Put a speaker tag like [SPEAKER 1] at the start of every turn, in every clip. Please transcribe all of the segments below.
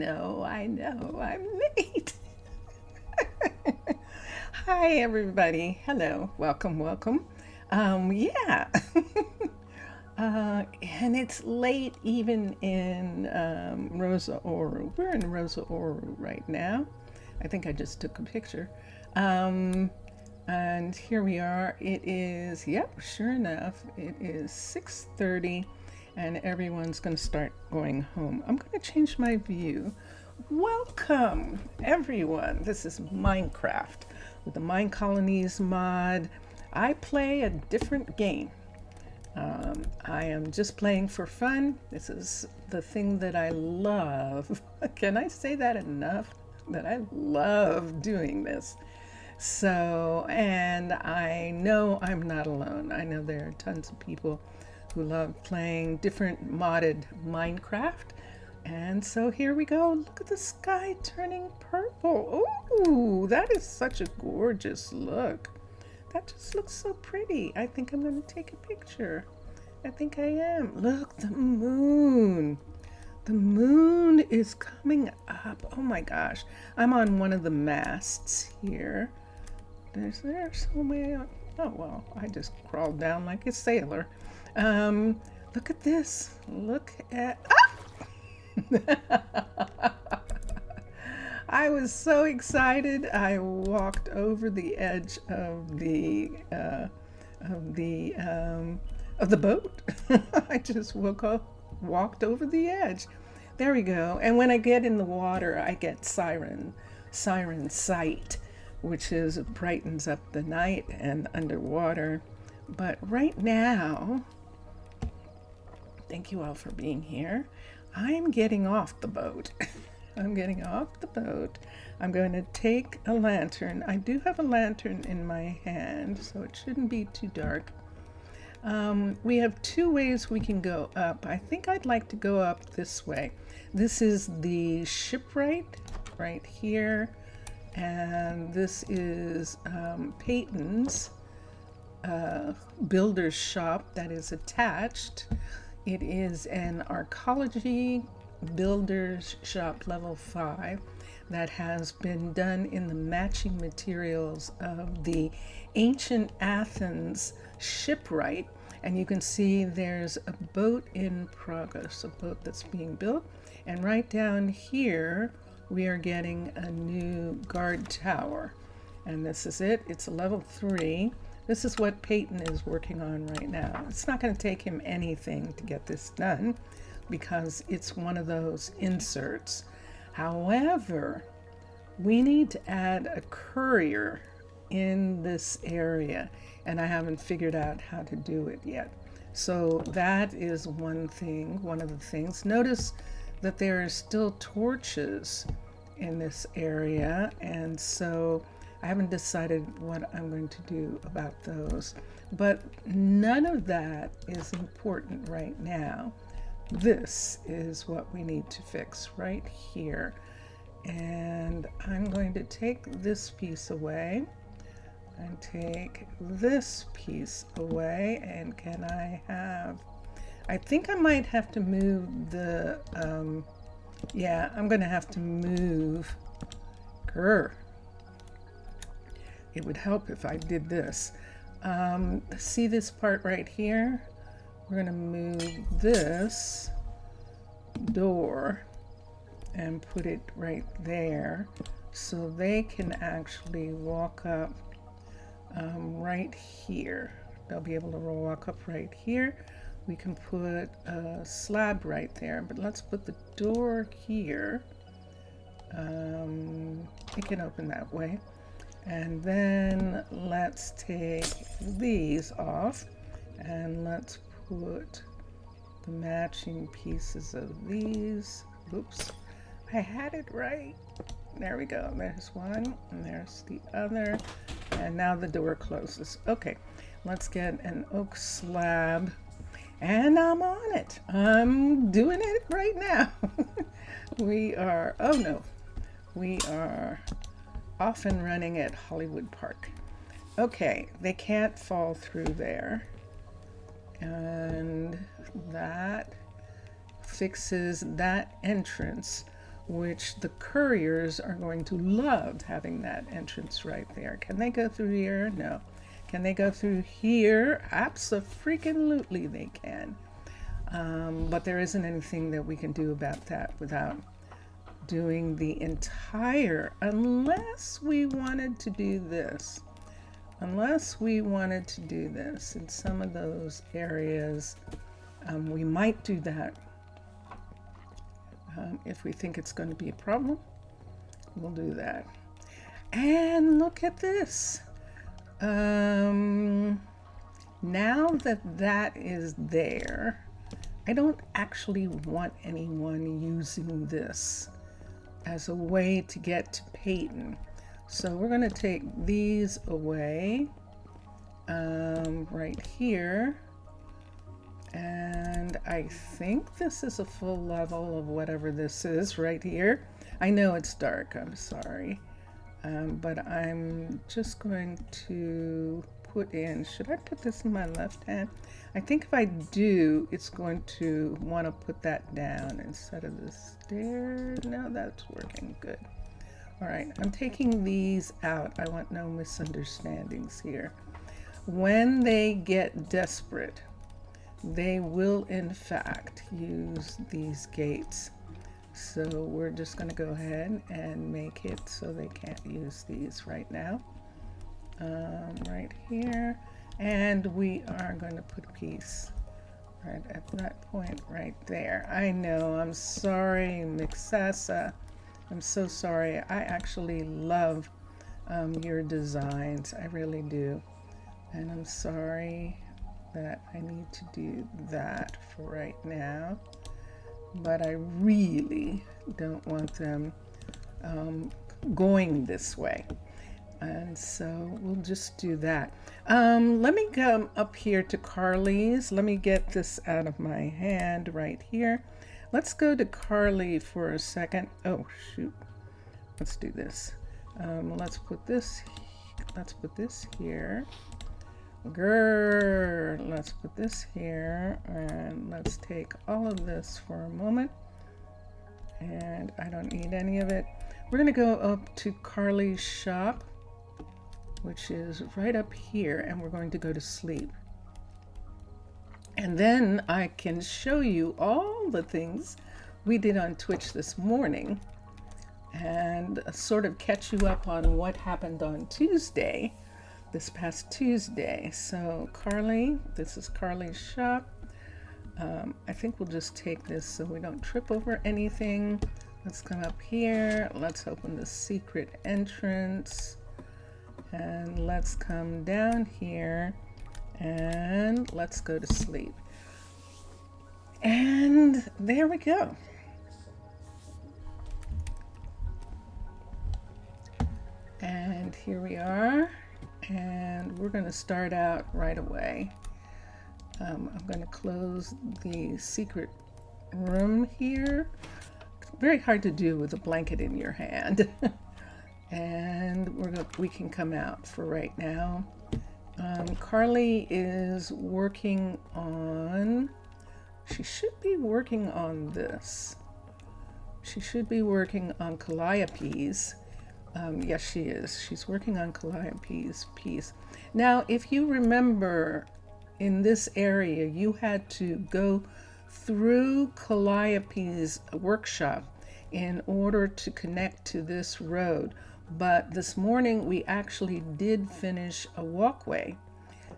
[SPEAKER 1] I know, I'm late. Hi, everybody. Hello, welcome, welcome. Yeah, and it's late even in Rosa Ouro. We're in Rosa Ouro right now. I think I just took a picture. And here we are. It is, yep, sure enough, it is 6:30 and everyone's going to start going home. I'm going to change my view. Welcome, everyone. This is Minecraft with the Minecolonies mod. I play a different game. I am just playing for fun. This is the thing that I love. Can I say that enough? That I love doing this. So, and I know I'm not alone. I know there are tons of people who love playing different modded Minecraft. And so here we go. Look at the sky turning purple. Ooh, that is such a gorgeous look. That just looks so pretty. I think I'm going to take a picture. I think I am. Look, the moon. The moon is coming up. Oh my gosh. I'm on one of the masts here. Is there somewhere? Oh, well, I just crawled down like a sailor. Look at this. Look at... Ah! I was so excited. I walked over the edge of the boat. I just walked over the edge. There we go. And when I get in the water, I get siren sight, which is brightens up the night and underwater. But right now, thank you all for being here. I'm getting off the boat. I'm getting off the boat. I'm going to take a lantern. I do have a lantern in my hand, so it shouldn't be too dark. We have two ways we can go up. I think I'd like to go up this way. This is the shipwright right here, and this is Peyton's builder's shop that is attached. It is an Arcology builder's shop level 5 that has been done in the matching materials of the ancient Athens shipwright. And you can see there's a boat in progress, a boat that's being built. And right down here, we are getting a new guard tower. And this is it. It's a level 3. This is what Peyton is working on right now. It's not going to take him anything to get this done because it's one of those inserts. However, we need to add a courier in this area, and I haven't figured out how to do it yet. So that is one thing, one of the things. Notice that there are still torches in this area, and so I haven't decided what I'm going to do about those. But none of that is important right now. This is what we need to fix right here. And I'm going to take this piece away and take this piece away. And can I have, I think I might have to move the, yeah, I'm going to have to move, It would help if I did this. See this part right here? We're going to move this door and put it right there so they can actually walk up right here. They'll be able to walk up right here. We can put a slab right there, but let's put the door here. It can open that way. And then let's take these off and let's put the matching pieces of these. Oops, I had it right. There we go. There's one and there's the other. And now the door closes. Okay, let's get an oak slab. And I'm on it. I'm doing it right now. We are, oh no, we are off and running at Hollywood Park. Okay, they can't fall through there. And that fixes that entrance. which the couriers are going to love having that entrance right there. Can they go through here? No. Can they go through here? Abso-freaking-lutely they can. But there isn't anything that we can do about that without doing the entire, unless we wanted to do this. Unless we wanted to do this in some of those areas, we might do that. If we think it's going to be a problem, we'll do that. And look at this. Now that that is there, I don't actually want anyone using this as a way to get to Peyton. So we're going to take these away right here. And I think this is a full level of whatever this is right here. I know it's dark, I'm sorry. But I'm just going to put in, should I put this in my left hand? I think if I do, it's going to want to put that down instead of this there. No, that's working good. All right, I'm taking these out. I want no misunderstandings here. When they get desperate, they will in fact use these gates. So we're just going to go ahead and make it so they can't use these right now. Right here. And we are going to put a piece right at that point right there. I know, I'm sorry, Mixasa. I'm so sorry. I actually love your designs. I really do. And I'm sorry that I need to do that for right now. But I really don't want them going this way. And so we'll just do that. Let me come up here to Carly's. Let me get this out of my hand right here. Let's go to Carly for a second. Oh, shoot. Let's do this. Let's put this here. Grrr. Let's put this here. And let's take all of this for a moment. And I don't need any of it. We're going to go up to Carly's shop, which is right up here, and we're going to go to sleep. And then I can show you all the things we did on Twitch this morning and sort of catch you up on what happened on Tuesday, this past Tuesday. So Carly, this is Carly's shop. I think we'll just take this so we don't trip over anything. Let's come up here. Let's open the secret entrance. And let's come down here and let's go to sleep. And there we go. And here we are. And we're going to start out right away. I'm going to close the secret room here. It's very hard to do with a blanket in your hand. And we can come out for right now. Carly is working on, she should be working on this. She should be working on Calliope's. Yes, she is. She's working on Calliope's piece. Now, if you remember, in this area, you had to go through Calliope's workshop in order to connect to this road. But this morning we actually did finish a walkway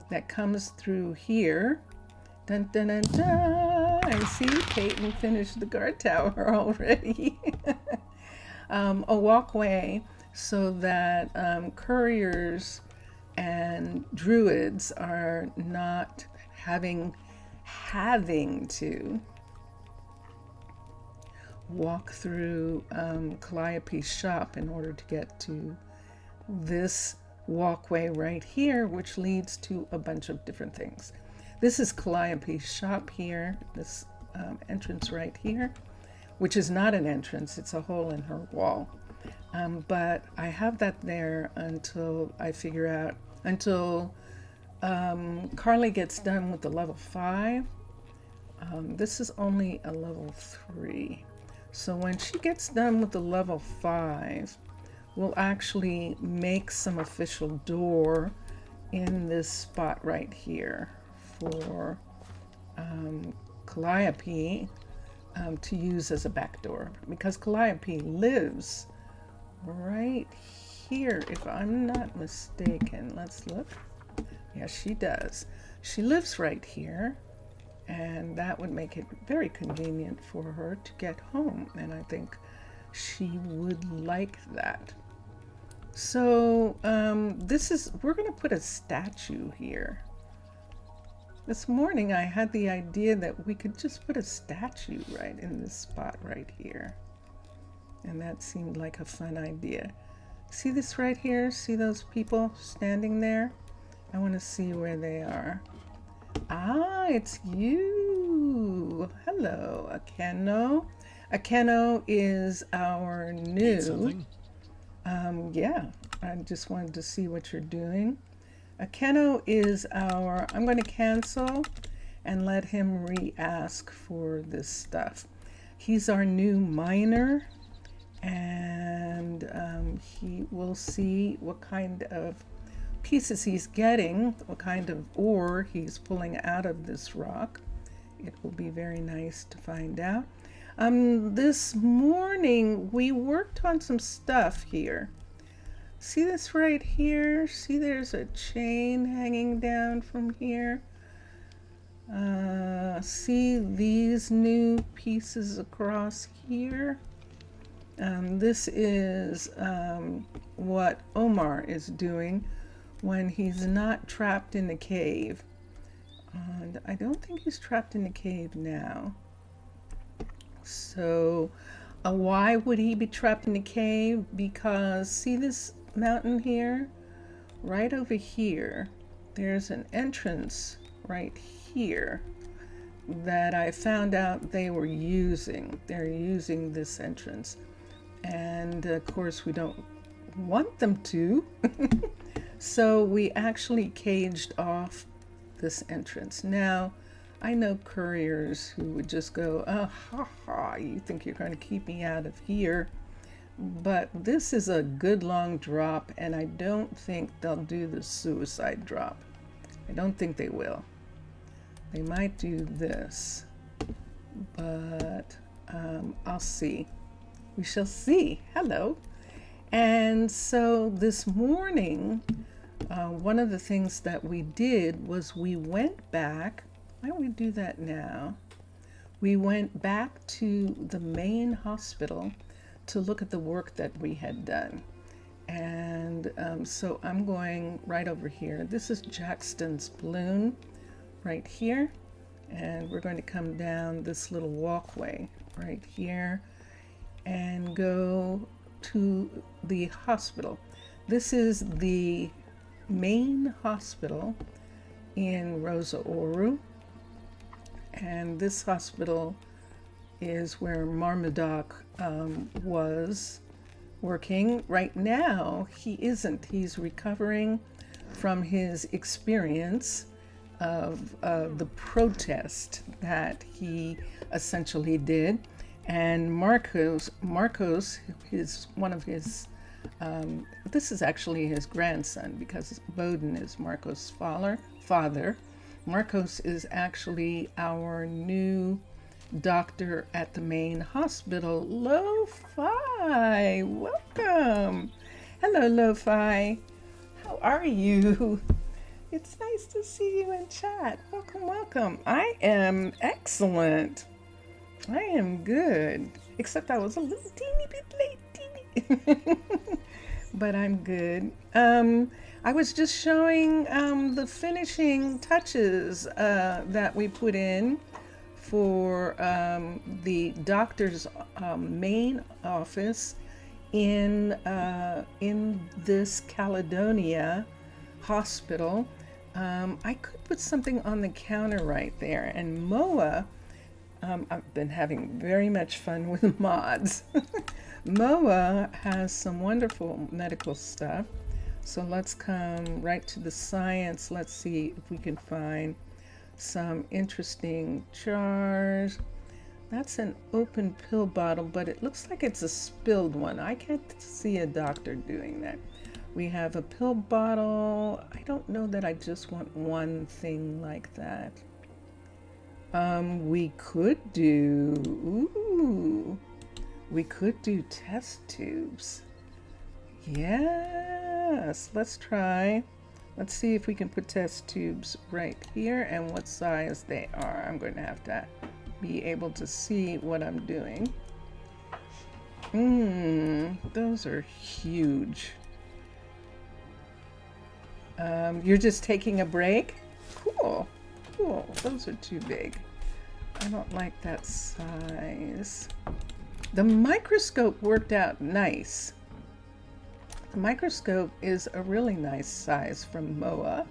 [SPEAKER 1] that comes through here. Dun, dun, dun, dun. I see Peyton finished the guard tower already. A walkway so that couriers and druids are not having to walk through Calliope's shop in order to get to this walkway right here, which leads to a bunch of different things. This is Calliope's shop here, this entrance right here, which is not an entrance, it's a hole in her wall. But I have that there until I figure out, until Carly gets done with the level 5. This is only a level 3. So when she gets done with the level 5, we'll actually make some official door in this spot right here for Calliope to use as a back door, because Calliope lives right here, if I'm not mistaken. Let's look. Yes, she does. She lives right here, and that would make it very convenient for her to get home, and I think she would like that. So we're going to put a statue here. This morning I had the idea that we could just put a statue right in this spot right here, and that seemed like a fun idea. See this right here? See those people standing there? I want to see where they are. Ah, it's you. Hello, Akeno. Akeno is our new... yeah, I just wanted to see what you're doing. Akeno is our... I'm going to cancel and let him re-ask for this stuff. He's our new miner, and he will see what kind of pieces he's getting, what kind of ore he's pulling out of this rock. It will be very nice to find out. This morning we worked on some stuff here. See this right here? See, there's a chain hanging down from here. See these new pieces across here? This is what Omar is doing when he's not trapped in the cave. And I don't think he's trapped in the cave now. So why would he be trapped in the cave? Because see this mountain here? Right over here, there's an entrance right here that I found out they were using. They're using this entrance. And of course we don't want them to. So we actually caged off this entrance. Now, I know couriers who would just go, oh, ha ha, you think you're going to keep me out of here? But this is a good long drop, and I don't think they'll do the suicide drop. I don't think they will. They might do this, but I'll see. We shall see. Hello. And so this morning, one of the things that we did was we went back. Why don't we do that now? We went back to the main hospital to look at the work that we had done. And so I'm going right over here. This is Jackson's balloon right here. And we're going to come down this little walkway right here and go to the hospital. This is the main hospital in Rosa Ouro. And this hospital is where Marmaduke was working. Right now, he isn't. He's recovering from his experience of the protest that he essentially did. And Marcos is one of his, this is actually his grandson, because Bowden is Marcos' father. Marcos is actually our new doctor at the main hospital. Lo-Fi, welcome. Hello, Lo-Fi. How are you? It's nice to see you in chat. Welcome, welcome. I am excellent. I am good, except I was a little teeny bit late, but I'm good. I was just showing the finishing touches that we put in for the doctor's main office in this Caledonia hospital. I could put something on the counter right there, and Moa, I've been having very much fun with mods. Moa has some wonderful medical stuff. So let's come right to the science. Let's see if we can find some interesting jars. That's an open pill bottle, but it looks like it's a spilled one. I can't see a doctor doing that. We have a pill bottle. I don't know that I just want one thing like that. We could do test tubes. Yes, let's try. Let's see if we can put test tubes right here and what size they are. I'm going to have to be able to see what I'm doing. Those are huge. You're just taking a break? Cool. Those are too big. I don't like that size. The microscope worked out nice. The microscope is a really nice size from MOA,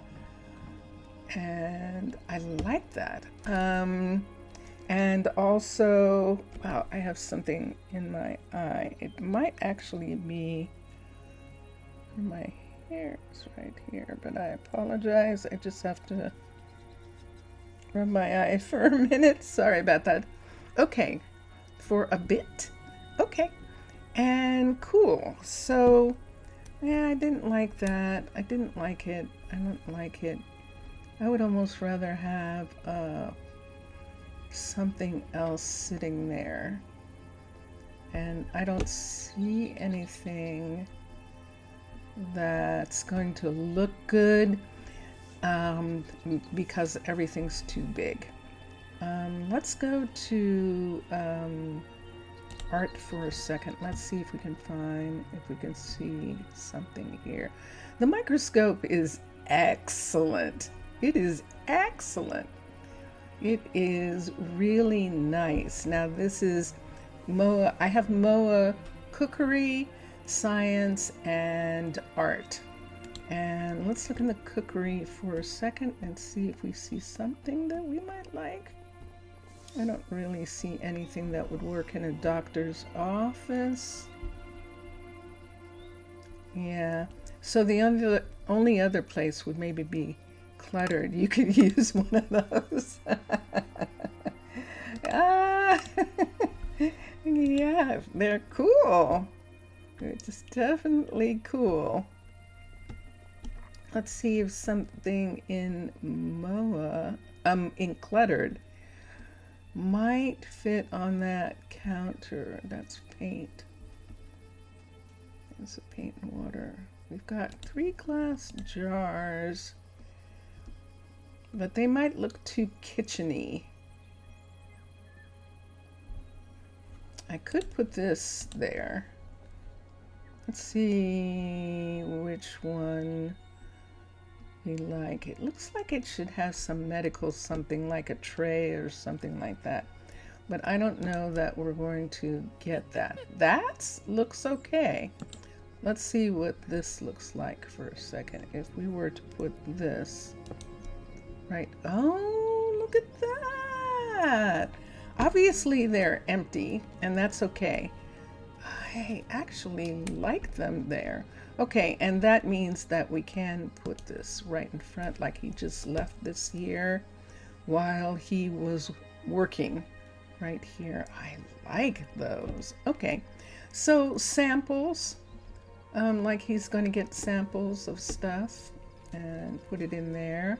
[SPEAKER 1] and I like that. And also, wow, I have something in my eye. It might actually be my hair is right here, but I apologize. I just have to rub my eye for a minute. Sorry about that. Okay, for a bit. Okay, and cool. So, yeah, I didn't like that. I didn't like it. I don't like it. I would almost rather have something else sitting there. And I don't see anything that's going to look good because everything's too big. Let's go to art for a second. Let's see if we can see something here. The microscope is excellent. It is excellent. It is really nice. Now this is MOA. I have MOA cookery, science, and art. And let's look in the cookery for a second and see if we see something that we might like. I don't really see anything that would work in a doctor's office. Yeah, so the only other place would maybe be cluttered. You could use one of those. Yeah, they're cool. It's definitely cool. Let's see if something in MOA, in cluttered, might fit on that counter. That's paint. It's a paint and water. We've got 3 glass jars, but they might look too kitcheny. I could put this there. Let's see which one we like. It looks like it should have some medical something like a tray or something like that. But I don't know that we're going to get that. That looks okay. Let's see what this looks like for a second. If we were to put this right. Oh, look at that. Obviously they're empty, and that's okay. I actually like them there. Okay, and that means that we can put this right in front, like he just left this here while he was working right here. I like those. Okay, so samples, like he's going to get samples of stuff and put it in there.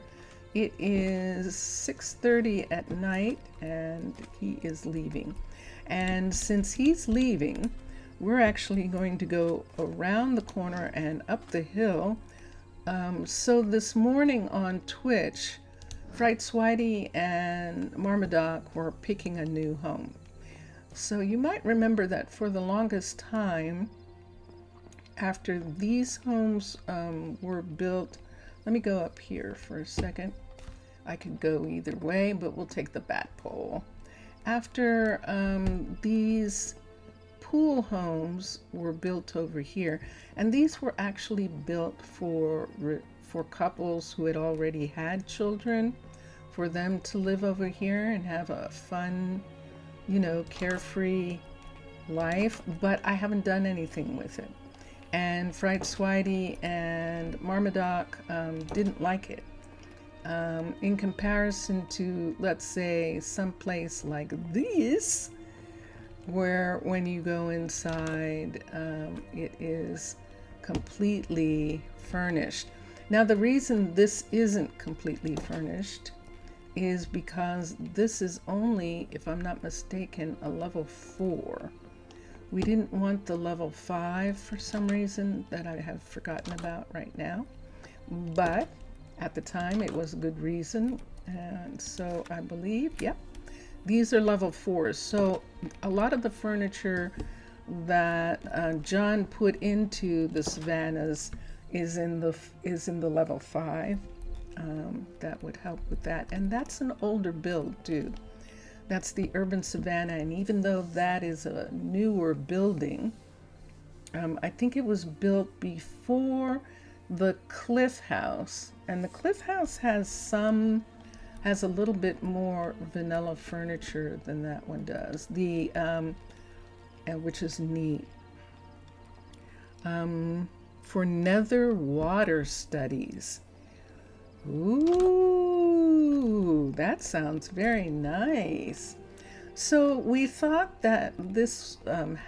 [SPEAKER 1] It is 6:30 at night and he is leaving. And since he's leaving, we're actually going to go around the corner and up the hill. So this morning on Twitch, Fright Swidey and Marmaduke were picking a new home. So you might remember that for the longest time, after these homes were built, let me go up here for a second. I could go either way, but we'll take the bat pole. After these pool homes were built over here, and these were actually built for couples who had already had children, for them to live over here and have a fun, you know, carefree life. But I haven't done anything with it, and Fright Swidey and Marmaduke didn't like it. in comparison to, let's say, someplace like this, where when you go inside, it is completely furnished. Now, the reason this isn't completely furnished is because this is only, if I'm not mistaken, a level 4. We didn't want the level 5 for some reason that I have forgotten about right now. But at the time, it was a good reason. And so I believe, yep, these are level 4s. So a lot of the furniture that John put into the savannas is in the level 5. That would help with that. And that's an older build too. That's the urban savanna. And even though that is a newer building, I think it was built before the Cliff House. And the Cliff House has a little bit more vanilla furniture than that one does. Which is neat. For nether water studies. Ooh, that sounds very nice. So we thought that this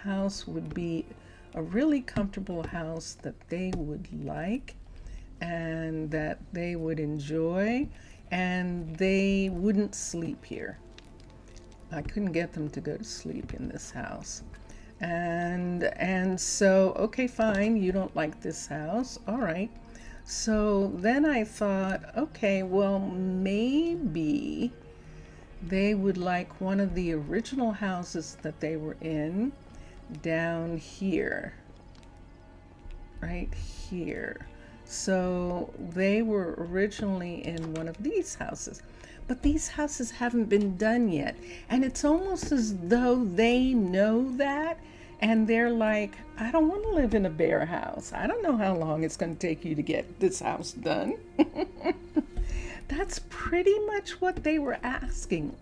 [SPEAKER 1] house would be a really comfortable house that they would like and that they would enjoy, and they wouldn't sleep here. I couldn't get them to go to sleep in this house. And so, okay, fine, you don't like this house. All right. So then I thought, okay, well, maybe they would like one of the original houses that they were in down here, right here. So they were originally in one of these houses. But these houses haven't been done yet. And it's almost as though they know that. And they're like, I don't want to live in a bare house. I don't know how long it's going to take you to get this house done. That's pretty much what they were acting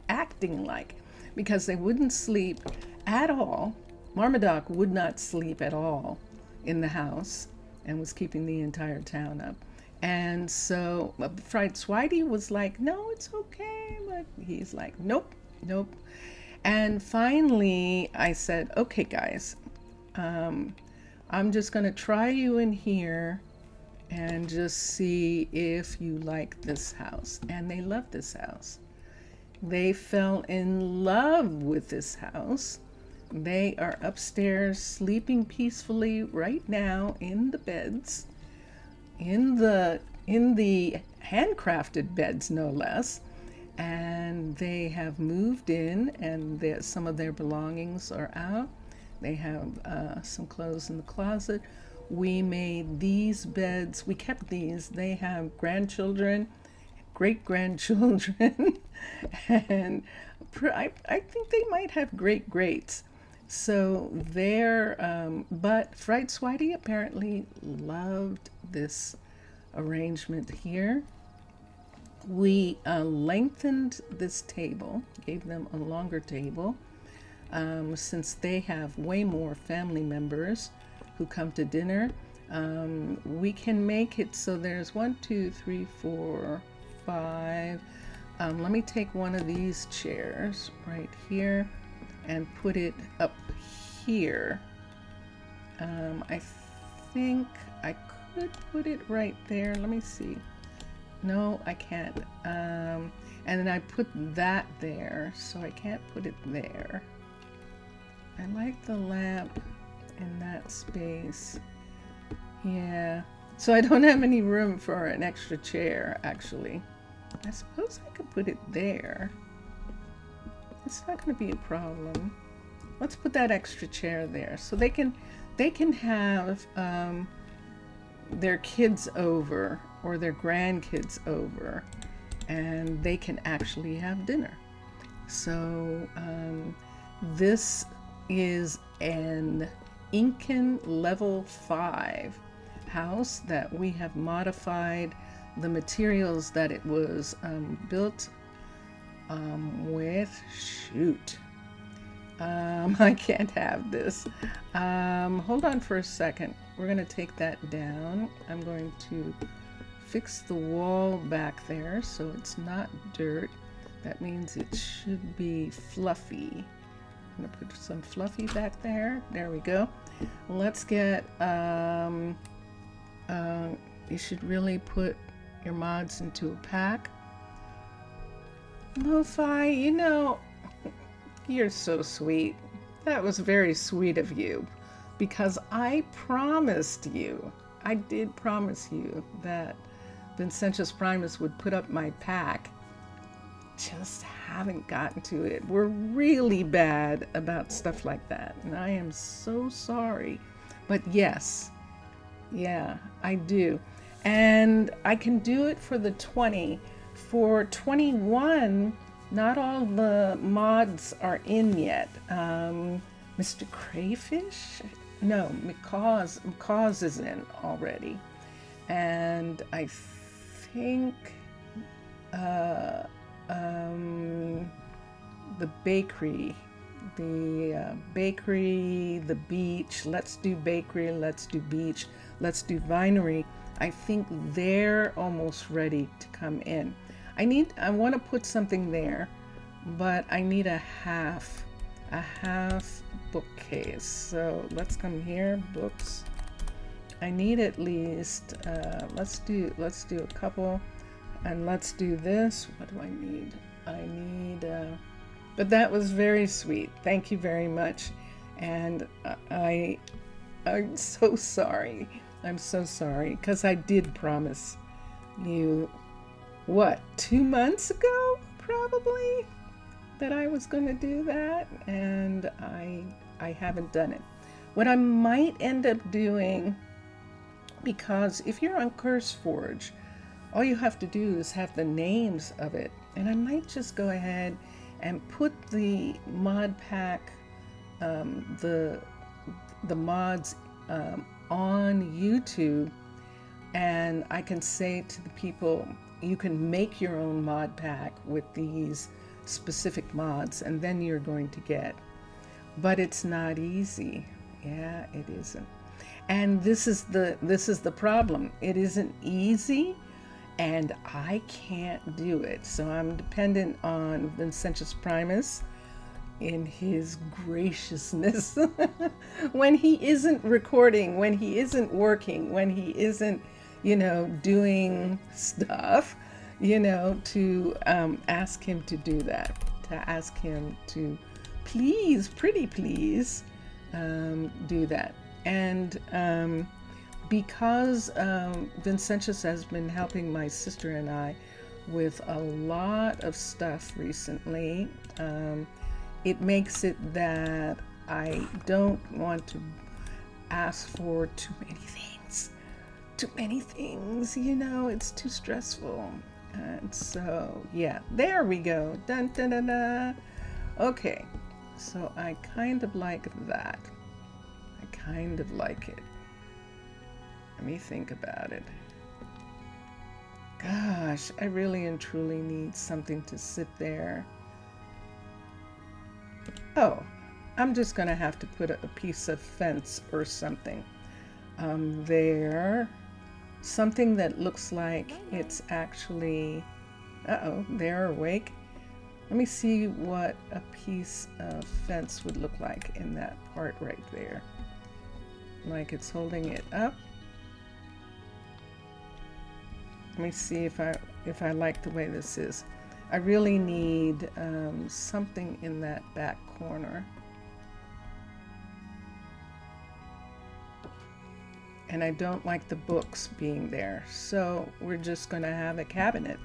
[SPEAKER 1] like. Because they wouldn't sleep at all. Marmaduke would not sleep at all in the house and was keeping the entire town up. And so Fried Swidey was like, no, it's okay. But he's like, nope. And finally I said, okay, guys, I'm just going to try you in here and just see if you like this house. And they love this house. They fell in love with this house. They are upstairs sleeping peacefully right now in the beds. In the handcrafted beds, no less. And they have moved in, and some of their belongings are out. They have some clothes in the closet. We made these beds. We kept these. They have grandchildren, great-grandchildren, and I think they might have great-greats. So but Fried Swidey apparently loved this arrangement here. We lengthened this table, gave them a longer table, since they have way more family members who come to dinner. We can make it so there's 1, 2, 3, 4, 5. Let me take one of these chairs right here and put it up here. I think I could put it right there. Let me see. No, I can't. And then I put that there, so I can't put it there. I like the lamp in that space. Yeah. So I don't have any room for an extra chair, actually. I suppose I could put it there. It's not going to be a problem. Let's put that extra chair there so they can have their kids over or their grandkids over, and they can actually have dinner. So this is an Incan level 5 house that we have modified the materials that it was built with. Shoot. I can't have this. Hold on for a second. We're going to take that down. I'm going to fix the wall back there so it's not dirt. That means it should be fluffy. I'm gonna put some fluffy back there. There we go. Let's get, you should really put your mods into a pack. Lo-Fi, you know, you're so sweet. That was very sweet of you, because I promised you, I did promise you that Vincentius Primus would put up my pack. Just haven't gotten to it. We're really bad about stuff like that, and I am so sorry. But yes, yeah, I do. And I can do it for the 20. For 21, not all the mods are in yet. Mr. Crayfish? No, Macaws is in already. And I think the bakery, the beach, let's do bakery, let's do beach, let's do vinery. I think they're almost ready to come in. I want to put something there, but I need a half bookcase. So let's come here, books. I need at least, let's do a couple, and let's do this. What do I need? But that was very sweet. Thank you very much. And I'm so sorry. I'm so sorry, because I did promise you, what, 2 months ago, probably, that I was going to do that, and I haven't done it. What I might end up doing, because if you're on CurseForge, all you have to do is have the names of it, and I might just go ahead and put the mod pack, the mods on YouTube, and I can say to the people, you can make your own mod pack with these specific mods, and then you're going to get. But it's not easy. Yeah, it isn't. And this is the problem. It isn't easy, and I can't do it. So I'm dependent on Vincentius Primus in his graciousness when he isn't recording, when he isn't working, when he isn't, doing stuff, to ask him to do that, to ask him to please, pretty please, do that. And because Vincentius has been helping my sister and I with a lot of stuff recently, it makes it that I don't want to ask for too many things. It's too stressful. And so, yeah, there we go. Dun, dun, dun, dun. Okay, so I kind of like that. I kind of like it. Let me think about it. Gosh, I really and truly need something to sit there. Oh, I'm just going to have to put a piece of fence or something there. Something that looks like it's actually, they're awake. Let me see what a piece of fence would look like in that part right there. Like it's holding it up. Let me see if I like the way this is. I really need something in that back corner. And I don't like the books being there. So we're just going to have a cabinet.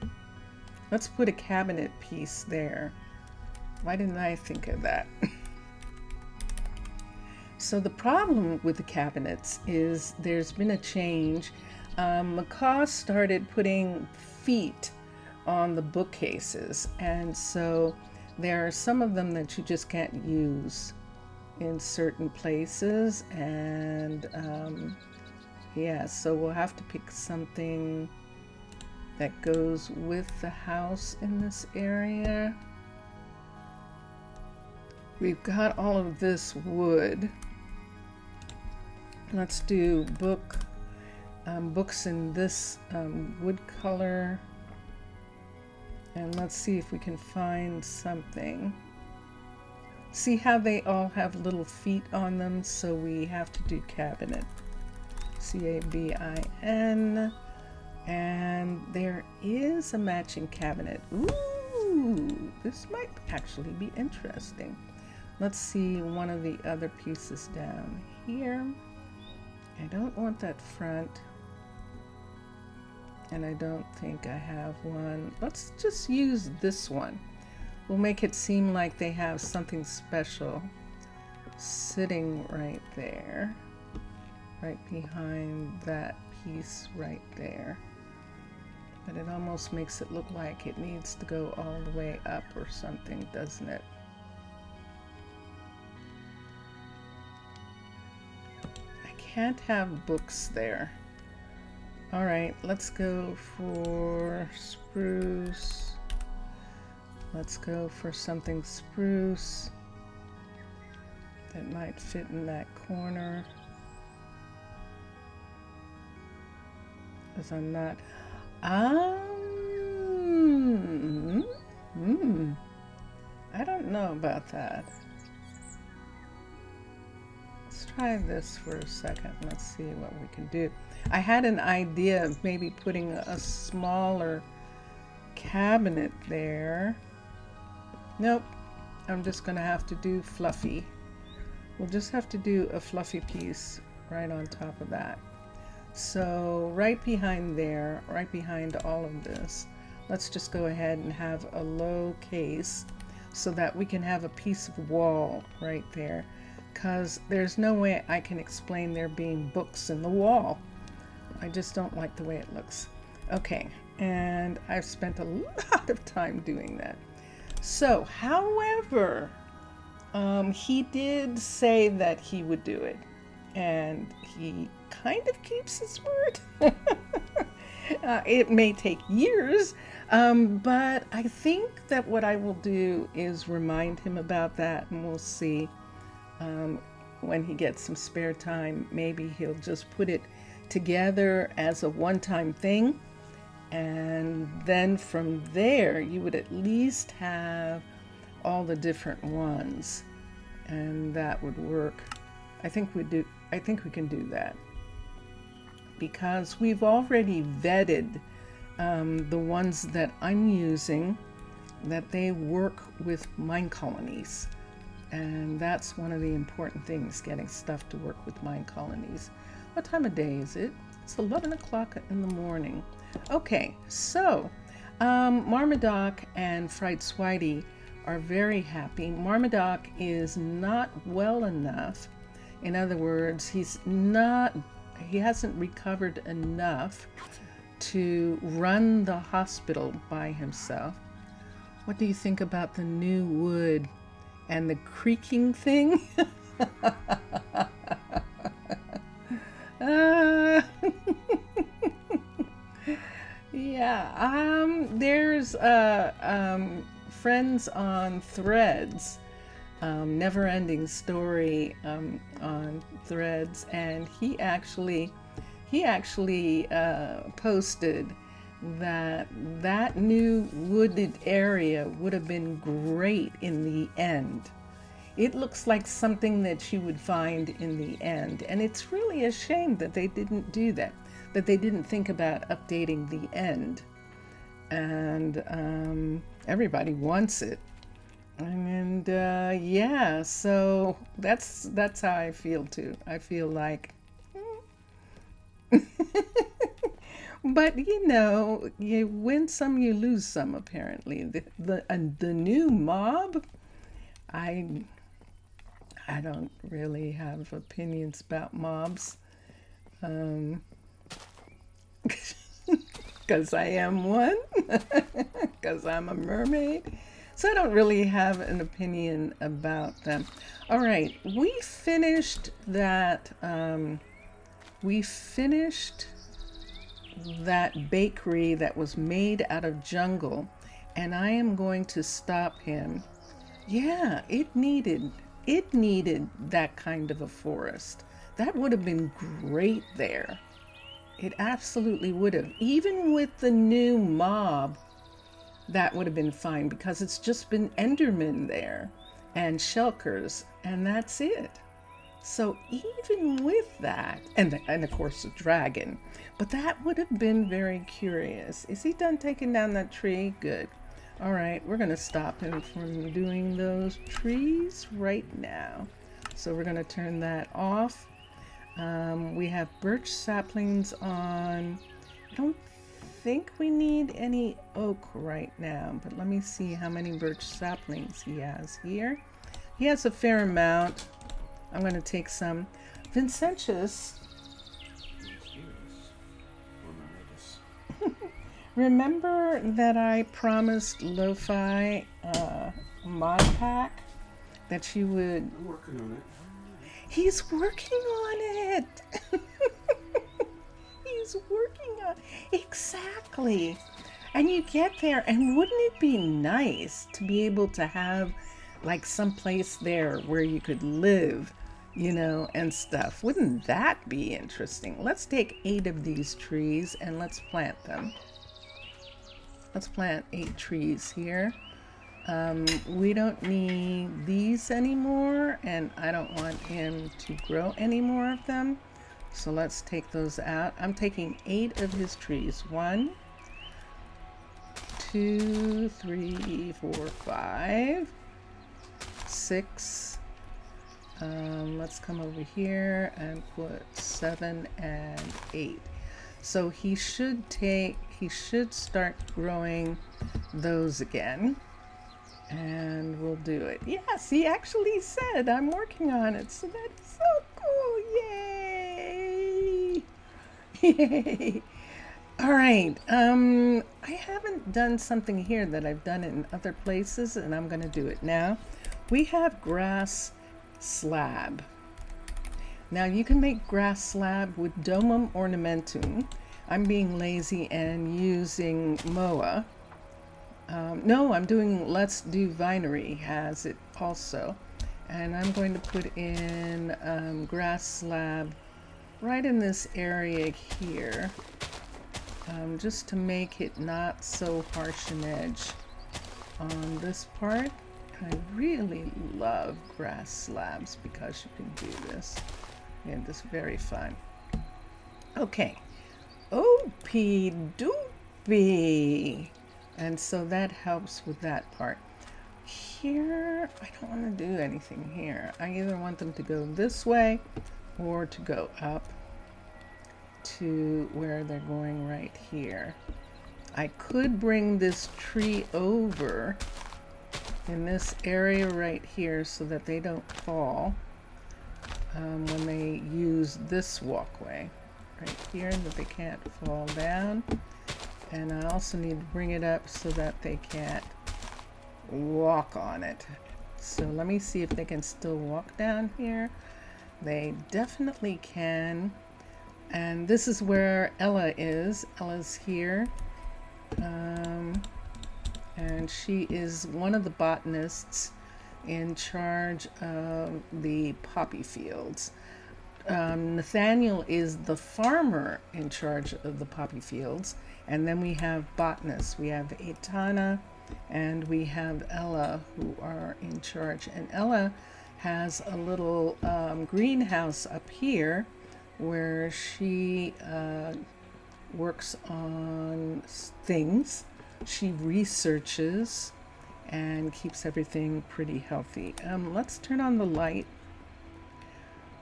[SPEAKER 1] Let's put a cabinet piece there. Why didn't I think of that? So the problem with the cabinets is there's been a change. Macaw started putting feet on the bookcases, and so there are some of them that you just can't use in certain places, and yeah, so we'll have to pick something that goes with the house in this area. We've got all of this wood. Let's do book books in this wood color. And let's see if we can find something. See how they all have little feet on them? So we have to do cabinet. C-A-B-I-N. And there is a matching cabinet. Ooh, this might actually be interesting. Let's see one of the other pieces down here. I don't want that front. And I don't think I have one. Let's just use this one. We'll make it seem like they have something special sitting right there, right behind that piece right there. But it almost makes it look like it needs to go all the way up or something, doesn't it? I can't have books there. All right, let's go for spruce. Let's go for something spruce that might fit in that corner. Because I'm not... I don't know about that. Let's try this for a second. Let's see what we can do. I had an idea of maybe putting a smaller cabinet there. Nope. I'm just going to have to do fluffy. We'll just have to do a fluffy piece right on top of that. So right behind there, right behind all of this, let's just go ahead and have a low case so that we can have a piece of wall right there, because there's no way I can explain there being books in the wall. I just don't like the way it looks. Okay, and I've spent a lot of time doing that. So, however, he did say that he would do it, and he kind of keeps his word. It may take years, but I think that what I will do is remind him about that, and we'll see when he gets some spare time. Maybe he'll just put it together as a one-time thing, and then from there you would at least have all the different ones, and that would work. I think we can do that, because we've already vetted the ones that I'm using, that they work with Minecolonies. And that's one of the important things, getting stuff to work with Minecolonies. What time of day is it? It's 11 o'clock in the morning. Okay, so Marmaduke and Fried Swidey are very happy. Marmaduke is not well enough. In other words, he hasn't recovered enough to run the hospital by himself. What do you think about the new wood and the creaking thing? Yeah, there's friends on Threads, Never Ending Story on Threads, and he actually posted that new wooded area would have been great in the end. It looks like something that you would find in the end, and it's really a shame that they didn't do that they didn't think about updating the end. And everybody wants it. And yeah, so that's how I feel too. I feel like, but you know, you win some, you lose some. Apparently, the new mob, I don't really have opinions about mobs, because I am one, because I'm a mermaid. So I don't really have an opinion about them. All right, we finished that. We finished that bakery that was made out of jungle, and I am going to stop him. Yeah, it needed that kind of a forest. That would have been great there. It absolutely would have. Even with the new mob, that would have been fine because it's just been Endermen there and Shulkers, and that's it. So even with that, and of course the dragon, but that would have been very curious. Is he done taking down that tree? Good. All right, we're going to stop him from doing those trees right now. So we're going to turn that off. We have birch saplings on. I don't think we need any oak right now, but let me see how many birch saplings he has here. He has a fair amount. I'm going to take some. Vincentius. Remember that I promised Lo-Fi a mod pack that she would...
[SPEAKER 2] I'm working on it.
[SPEAKER 1] He's working on it. He's working on exactly. And you get there, and wouldn't it be nice to be able to have like some place there where you could live, you know, and stuff? Wouldn't that be interesting? Let's take 8 of these trees and let's plant them. Let's plant 8 trees here. We don't need these anymore, and I don't want him to grow any more of them. So let's take those out. I'm taking 8 of his trees. 1, 2, 3, 4, 5, 6. Let's come over here and put 7 and 8. So he should start growing those again, and we'll do it. Yes, he actually said I'm working on it, so that is so cool. Yay! Yay! All right, I haven't done something here that I've done in other places, and I'm gonna do it now. We have grass slab. Now you can make grass slab with domum ornamentum. I'm being lazy and using Moa. No, I'm doing Let's Do Vinery has it also. And I'm going to put in grass slab right in this area here, just to make it not so harsh an edge on this part. I really love grass slabs because you can do this. And it's very fun. Okay. Opie doopie. And so that helps with that part. Here, I don't want to do anything here. I either want them to go this way or to go up to where they're going right here. I could bring this tree over in this area right here so that they don't fall when they use this walkway right here, that they can't fall down. And I also need to bring it up so that they can't walk on it. So let me see if they can still walk down here. They definitely can. And this is where Ella is. Ella's here. And she is one of the botanists in charge of the poppy fields. Nathaniel is the farmer in charge of the poppy fields. And then we have botanists. We have Aitana and we have Ella, who are in charge. And Ella has a little greenhouse up here where she works on things. She researches and keeps everything pretty healthy. Let's turn on the light.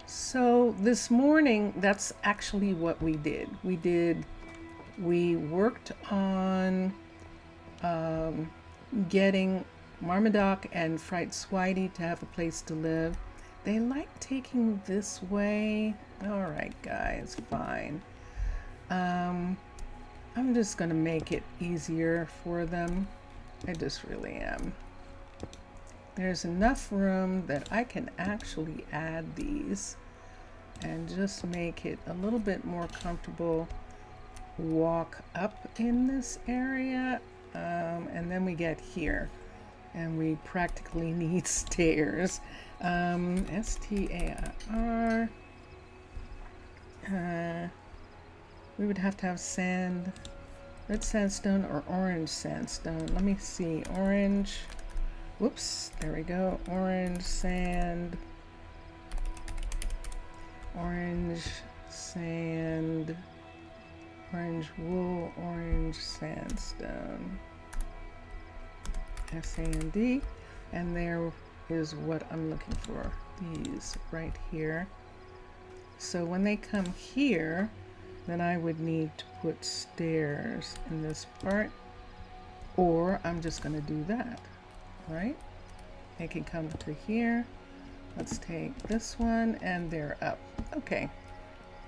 [SPEAKER 1] So this morning, that's actually what we did. We worked on getting Marmaduke and Fright Swidey to have a place to live. They like taking this way. All right, guys, fine. I'm just gonna make it easier for them. I just really am. There's enough room that I can actually add these and just make it a little bit more comfortable. Walk up in this area, and then we get here and we practically need stairs. STAR. We would have to have sand, red sandstone or orange sandstone. Let me see, orange, whoops, there we go, orange sand, orange sand, orange wool, orange sandstone, SAND, and there is what I'm looking for, these right here. So when they come here, then I would need to put stairs in this part, or I'm just going to do that, right? They can come through here. Let's take this one and they're up. Okay,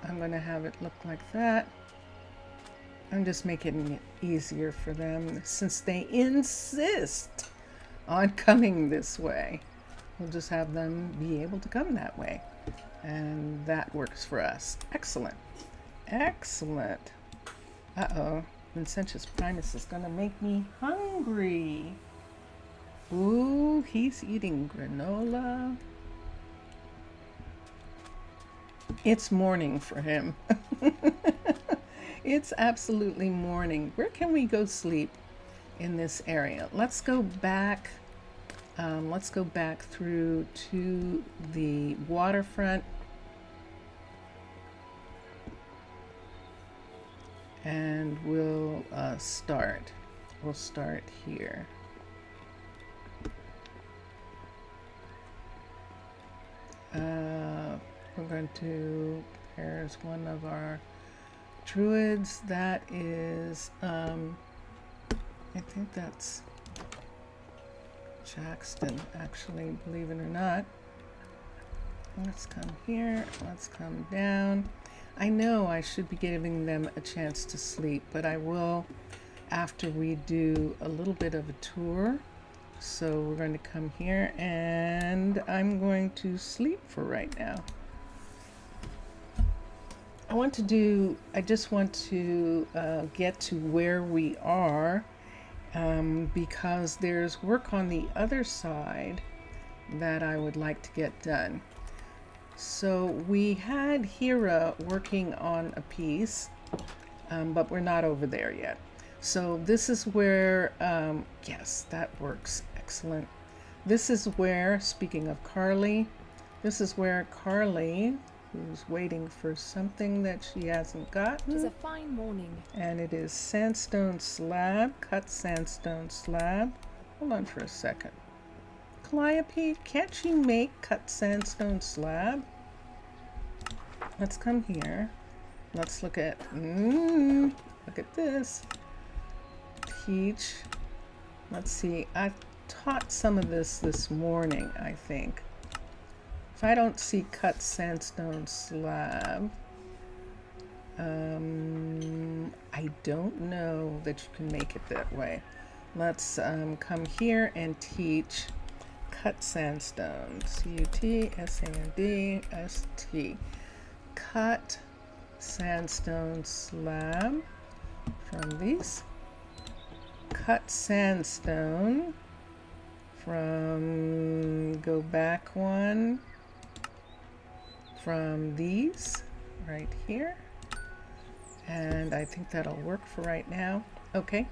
[SPEAKER 1] I'm going to have it look like that. I'm just making it easier for them since they insist on coming this way. We'll just have them be able to come that way. And that works for us. Excellent. Excellent. Uh-oh. Vincentius Primus is going to make me hungry. Ooh, he's eating granola. It's morning for him. It's absolutely morning. Where can we go sleep in this area? Let's go back. Let's go back through to the waterfront. And we'll start. We'll start here. We're going to, there's one of our druids. That is, I think that's Jackson, actually, believe it or not. Let's come here, let's come down. I know I should be giving them a chance to sleep, but I will after we do a little bit of a tour. So we're going to come here and I'm going to sleep for right now. I just want to get to where we are because there's work on the other side that I would like to get done. So we had Hira working on a piece, but we're not over there yet. So this is where, yes, that works. Excellent. This is where, speaking of Carly, this is where Carly, who's waiting for something that she hasn't gotten.
[SPEAKER 2] It is a fine morning.
[SPEAKER 1] And it is sandstone slab, cut sandstone slab. Hold on for a second. Calliope, can't you make cut sandstone slab? Let's come here. Let's look at, look at this. Teach. Let's see, I taught some of this morning, I think. If I don't see cut sandstone slab, I don't know that you can make it that way. Let's come here and teach cut sandstone. C-U-T-S-A-N-D-S-T. Cut sandstone slab from these. Cut sandstone from, go back one, from these right here. And I think that'll work for right now. Okay,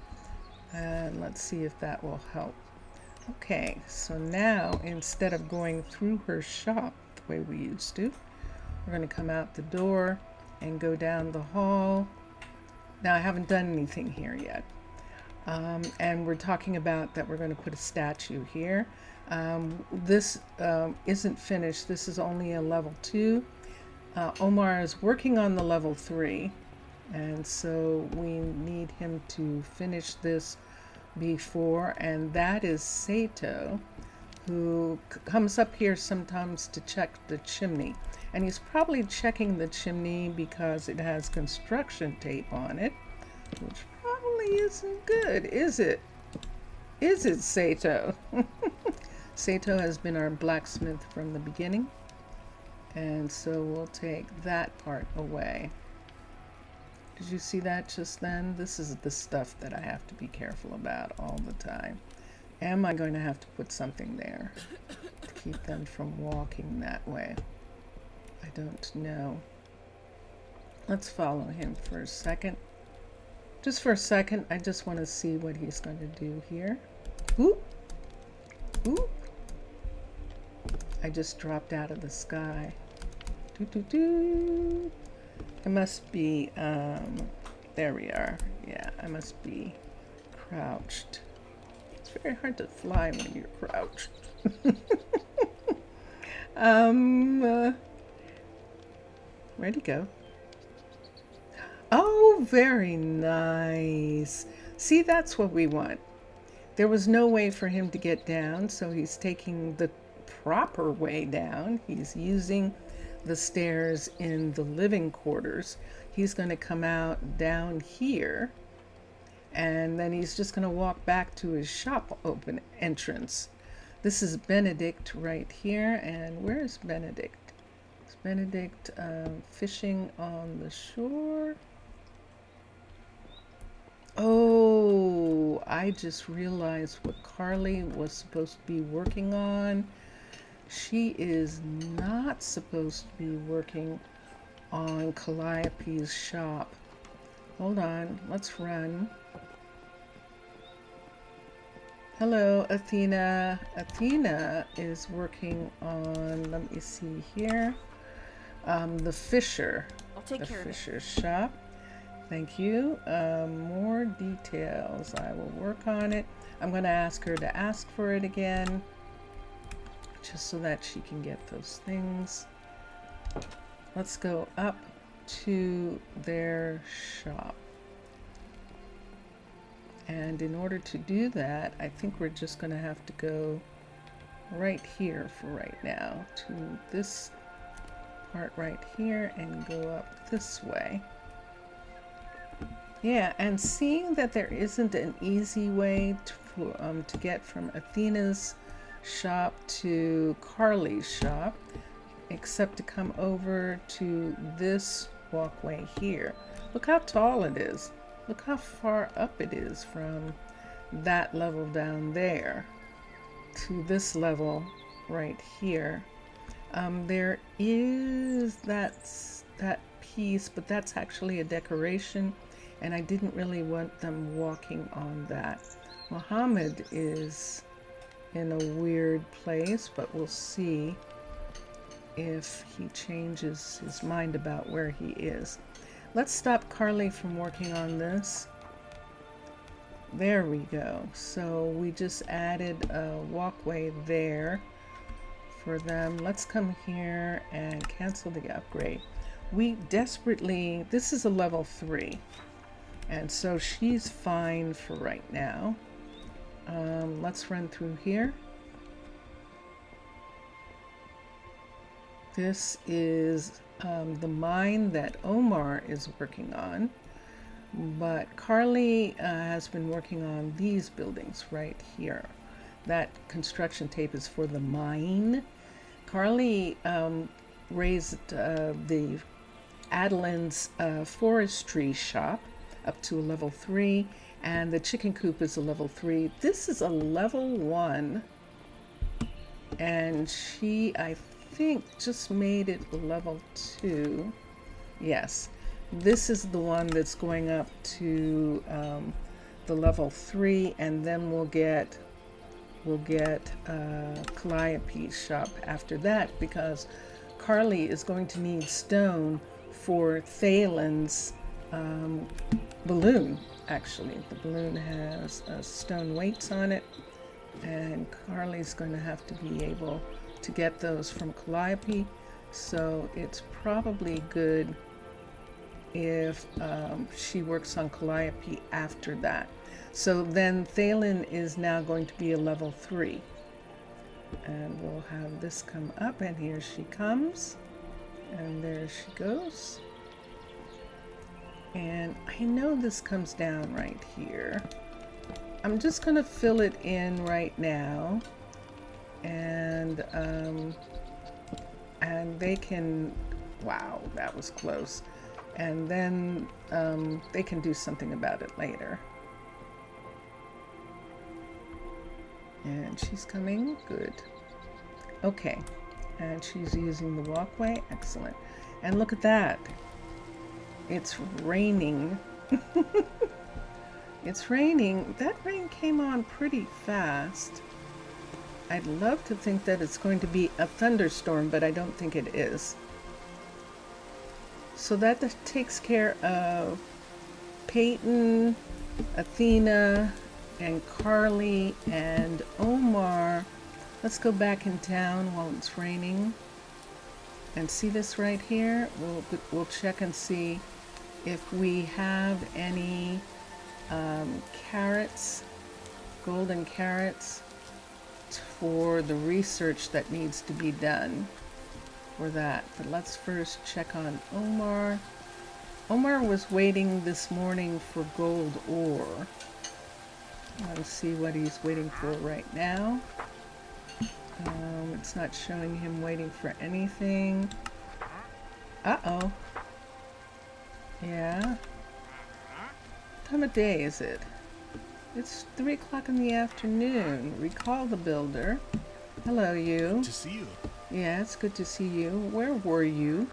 [SPEAKER 1] and let's see if that will help. Okay, so now instead of going through her shop the way we used to, we're going to come out the door and go down the hall. Now I haven't done anything here yet. And we're talking about that we're going to put a statue here. This isn't finished. This is only a level 2. Omar is working on the level 3. And so we need him to finish this before. And that is Sato, who comes up here sometimes to check the chimney. And he's probably checking the chimney because it has construction tape on it, which probably isn't good, is it? Is it, Sato? Sato has been our blacksmith from the beginning. And so we'll take that part away. Did you see that just then? This is the stuff that I have to be careful about all the time. Am I going to have to put something there to keep them from walking that way? I don't know. Let's follow him for a second. Just for a second, I just want to see what he's going to do here. Oop. Oop. I just dropped out of the sky. Doo, doo, doo. It must be, there we are. Yeah, I must be crouched. It's very hard to fly when you're crouched. Where'd he go? Oh, very nice. See, that's what we want. There was no way for him to get down, so he's taking the proper way down. He's using the stairs in the living quarters. He's going to come out down here, and then he's just going to walk back to his shop open entrance. This is Benedict right here, and where is Benedict? Is Benedict fishing on the shore? Oh, I just realized what Carly was supposed to be working on. She is not supposed to be working on Calliope's shop. Hold on, let's run. Hello, Athena. Athena is working on, let me see here, the Fisher.
[SPEAKER 2] I'll take care of it.
[SPEAKER 1] Fisher shop. Thank you. More details. I will work on it. I'm going to ask her to ask for it again, just so that she can get those things. Let's go up to their shop. And in order to do that, I think we're just going to have to go right here for right now to this part right here and go up this way. Yeah, and seeing that there isn't an easy way to get from Athena's shop to Carly's shop, except to come over to this walkway here. Look how tall it is. Look how far up it is from that level down there to this level right here. There is that piece, but that's actually a decoration, and I didn't really want them walking on that. Muhammad is in a weird place, but we'll see if he changes his mind about where he is. Let's stop Carly from working on this. There we go. So we just added a walkway there for them. Let's come here and cancel the upgrade. We desperately, this is a level 3. And so she's fine for right now. Let's run through here. This is the mine that Omar is working on, but Carly has been working on these buildings right here. That construction tape is for the mine. Carly raised the Adeline's forestry shop up to a level 3, and the chicken coop is a level 3. This is a level 1, and she, I think, just made it level 2. Yes, this is the one that's going up to the level 3, and then we'll get Calliope's shop after that, because Carly is going to need stone for Thalen's balloon. Actually, the balloon has stone weights on it, and Carly's going to have to be able to get those from Calliope, so it's probably good if she works on Calliope after that. So then Thalen is now going to be a level 3, and we'll have this come up, and here she comes, and there she goes. And I know this comes down right here. I'm just going to fill it in right now, and they can, wow, that was close, and then they can do something about it later. And she's coming, good. Okay, and she's using the walkway, excellent. And look at that. It's raining. It's raining. That rain came on pretty fast. I'd love to think that it's going to be a thunderstorm, but I don't think it is. So that takes care of Peyton, Athena, and Carly, and Omar. Let's go back in town while it's raining. And see this right here? We'll check and see if we have any carrots, golden carrots, for the research that needs to be done for that. But let's first check on Omar. Omar was waiting this morning for gold ore. Let's see what he's waiting for right now. It's not showing him waiting for anything. Uh-oh. Yeah. What time of day is it? It's 3 o'clock in the afternoon. Recall the builder. Hello, you.
[SPEAKER 2] Good to see you.
[SPEAKER 1] Yeah, it's good to see you. Where were you?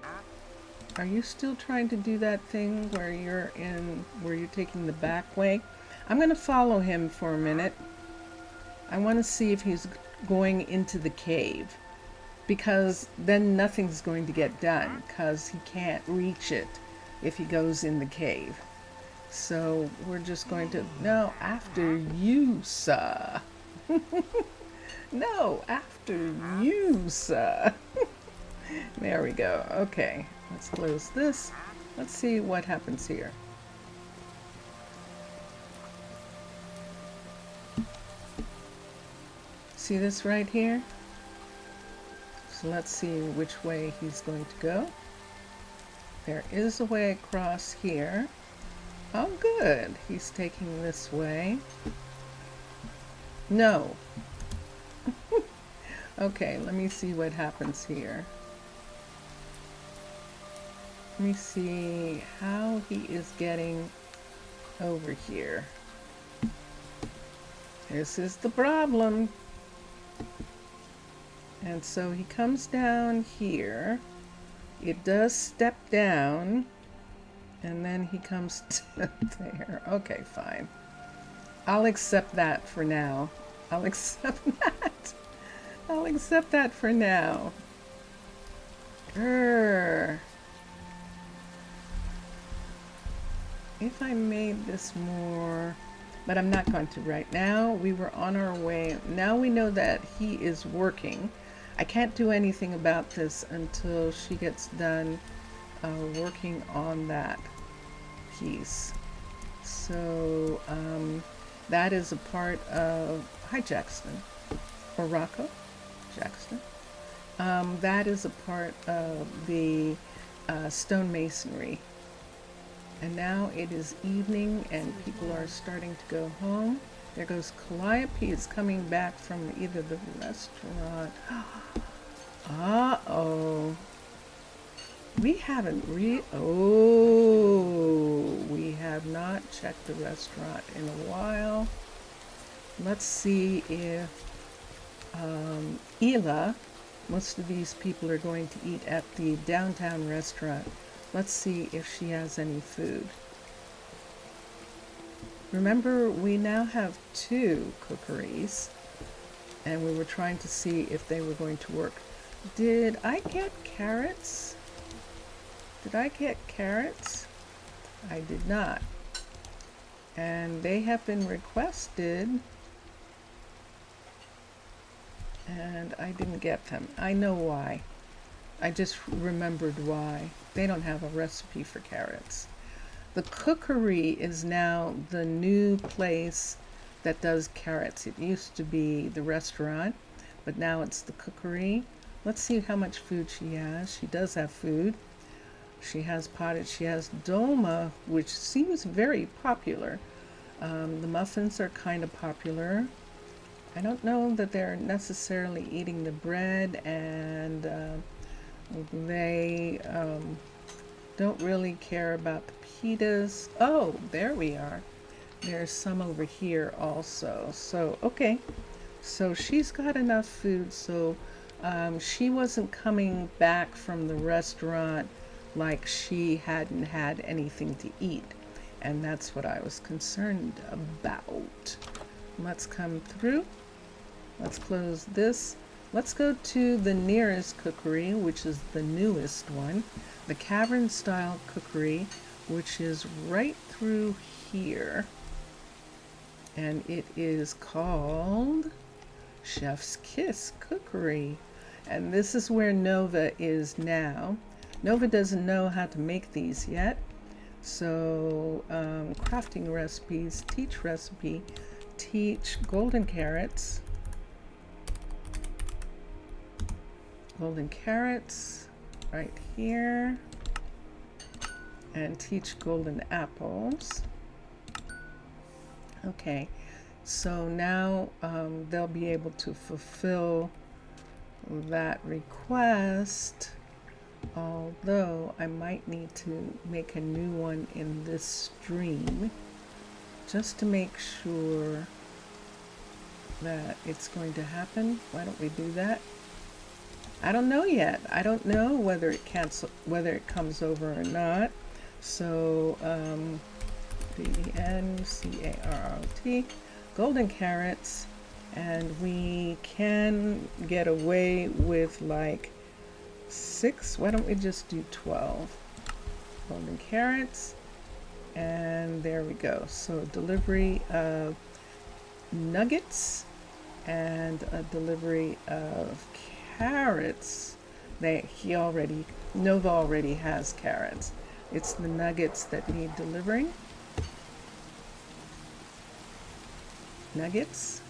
[SPEAKER 1] Are you still trying to do that thing where you're taking the back way? I'm going to follow him for a minute. I want to see if he's going into the cave, because then nothing's going to get done, because he can't reach it if he goes in the cave. So we're just going to, no, after you, sir. No, after you, sir. There we go. Okay, let's close this. Let's see what happens here. See this right here? So let's see which way he's going to go. There is a way across here. Oh, good. He's taking this way. No. Okay, let me see what happens here. Let me see how he is getting over here. This is the problem. And so he comes down here. It does step down. And then he comes to there. Okay, fine. I'll accept that for now. I'll accept that. I'll accept that for now. Grr. If I made this more, but I'm not going to right now. We were on our way. Now we know that he is working. I can't do anything about this until she gets done working on that piece. So that is a part of, hi Jackson, or Rocco, Jackson. That is a part of the stonemasonry. And now it is evening and people are starting to go home. There goes Calliope. Is coming back from either the restaurant. Uh-oh. We haven't we have not checked the restaurant in a while. Let's see if Ela, most of these people are going to eat at the downtown restaurant. Let's see if she has any food. Remember, we now have 2 cookeries, and we were trying to see if they were going to work. Did I get carrots? Did I get carrots? I did not. And they have been requested, and I didn't get them. I know why. I just remembered why. They don't have a recipe for carrots. The cookery is now the new place that does carrots. It used to be the restaurant, but now it's the cookery. Let's see how much food she has. She does have food. She has pottage. She has dolma, which seems very popular. The muffins are kind of popular. I don't know that they're necessarily eating the bread, and they don't really care about the pitas. Oh, there we are. There's some over here also. So, okay. So she's got enough food. So she wasn't coming back from the restaurant like she hadn't had anything to eat. And that's what I was concerned about. Let's come through. Let's close this. Let's go to the nearest cookery, which is the newest one, the cavern style cookery, which is right through here. And it is called Chef's Kiss Cookery. And this is where Nova is now. Nova doesn't know how to make these yet. So crafting recipes, teach recipe, teach golden carrots. Golden carrots right here. And teach golden apples. Okay, so now they'll be able to fulfill that request, although I might need to make a new one in this stream just to make sure that it's going to happen. Why don't we do that? I don't know yet. I don't know whether it comes over or not. So DENCARROT, golden carrots, and we can get away with like 6. Why don't we just do 12 golden carrots? And there we go. So delivery of nuggets and a delivery of carrots. Nova already has carrots. It's the nuggets that need delivering. Nuggets.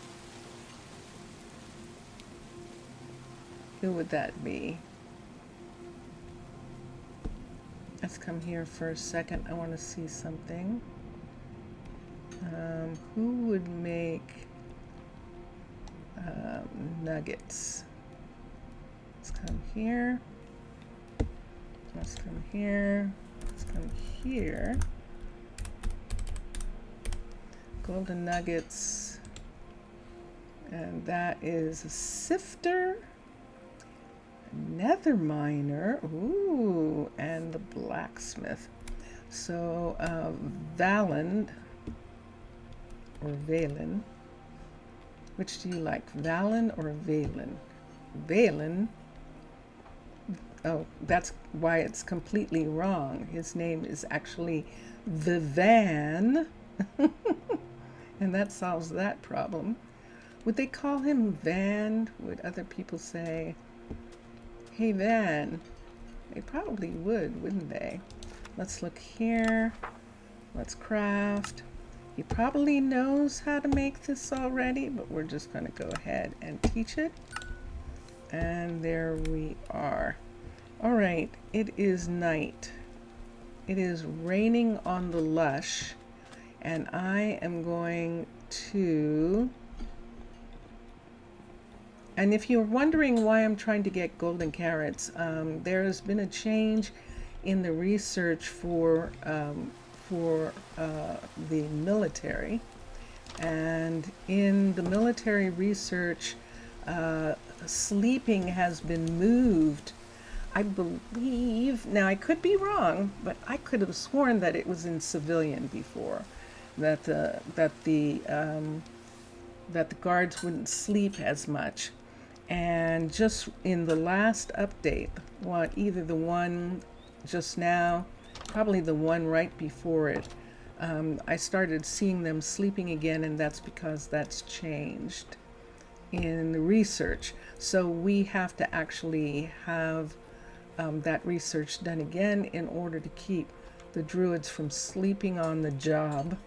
[SPEAKER 1] Who would that be? Let's come here for a second. I want to see something. Who would make nuggets? Let's come here. Let's come here. Let's come here. Golden nuggets. And that is a sifter, nether miner, ooh, and the blacksmith. So Valen, or Valen, which do you like, Valen or Valen? Valen, oh, that's why it's completely wrong. His name is actually Vivan, and that solves that problem. Would they call him Van? Would other people say, hey Van? They probably would, wouldn't they? Let's look here. Let's craft. He probably knows how to make this already, but we're just going to go ahead and teach it. And there we are. All right, it is night. It is raining on the lush, and I am going to... And if you're wondering why I'm trying to get golden carrots, there has been a change in the research for the military. And in the military research, sleeping has been moved. I believe, now I could be wrong, but I could have sworn that it was in civilian before, that the guards wouldn't sleep as much. And just in the last update, either the one just now, probably the one right before it, I started seeing them sleeping again, and that's because that's changed in the research. So we have to actually have that research done again in order to keep the druids from sleeping on the job.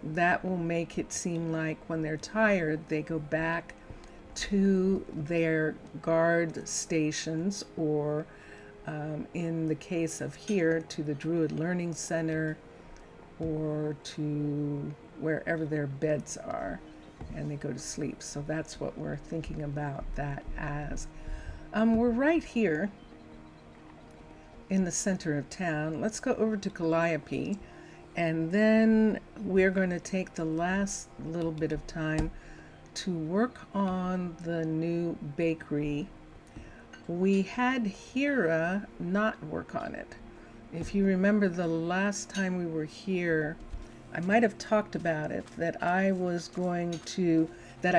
[SPEAKER 1] That will make it seem like when they're tired, they go back to their guard stations, or in the case of here, to the Druid Learning Center, or to wherever their beds are, and they go to sleep. So that's what we're thinking about that as. We're right here in the center of town. Let's go over to Calliope, and then we're going to take the last little bit of time to work on the new bakery. We had Hira not work on it. If you remember the last time we were here, I might have talked about it, that I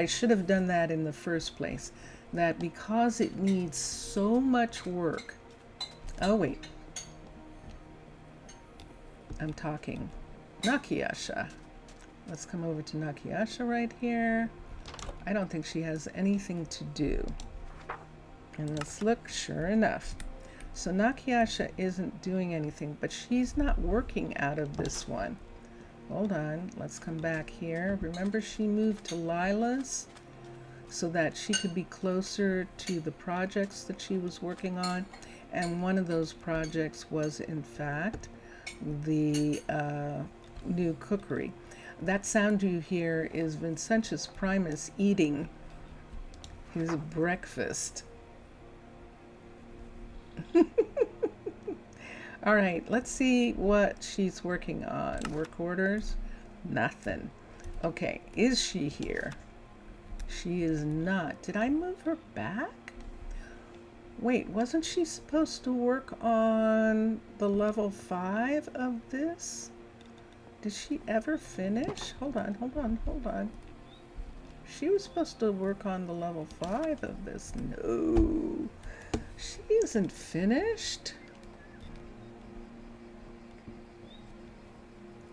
[SPEAKER 1] should have done that in the first place. That because it needs so much work. Oh, wait. I'm talking Nakayasha. Let's come over to Nakayasha right here. I don't think she has anything to do. And let's look, sure enough. So Nakayasha isn't doing anything, but she's not working out of this one. Hold on, let's come back here. Remember, she moved to Lila's so that she could be closer to the projects that she was working on. And one of those projects was, in fact, the new cookery. That sound you hear is Vincentius Primus eating his breakfast. All right, let's see what she's working on. Work orders? Nothing. Okay, is she here? She is not. Did I move her back? Wait, wasn't she supposed to work on the level 5 of this? Did she ever finish? Hold on. She was supposed to work on the level 5 of this. No, she isn't finished.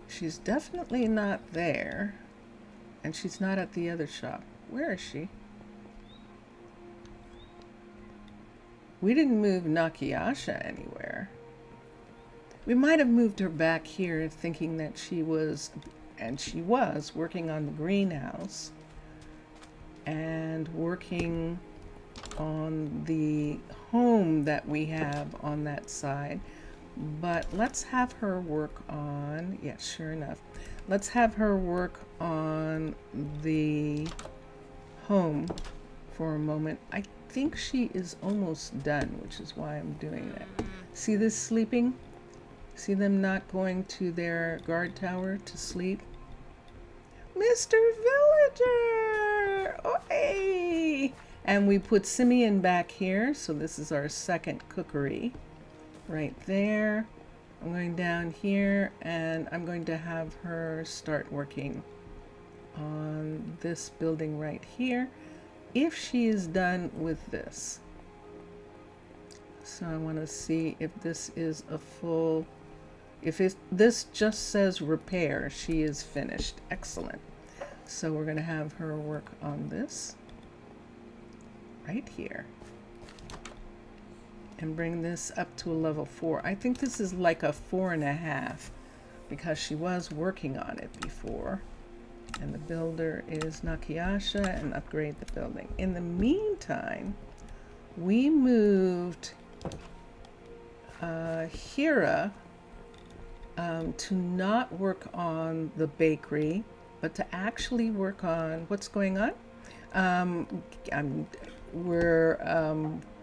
[SPEAKER 1] She's definitely not there. And she's not at the other shop. Where is she? We didn't move Nakayasha anywhere. We might have moved her back here thinking that she was, and she was, working on the greenhouse and working on the home that we have on that side. But let's have her work on, yes, sure enough. Let's have her work on the home for a moment. I think she is almost done, which is why I'm doing that. See this sleeping? See them not going to their guard tower to sleep? Mr. Villager! Oh, hey! And we put Simeon back here, so this is our second cookery. Right there. I'm going down here and I'm going to have her start working on this building right here if she is done with this. So I want to see if this is a full, this just says repair, she is finished. Excellent. So we're going to have her work on this right here and bring this up to a level 4. I think this is like a 4.5 because she was working on it before. And the builder is Nakayasha, and upgrade the building. In the meantime, we moved Hira to not work on the bakery, but to actually work on what's going on.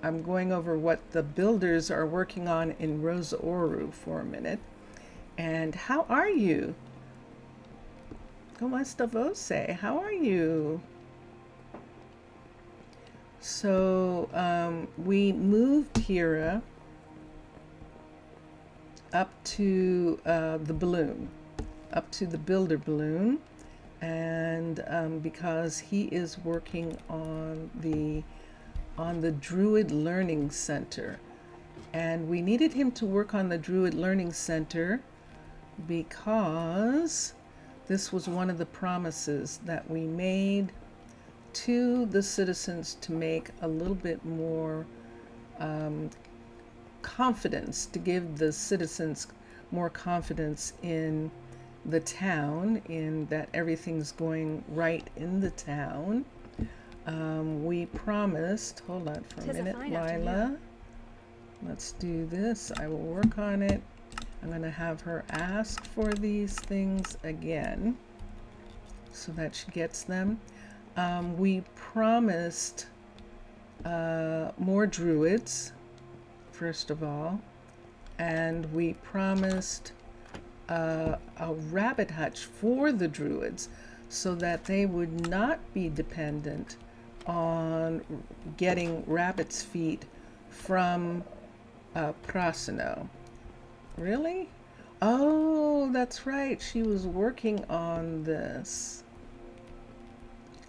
[SPEAKER 1] I'm going over what the builders are working on in Rosa Ouro for a minute. And how are you? Como está você? How are you? So we moved Hira up to the balloon, up to the builder balloon, and because he is working on the Druid Learning Center, and we needed him to work on the Druid Learning Center because this was one of the promises that we made to the citizens to make a little bit more confidence, to give the citizens more confidence in the town, in that everything's going right in the town. We promised, hold on for a minute, Lila. Let's do this. I will work on it. I'm going to have her ask for these things again so that she gets them. We promised more druids, first of all, and we promised a rabbit hutch for the druids so that they would not be dependent on getting rabbit's feet from Prasino. Really? Oh, that's right. She was working on this.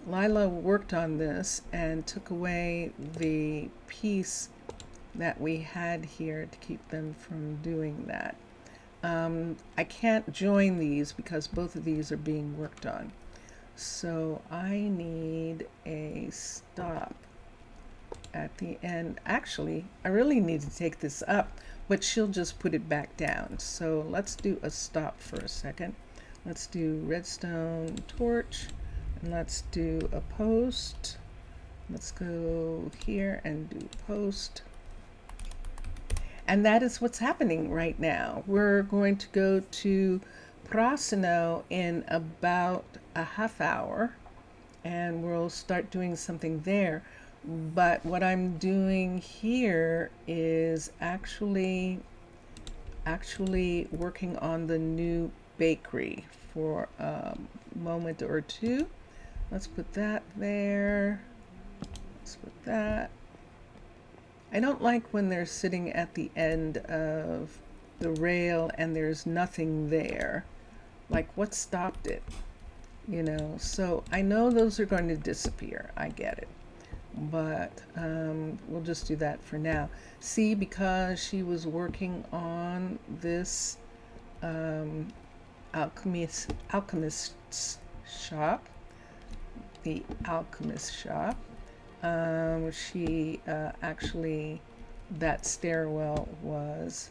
[SPEAKER 1] Lila worked on this and took away the piece that we had here to keep them from doing that. I can't join these because both of these are being worked on. So I need a stop at the end. Actually, I really need to take this up, but she'll just put it back down. So let's do a stop for a second. Let's do redstone torch, and let's do a post. Let's go here and do post. And that is what's happening right now. We're going to go to Prasino in about a half hour, and we'll start doing something there. But what I'm doing here is actually working on the new bakery for a moment or two. Let's put that there. Let's put that. I don't like when they're sitting at the end of the rail and there's nothing there. Like, what stopped it? You know, so I know those are going to disappear. I get it. But we'll just do that for now. See, because she was working on this alchemist's shop, the alchemist shop, she actually, that stairwell was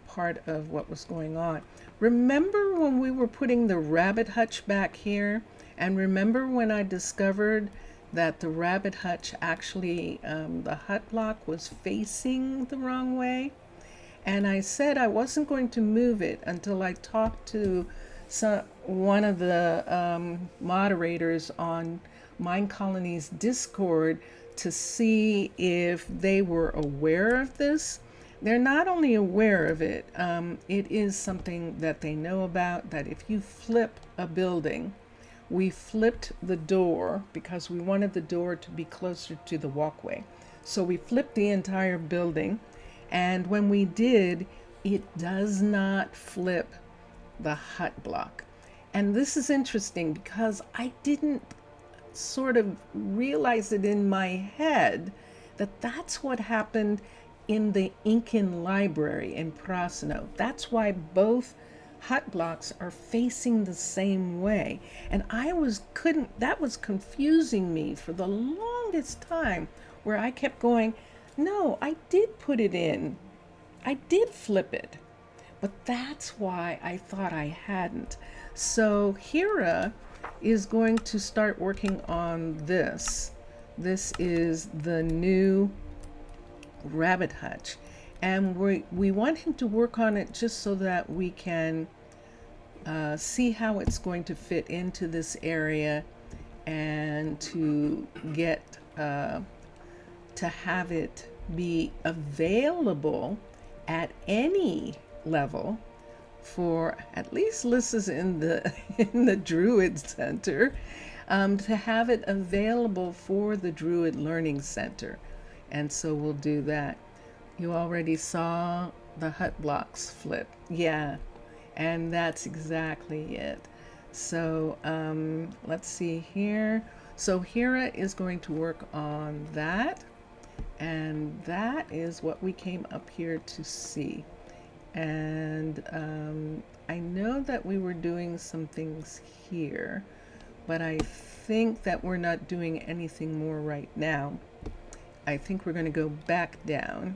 [SPEAKER 1] part of what was going on. Remember when we were putting the rabbit hutch back here? And remember when I discovered that the rabbit hutch actually, the hut block was facing the wrong way? And I said I wasn't going to move it until I talked to one of the moderators on Minecolonies Discord to see if they were aware of this. They're not only aware of it, it is something that they know about, that if you flip a building, we flipped the door because we wanted the door to be closer to the walkway. So we flipped the entire building, and when we did, it does not flip the hut block. And this is interesting because I didn't sort of realize it in my head that that's what happened in the Incan library in Prasino. That's why both hut blocks are facing the same way. And that was confusing me for the longest time, where I kept going, no, I did put it in. I did flip it. But that's why I thought I hadn't. So Hira is going to start working on this. This is the new rabbit hutch. And we want him to work on it just so that we can see how it's going to fit into this area, and to get to have it be available at any level for, at least Lissa's in the in the Druid Center, to have it available for the Druid Learning Center. And so we'll do that. You already saw the hut blocks flip. Yeah, and that's exactly it. So let's see here. So Hira is going to work on that, and that is what we came up here to see. And I know that we were doing some things here, but I think that we're not doing anything more right now. I think we're going to go back down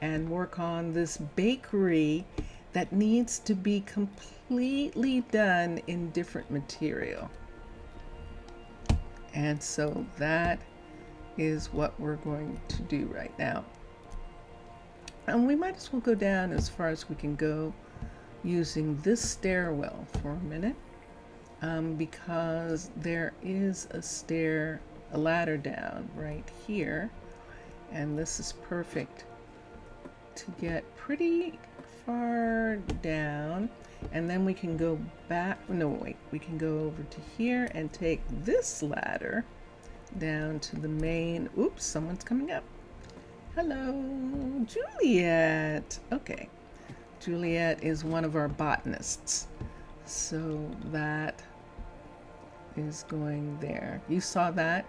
[SPEAKER 1] and work on this bakery that needs to be completely done in different material. And so that is what we're going to do right now. And we might as well go down as far as we can go using this stairwell for a minute, because there is a ladder down right here, and this is perfect to get pretty far down. And then we can go back, no wait, we can go over to here and take this ladder down to the main. Oops, someone's coming up. Hello, Juliet. Okay, Juliet is one of our botanists. So that is going there. You saw that?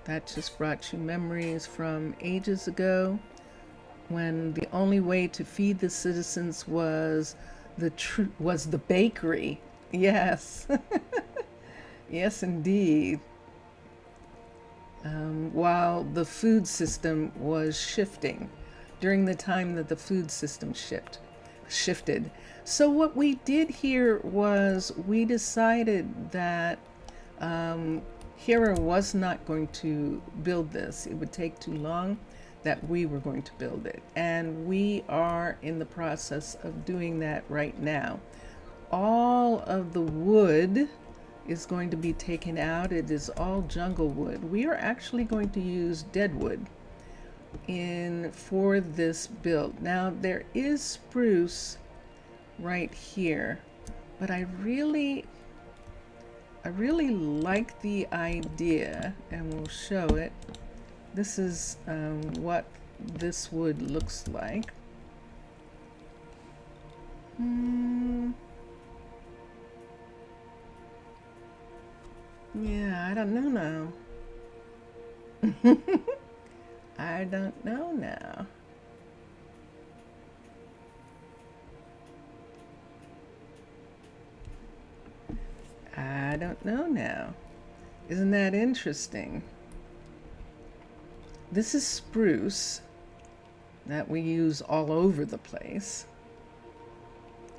[SPEAKER 1] That just brought you memories from ages ago when the only way to feed the citizens was the bakery. Yes. Yes, indeed. While the food system was shifting during the time that the food system shifted. So what we did here was we decided that Hera was not going to build this. It would take too long, that we were going to build it. And we are in the process of doing that right now. All of the wood is going to be taken out. It is all jungle wood. We are actually going to use dead wood for this build. Now there is spruce right here, but I really like the idea, and we'll show it. This is what this wood looks like. Yeah, I don't know now. I don't know now. I don't know now. Isn't that interesting? This is spruce that we use all over the place.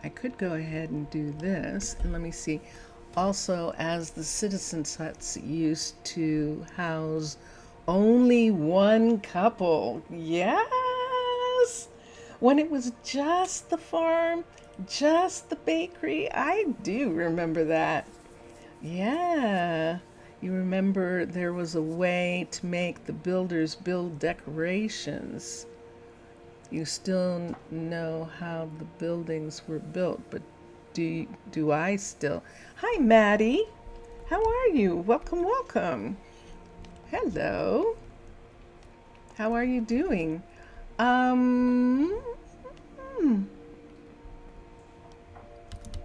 [SPEAKER 1] I could go ahead and do this, and let me see. Also, as the citizens' huts used to house only one couple. Yes! When it was just the farm, just the bakery. I do remember that. Yeah. You remember there was a way to make the builders build decorations. You still know how the buildings were built, but do I still? Hi, Maddie. How are you? Welcome, welcome. Hello. How are you doing?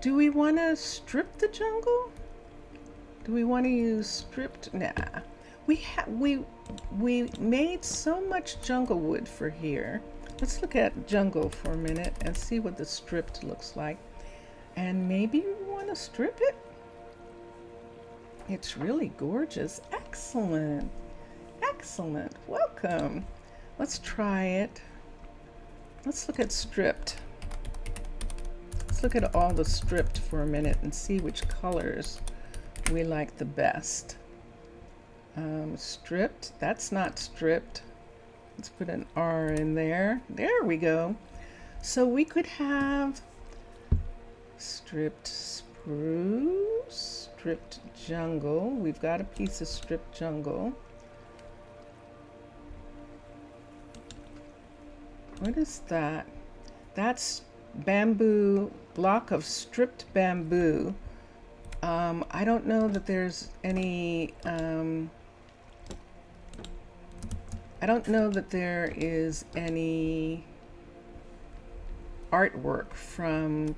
[SPEAKER 1] Do we want to strip the jungle? Do we want to use stripped? Nah. We made so much jungle wood for here. Let's look at jungle for a minute and see what the stripped looks like. And maybe we want to strip it. It's really gorgeous. Excellent. Excellent. Welcome. Let's try it. Let's look at stripped. Let's look at all the stripped for a minute and see which colors we like the best. Stripped. That's not stripped. Let's put an R in there. There we go. So we could have stripped spruce, stripped jungle. We've got a piece of stripped jungle. What is that? That's bamboo, block of stripped bamboo. I don't know that there's any, I don't know that there is any artwork from,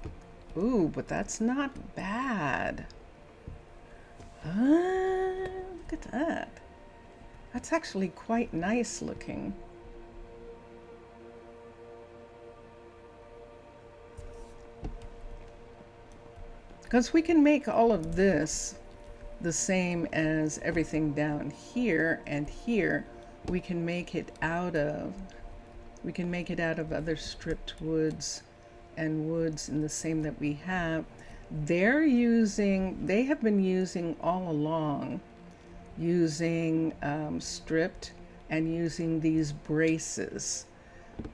[SPEAKER 1] ooh, but that's not bad. Look at that. That's actually quite nice looking. Because we can make all of this the same as everything down here and here. We can make it out of other stripped woods and woods in the same that we have. They have been using all along, using stripped and using these braces.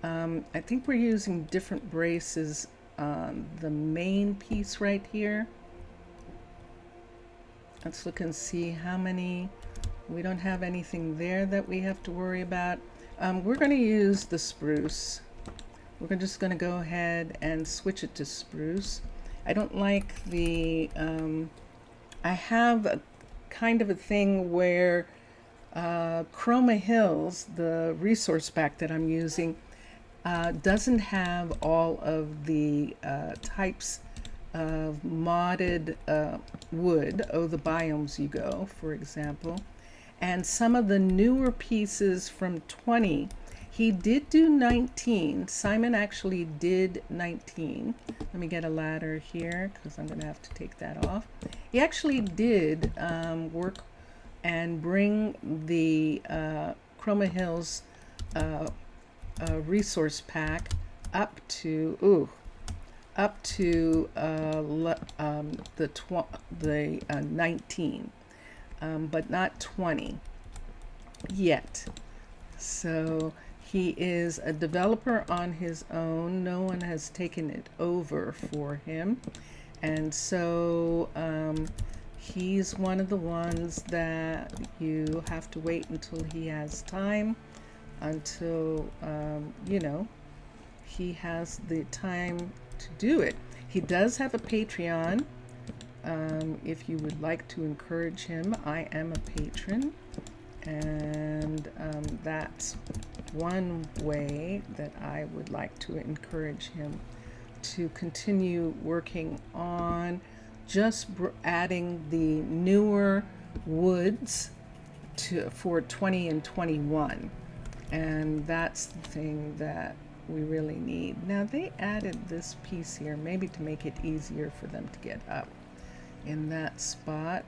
[SPEAKER 1] I think we're using different braces on the main piece right here. Let's look and see how many. We don't have anything there that we have to worry about. We're going to use the spruce. We're just going to go ahead and switch it to spruce. I don't like the, I have a kind of a thing where Chroma Hills, the resource pack that I'm using, doesn't have all of the types of modded wood, the biomes you go, for example. And some of the newer pieces from 20, he did do 19. Simon actually did 19. Let me get a ladder here because I'm going to have to take that off. He actually did work and bring the Chroma Hills resource pack up to the 19, but not 20 yet. So he is a developer on his own. No one has taken it over for him, and so he's one of the ones that you have to wait until he has time, until he has the time to do it. He does have a Patreon. If you would like to encourage him, I am a patron, and that's one way that I would like to encourage him to continue working on just adding the newer woods for 20 and 21, and that's the thing that we really need. Now they added this piece here maybe to make it easier for them to get up in that spot,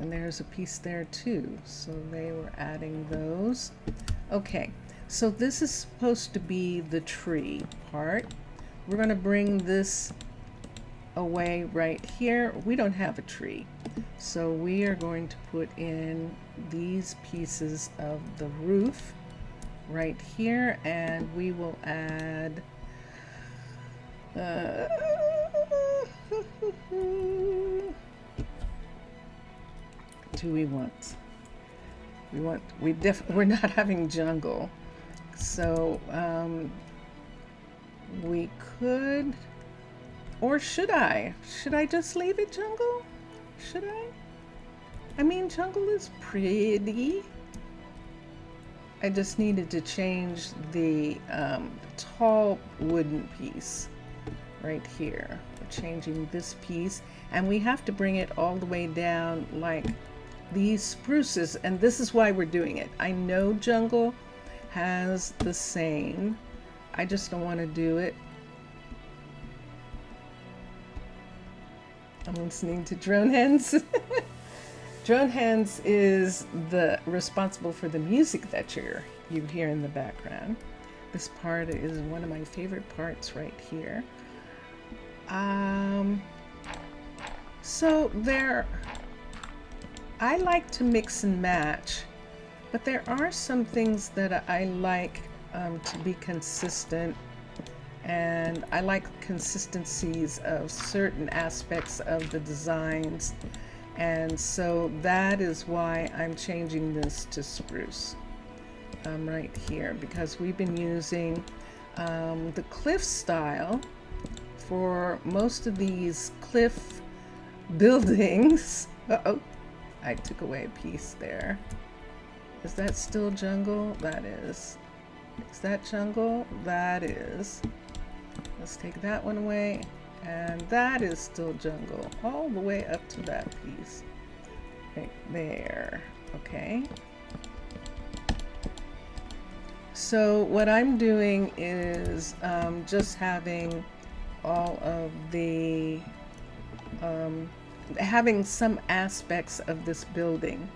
[SPEAKER 1] and there's a piece there too, so they were adding those. Okay, so this is supposed to be the tree part. We're going to bring this away right here. We don't have a tree, so we are going to put in these pieces of the roof right here, and we will add we're not having jungle, so we could, or should I just leave it jungle? Should I mean, jungle is pretty. I just needed to change the tall wooden piece right here. We're changing this piece, and we have to bring it all the way down like these spruces, and this is why we're doing it. I know jungle has the same. I just don't want to do it. I'm listening to Drone Hands. Drone Hands is responsible for the music that you hear in the background. This part is one of my favorite parts right here. So I like to mix and match, but there are some things that I like to be consistent, and I like consistencies of certain aspects of the designs. And so that is why I'm changing this to spruce right here, because we've been using the cliff style for most of these cliff buildings. Uh-oh, I took away a piece there. Is that still jungle? That is. Is that jungle? That is. Let's take that one away. And that is still jungle, all the way up to that piece. Right there. Okay. So what I'm doing is just having all of the, having some aspects of this building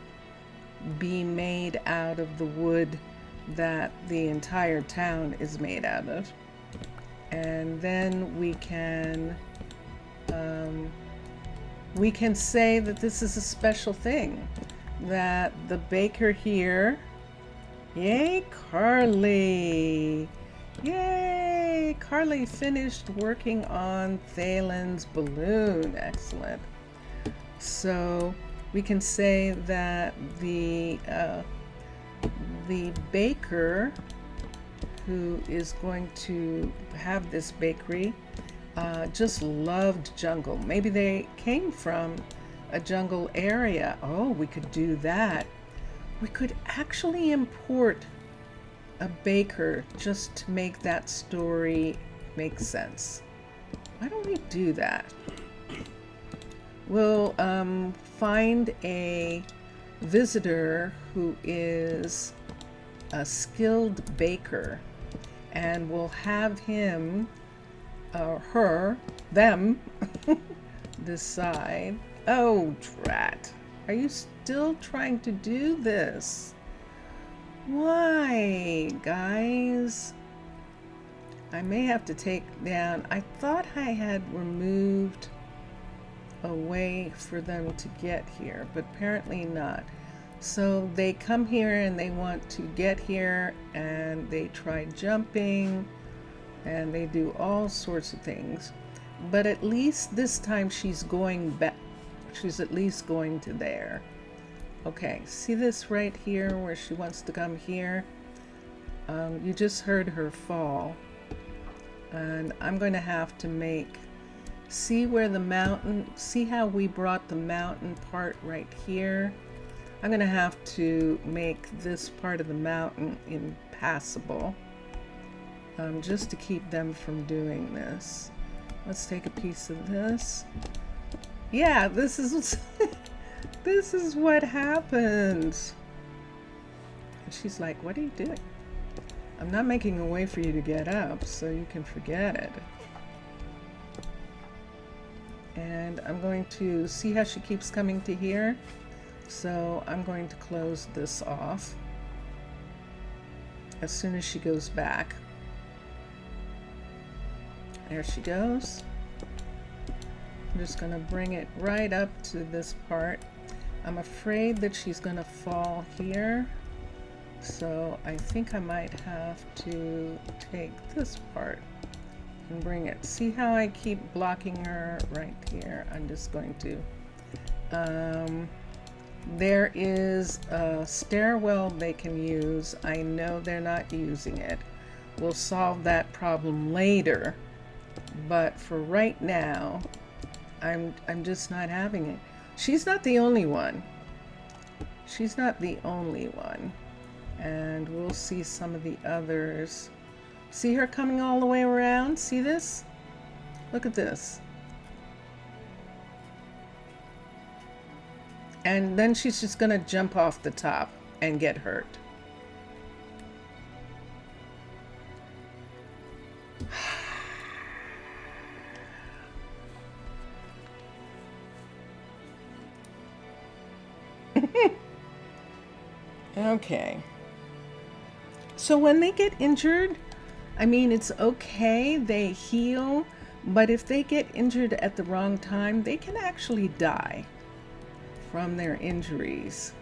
[SPEAKER 1] be made out of the wood that the entire town is made out of. And then we can say that this is a special thing, that the baker here, yay Carly, yay, Carly finished working on Thalen's balloon. Excellent. So we can say that the baker who is going to have this bakery just loved jungle. Maybe they came from a jungle area. Oh, we could do that. We could actually import a baker just to make that story make sense. Why don't we do that? We'll find a visitor who is a skilled baker, and we'll have him or her, them, decide. Oh, drat. Are you still trying to do this? Why, guys? I may have to take down. I thought I had removed a way for them to get here, but apparently not. So they come here and they want to get here, and they try jumping and they do all sorts of things. But at least this time she's going back. She's at least going to there. Okay, see this right here where she wants to come here? You just heard her fall. And I'm going to have to make, see where the mountain, see how we brought the mountain part right here? I'm going to have to make this part of the mountain impassable, just to keep them from doing this. Let's take a piece of this. Yeah, this is this is what happens. And she's like, what are you doing? I'm not making a way for you to get up, so you can forget it. And I'm going to see how she keeps coming to here. So I'm going to close this off as soon as she goes back. There she goes. I'm just going to bring it right up to this part. I'm afraid that she's going to fall here. So I think I might have to take this part and bring it. See how I keep blocking her right here? I'm just going to. There is a stairwell they can use. I know they're not using it. We'll solve that problem later. But for right now, I'm just not having it. She's not the only one. She's not the only one. And we'll see some of the others. See her coming all the way around? See this? Look at this. And then she's just gonna jump off the top and get hurt. Okay. So when they get injured, I mean, it's okay, they heal, but if they get injured at the wrong time, they can actually die from their injuries.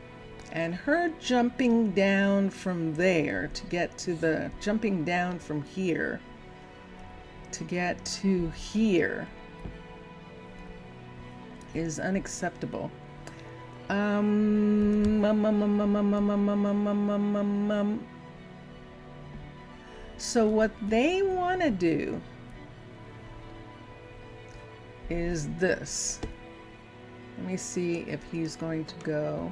[SPEAKER 1] And her jumping down from there to get to the, jumping down from here to get to here is unacceptable. So what they want to do is this. Let me see if he's going to go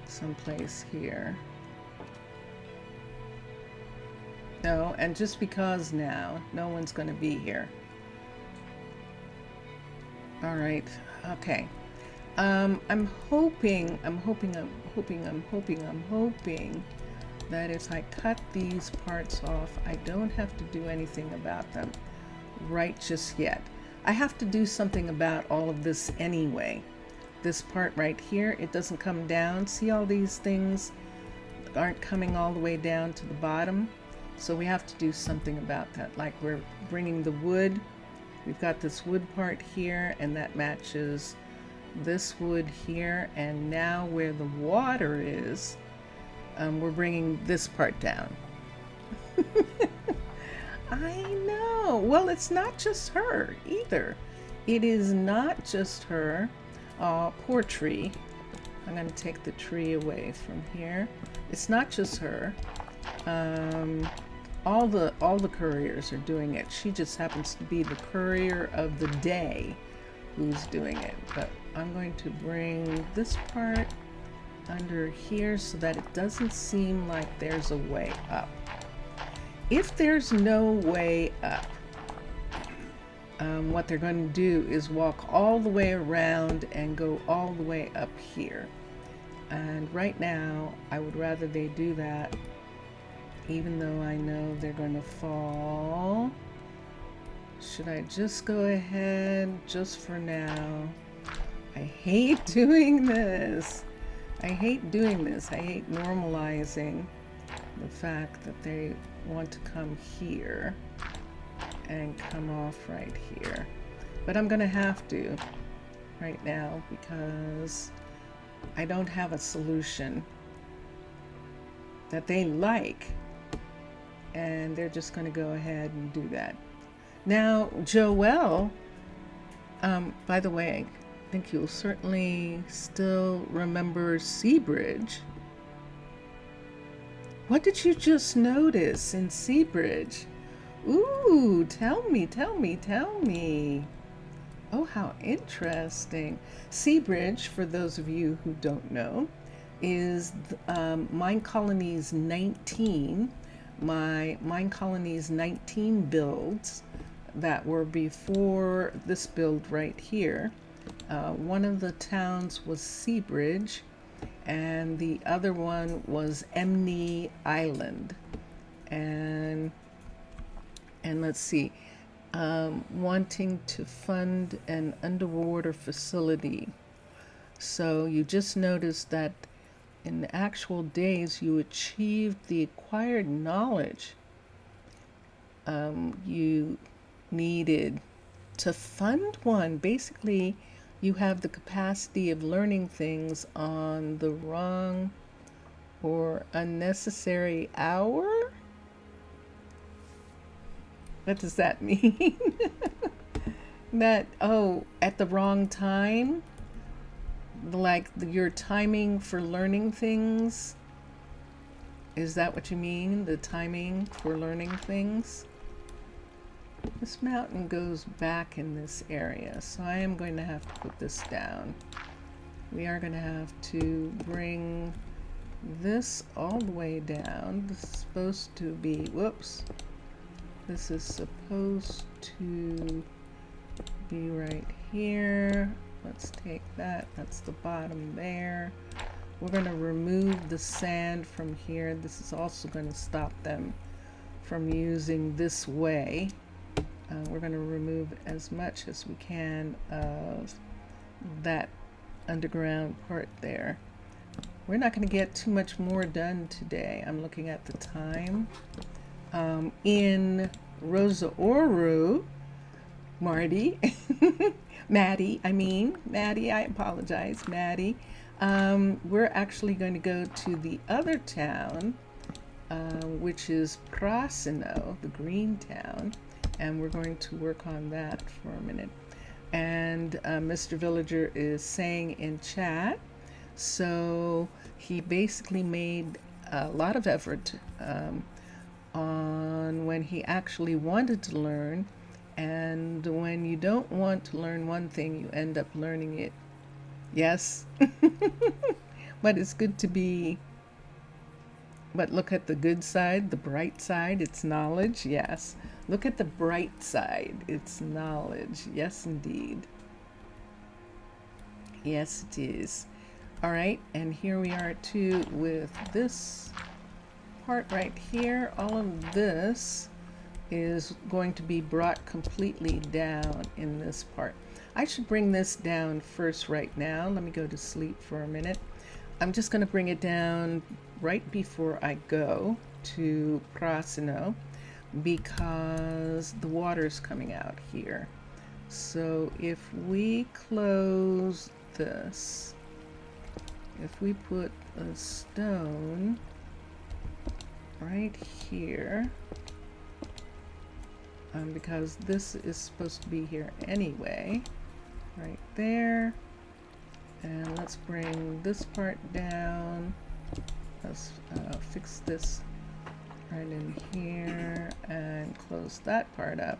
[SPEAKER 1] someplace here. No, and just because now, no one's going to be here. All right, okay. I'm hoping that if I cut these parts off, I don't have to do anything about them right just yet. I have to do something about all of this anyway. This part right here, it doesn't come down. See, all these things aren't coming all the way down to the bottom. So we have to do something about that. Like we're bringing the wood. We've got this wood part here, and that matches this wood here. And now where the water is, we're bringing this part down. I know. Well, it's not just her either. It is not just her. Poor tree. I'm going to take the tree away from here. It's not just her. All the couriers are doing it. She just happens to be the courier of the day who's doing it. But I'm going to bring this part under here so that it doesn't seem like there's a way up. If there's no way up, what they're going to do is walk all the way around and go all the way up here. And right now, I would rather they do that, even though I know they're going to fall. Should I just go ahead just for now? I hate doing this. I hate doing this. I hate normalizing the fact that they want to come here and come off right here. But I'm going to have to right now because I don't have a solution that they like, and they're just going to go ahead and do that. Now, Joelle, by the way, I think you'll certainly still remember Seabridge. What did you just notice in Seabridge? Ooh, tell me, tell me, tell me. Oh, how interesting. Seabridge, for those of you who don't know, is Minecolonies 19. My Minecolonies 19 builds that were before this build right here. One of the towns was Seabridge, and the other one was Emney Island. And let's see, wanting to fund an underwater facility. So you just noticed that in the actual days you achieved the acquired knowledge you needed to fund one. Basically, you have the capacity of learning things on the wrong or unnecessary hour. What does that mean? That, oh, at the wrong time? Like your timing for learning things? Is that what you mean? The timing for learning things? This mountain goes back in this area, so I am going to have to put this down. We are going to have to bring this all the way down. This is supposed to be, whoops. This is supposed to be right here. Let's take that. That's the bottom there. We're going to remove the sand from here. This is also going to stop them from using this way. We're going to remove as much as we can of that underground part there. We're not going to get too much more done today. I'm looking at the time. In Rosa Ouro, Maddie, I apologize, Maddie. We're actually going to go to the other town, which is Prasino, the green town, and we're going to work on that for a minute. And Mr. Villager is saying in chat, so he basically made a lot of effort on when he actually wanted to learn, and when you don't want to learn one thing, you end up learning it. Yes. But it's good to be, but look at the good side, the bright side, it's knowledge. Yes, look at the bright side, it's knowledge. Yes, indeed. Yes, it is. All right, and here we are too with this part right here. All of this is going to be brought completely down in this part. I should bring this down first right now. Let me go to sleep for a minute. I'm just going to bring it down right before I go to Prasino because the water's coming out here. So if we close this, if we put a stone right here, because this is supposed to be here anyway, right there. And let's bring this part down. Let's fix this right in here and close that part up.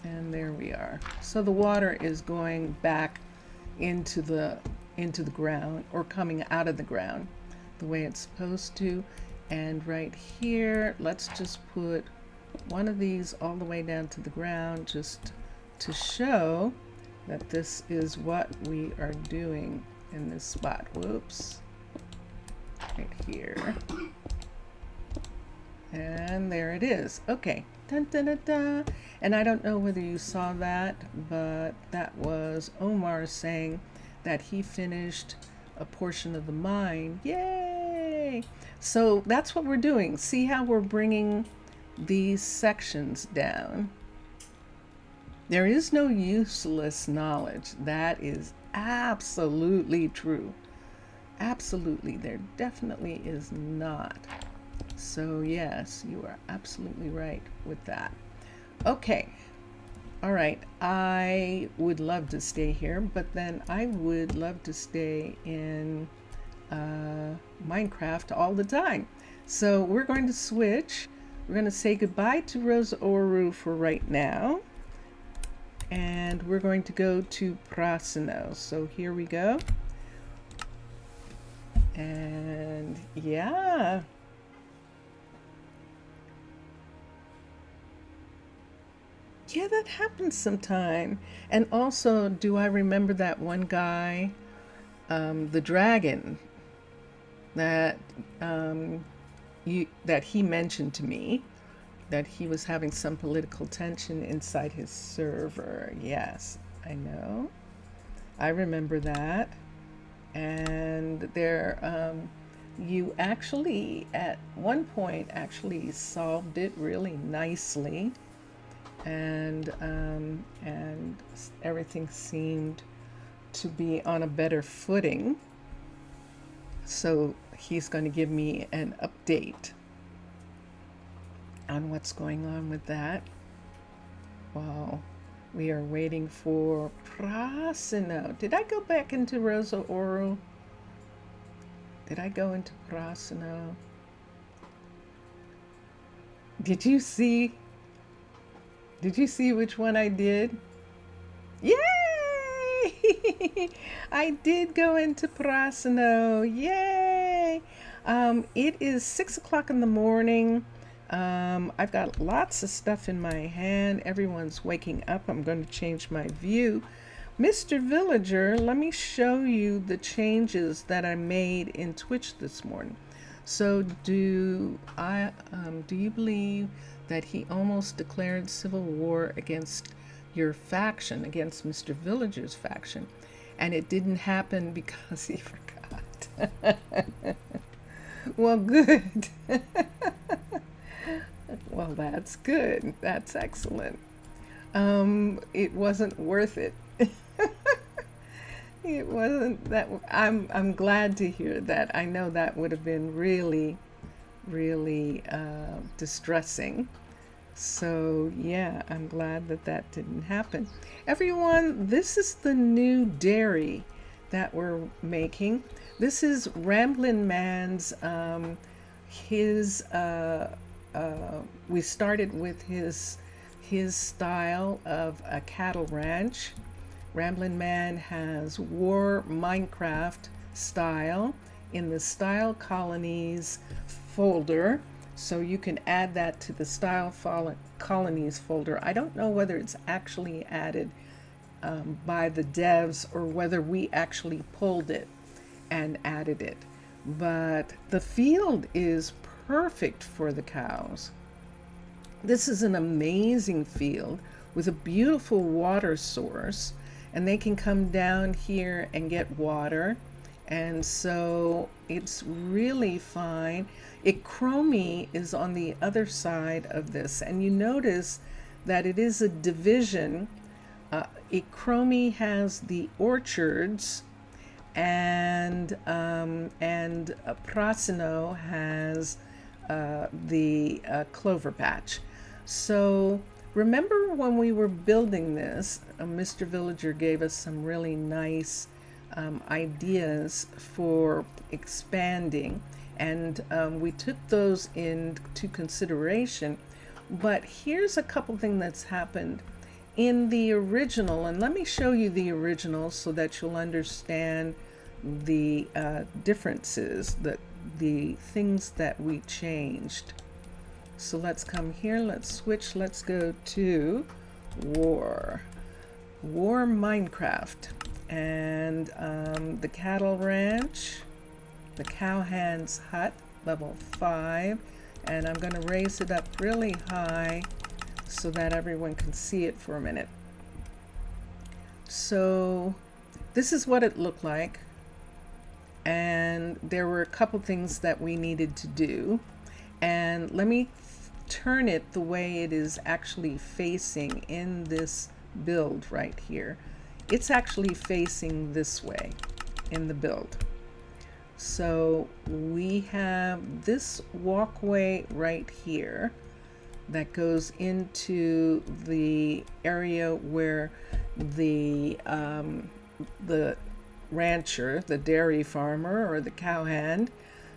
[SPEAKER 1] And there we are. So the water is going back into the into the ground or coming out of the ground the way it's supposed to. And right here, let's just put one of these all the way down to the ground just to show that this is what we are doing in this spot. Whoops. Right here. And there it is. Okay. Dun, dun, dun, dun. And I don't know whether you saw that, but that was Omar saying that he finished a portion of the mine. Yay! So that's what we're doing. See how we're bringing these sections down? There is no useless knowledge. That is absolutely true. Absolutely, there definitely is not. So yes, you are absolutely right with that. Okay, all right, I would love to stay here, but then I would love to stay in Minecraft all the time. So we're going to switch. We're going to say goodbye to Rosa Ouro for right now. And we're going to go to Prasino. So here we go. And yeah. Yeah, that happens sometime. And also, do I remember that one guy, the dragon, that that he mentioned to me, that he was having some political tension inside his server. Yes, I know. I remember that. And there, you actually, at one point, actually solved it really nicely. And everything seemed to be on a better footing. So he's going to give me an update on what's going on with that. While we are waiting for Prasino. Did I go back into Rosa Ouro? Did I go into Prasino? Did you see? Did you see which one I did? Yay! I did go into Prasino. Yay! It is 6 o'clock in the morning. I've got lots of stuff in my hand. Everyone's waking up. I'm going to change my view. Mr. Villager, let me show you the changes that I made in Twitch this morning. So do you believe that he almost declared civil war against your faction, against Mr. Villager's faction, and it didn't happen because he forgot? Well, good. Well, that's good. That's excellent. It wasn't worth it. It wasn't that. I'm glad to hear that. I know that would have been really, really distressing. So yeah, I'm glad that that didn't happen. Everyone, this is the new dairy that we're making. This is Ramblin' Man's. We started with his style of a cattle ranch. Ramblin' Man has WarMinecraft style in the Style Colonies folder, so you can add that to the Style Colonies folder. I don't know whether it's actually added by the devs or whether we actually pulled it and added it, but the field is perfect for the cows. This is an amazing field with a beautiful water source, and they can come down here and get water, and so it's really fine. Ikromi is on the other side of this, and you notice that it is a division. Ikromi has the orchards, and Prasino has the clover patch. So remember when we were building this, Mr. Villager gave us some really nice ideas for expanding, and we took those into consideration. But here's a couple things that's happened in the original, and let me show you the original so that you'll understand the differences, the things that we changed. So let's come here, let's switch, let's go to WarMinecraft, and the cattle ranch, the cowhand's hut, level 5, and I'm going to raise it up really high so that everyone can see it for a minute. So this is what it looked like, and there were a couple things that we needed to do, and let me turn it the way it is actually facing in this build right here. It's actually facing this way in the build. So we have this walkway right here that goes into the area where the rancher, the dairy farmer or the cowhand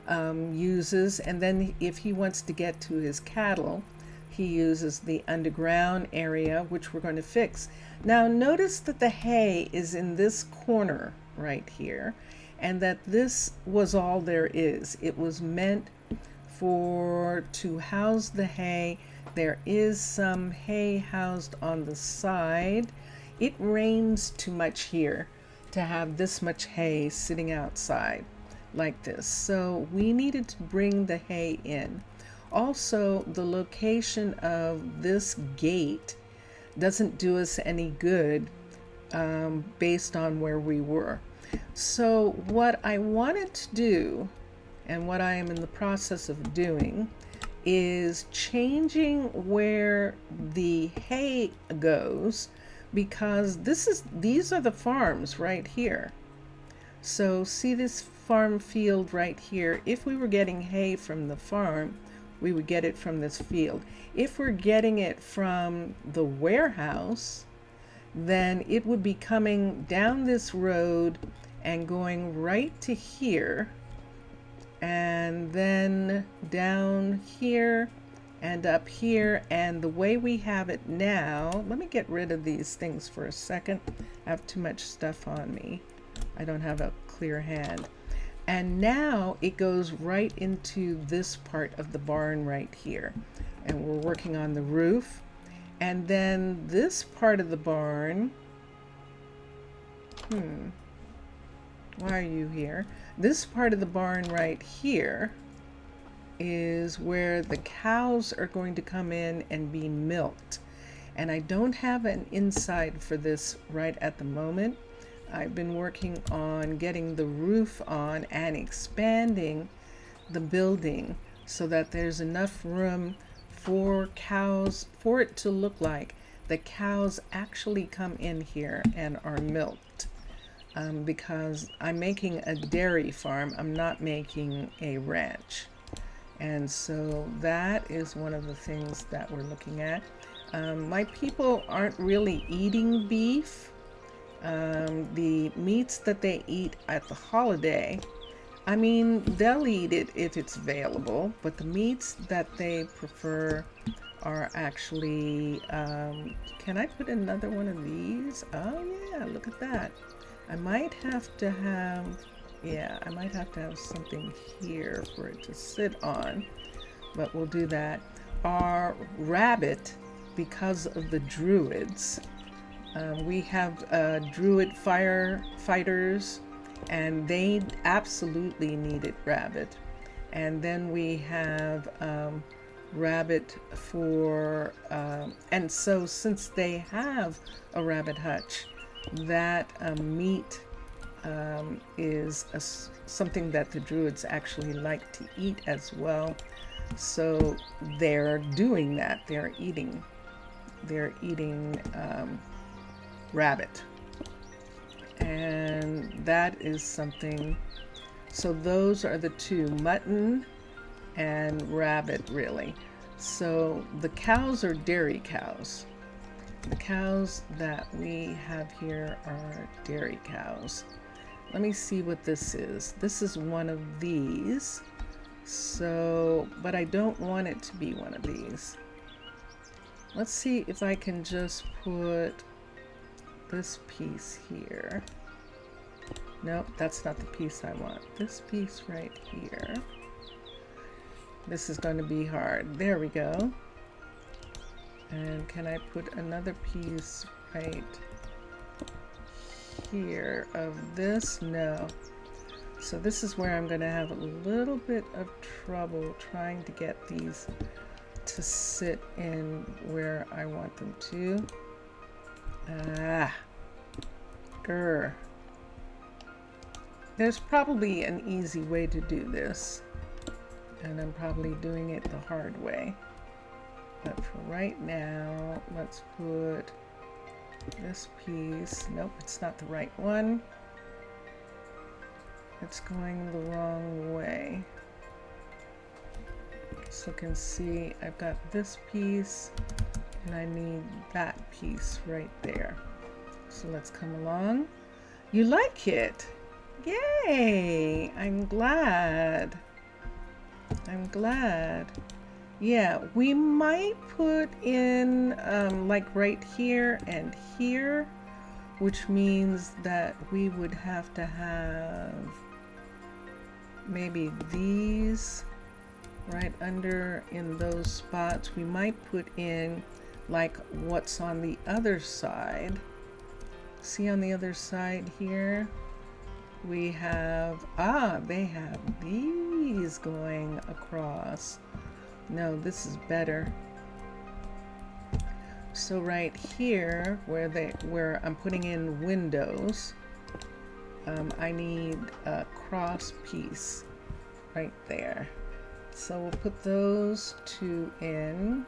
[SPEAKER 1] uses, and then if he wants to get to his cattle, he uses the underground area, which we're going to fix. Now notice that the hay is in this corner right here, and that this was all there is. It was meant to house the hay. There is some hay housed on the side. It rains too much here to have this much hay sitting outside like this. So we needed to bring the hay in. Also, the location of this gate doesn't do us any good based on where we were. So what I wanted to do, and what I am in the process of doing, is changing where the hay goes, because these are the farms right here. So see this farm field right here. If we were getting hay from the farm, we would get it from this field. If we're getting it from the warehouse, then it would be coming down this road and going right to here, and then down here and up here. And the way we have it now, let me get rid of these things for a second. I have too much stuff on me. I don't have a clear hand. And now it goes right into this part of the barn right here. And we're working on the roof. And then this part of the barn, why are you here? This part of the barn right here is where the cows are going to come in and be milked. And I don't have an inside for this right at the moment. I've been working on getting the roof on and expanding the building so that there's enough room for cows, for it to look like the cows actually come in here and are milked. Because I'm making a dairy farm, I'm not making a ranch. And so that is one of the things that we're looking at. My people aren't really eating beef. The meats that they eat at the holiday, I mean, they'll eat it if it's available, but the meats that they prefer are actually, can I put another one of these? Oh yeah, look at that. I might have to have something here for it to sit on, but we'll do that. Our rabbit, because of the druids, we have druid firefighters, and they absolutely needed rabbit. And then we have rabbit for, and so since they have a rabbit hutch, that meat is something that the druids actually like to eat as well. So they're doing that. They're eating rabbit, and that is something. So those are the two, mutton and rabbit, really. So the cows are dairy cows. The cows that we have here are dairy cows. Let me see what this is. This is one of these. So, but I don't want it to be one of these. Let's see if I can just put this piece here. Nope, that's not the piece I want. This piece right here. This is going to be hard. There we go. And can I put another piece right here of this? No. So this is where I'm going to have a little bit of trouble trying to get these to sit in where I want them to. Grr. There's probably an easy way to do this, and I'm probably doing it the hard way. But for right now, let's put this piece. Nope, it's not the right one. It's going the wrong way. So you can see I've got this piece and I need that piece right there. So let's come along. You like it? Yay! I'm glad. I'm glad. Yeah, we might put in like right here and here, which means that we would have to have maybe these right under in those spots. We might put in like what's on the other side. See on the other side here? We have, they have these going across. No, this is better. So right here, where I'm putting in windows, I need a cross piece right there. So we'll put those two in.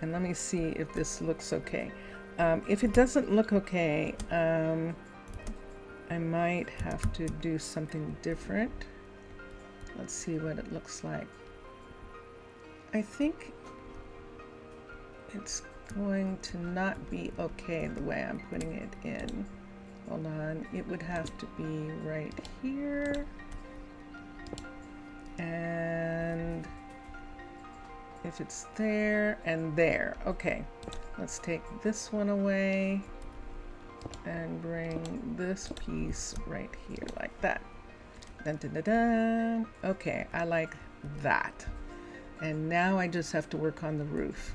[SPEAKER 1] And let me see if this looks okay. If it doesn't look okay, I might have to do something different. Let's see what it looks like. I think it's going to not be okay the way I'm putting it in. Hold on, it would have to be right here. And if it's there and there. Okay, let's take this one away and bring this piece right here like that. Dun, dun, dun, dun. Okay, I like that. And now I just have to work on the roof.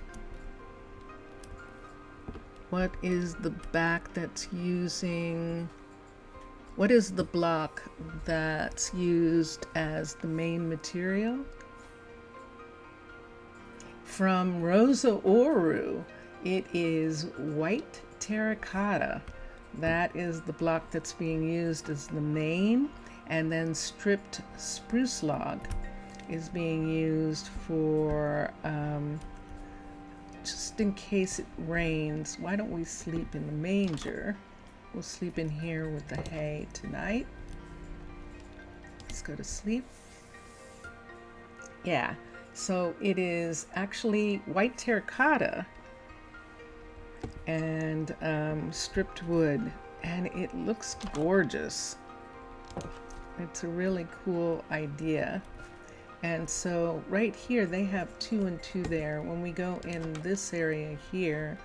[SPEAKER 1] What is the back that's using, what is the block that's used as the main material? From Rosa Ouro, it is white terracotta. That is the block that's being used as the main, and then stripped spruce log is being used for just in case it rains. Why don't we sleep in the manger? We'll sleep in here with the hay tonight. Let's go to sleep. Yeah, so it is actually white terracotta and stripped wood, and it looks gorgeous. It's a really cool idea. And so right here they have 2 and 2 there. When we go in this area here,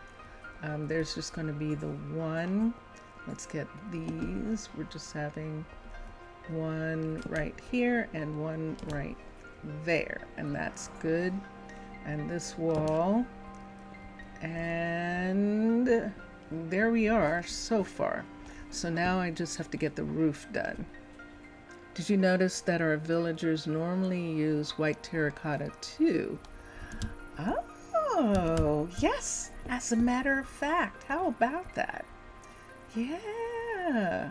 [SPEAKER 1] there's just going to be the one. Let's get these. We're just having one right here and one right there, and that's good. And this wall, and there we are so far. So now I just have to get the roof done. Did you notice that our villagers normally use white terracotta too? Oh, yes, as a matter of fact. How about that? Yeah,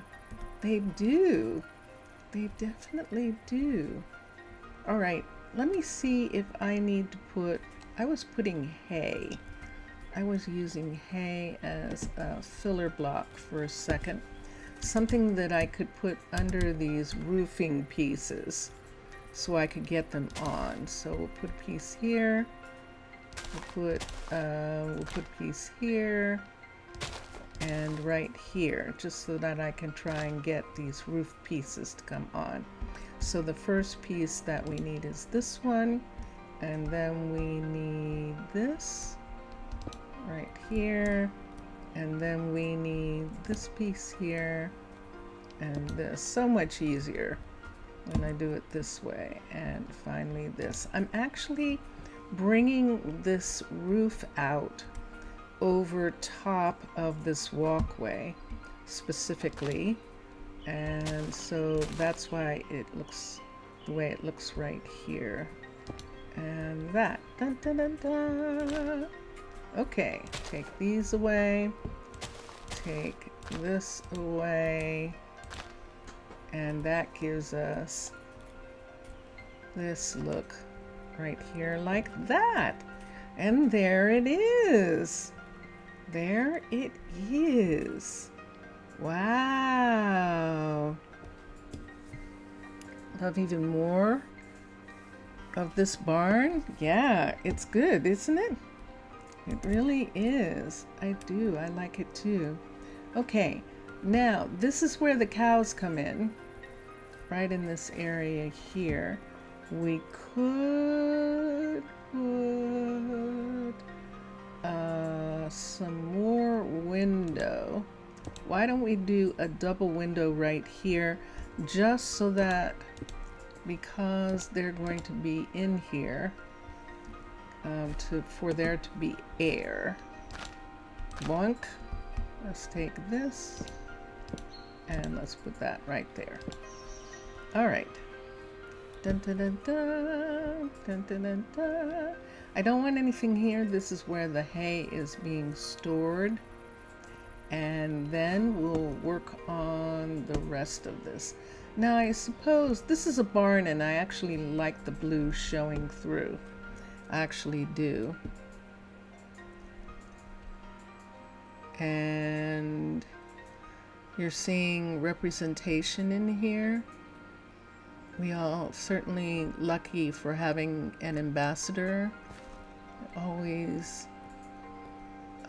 [SPEAKER 1] they do. They definitely do. All right, let me see if I need to put, I was putting hay. I was using hay as a filler block for a second. Something that I could put under these roofing pieces so I could get them on. So we'll put a piece here. We'll put a piece here and right here, just so that I can try and get these roof pieces to come on. So the first piece that we need is this one, and then we need this right here, And then we need this piece here and this. So much easier when I do it this way. And finally this. I'm actually bringing this roof out over top of this walkway specifically. And so that's why it looks the way it looks right here. And that. Dun, dun, dun, dun. Okay, take these away. Take this away. And that gives us this look right here like that. And there it is. There it is. Wow. Love even more of this barn. Yeah, it's good, isn't it? It really is. I do. I like it too. Okay, now this is where the cows come in. Right in this area here. We could put some more window. Why don't we do a double window right here, just so that, because they're going to be in here, for there to be air. Boink. Let's take this and let's put that right there. All right. Dun, dun, dun, dun, dun, dun, dun, dun. I don't want anything here. This is where the hay is being stored. And then we'll work on the rest of this. Now I suppose this is a barn and I actually like the blue showing through. I actually do. And you're seeing representation in here. We are certainly lucky for having an ambassador, always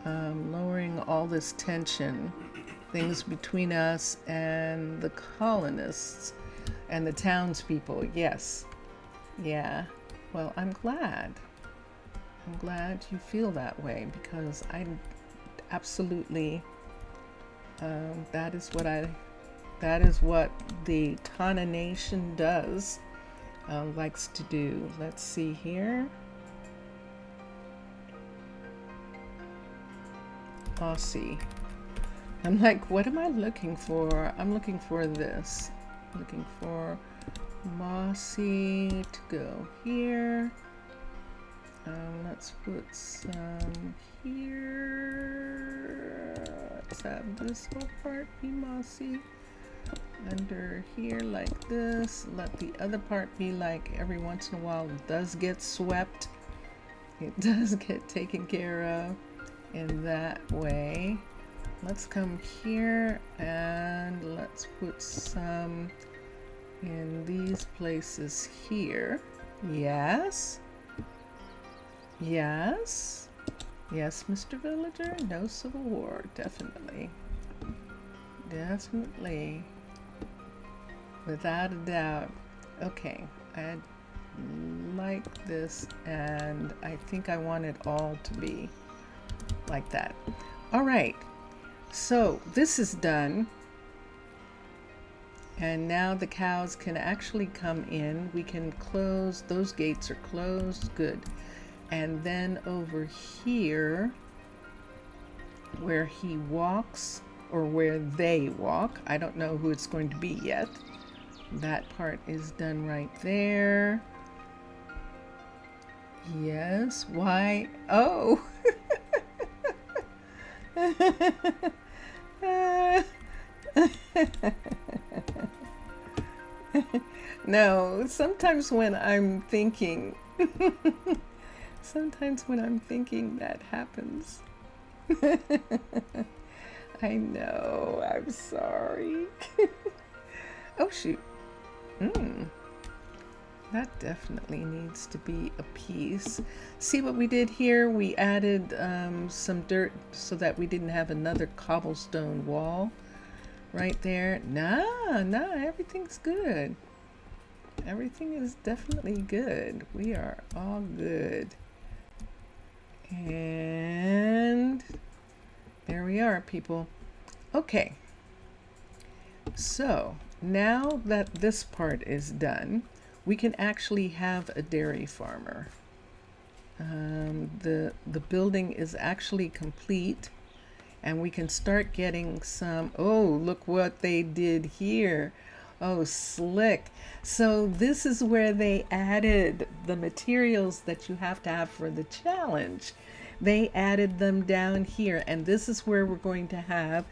[SPEAKER 1] lowering all this tension, things between us and the colonists and the townspeople. Yes. Yeah. Well, I'm glad. I'm glad you feel that way, because I absolutely, that is what the Tana Nation does, likes to do. Let's see here. Aussie. I'm like, what am I looking for? I'm looking for this. I'm looking for mossy to go here. Let's put some here. Let's have this whole part be mossy. Under here like this. Let the other part be like, every once in a while it does get swept. It does get taken care of in that way. Let's come here and let's put some in these places here. Yes. Yes. Yes, Mr. Villager. No civil war. Definitely. Definitely. Without a doubt. Okay. I like this, and I think I want it all to be like that. All right. So this is done. And now the cows can actually come in. We can close. Those gates are closed. Good. And then over here, where he walks, or where they walk, I don't know who it's going to be yet. That part is done right there. Yes. Why? Oh. No, sometimes when I'm thinking, that happens. I know, I'm sorry. Oh shoot. That definitely needs to be a piece. See what we did here? We added some dirt so that we didn't have another cobblestone wall right there. Nah, everything's good. Everything is definitely good. We are all good. And There we are, people. Okay, so now that this part is done, we can actually have a dairy farmer. The building is actually complete, and we can start getting some. Oh, look what they did here. Oh, slick. So this is where they added the materials that you have to have for the challenge. They added them down here, and this is where we're going to have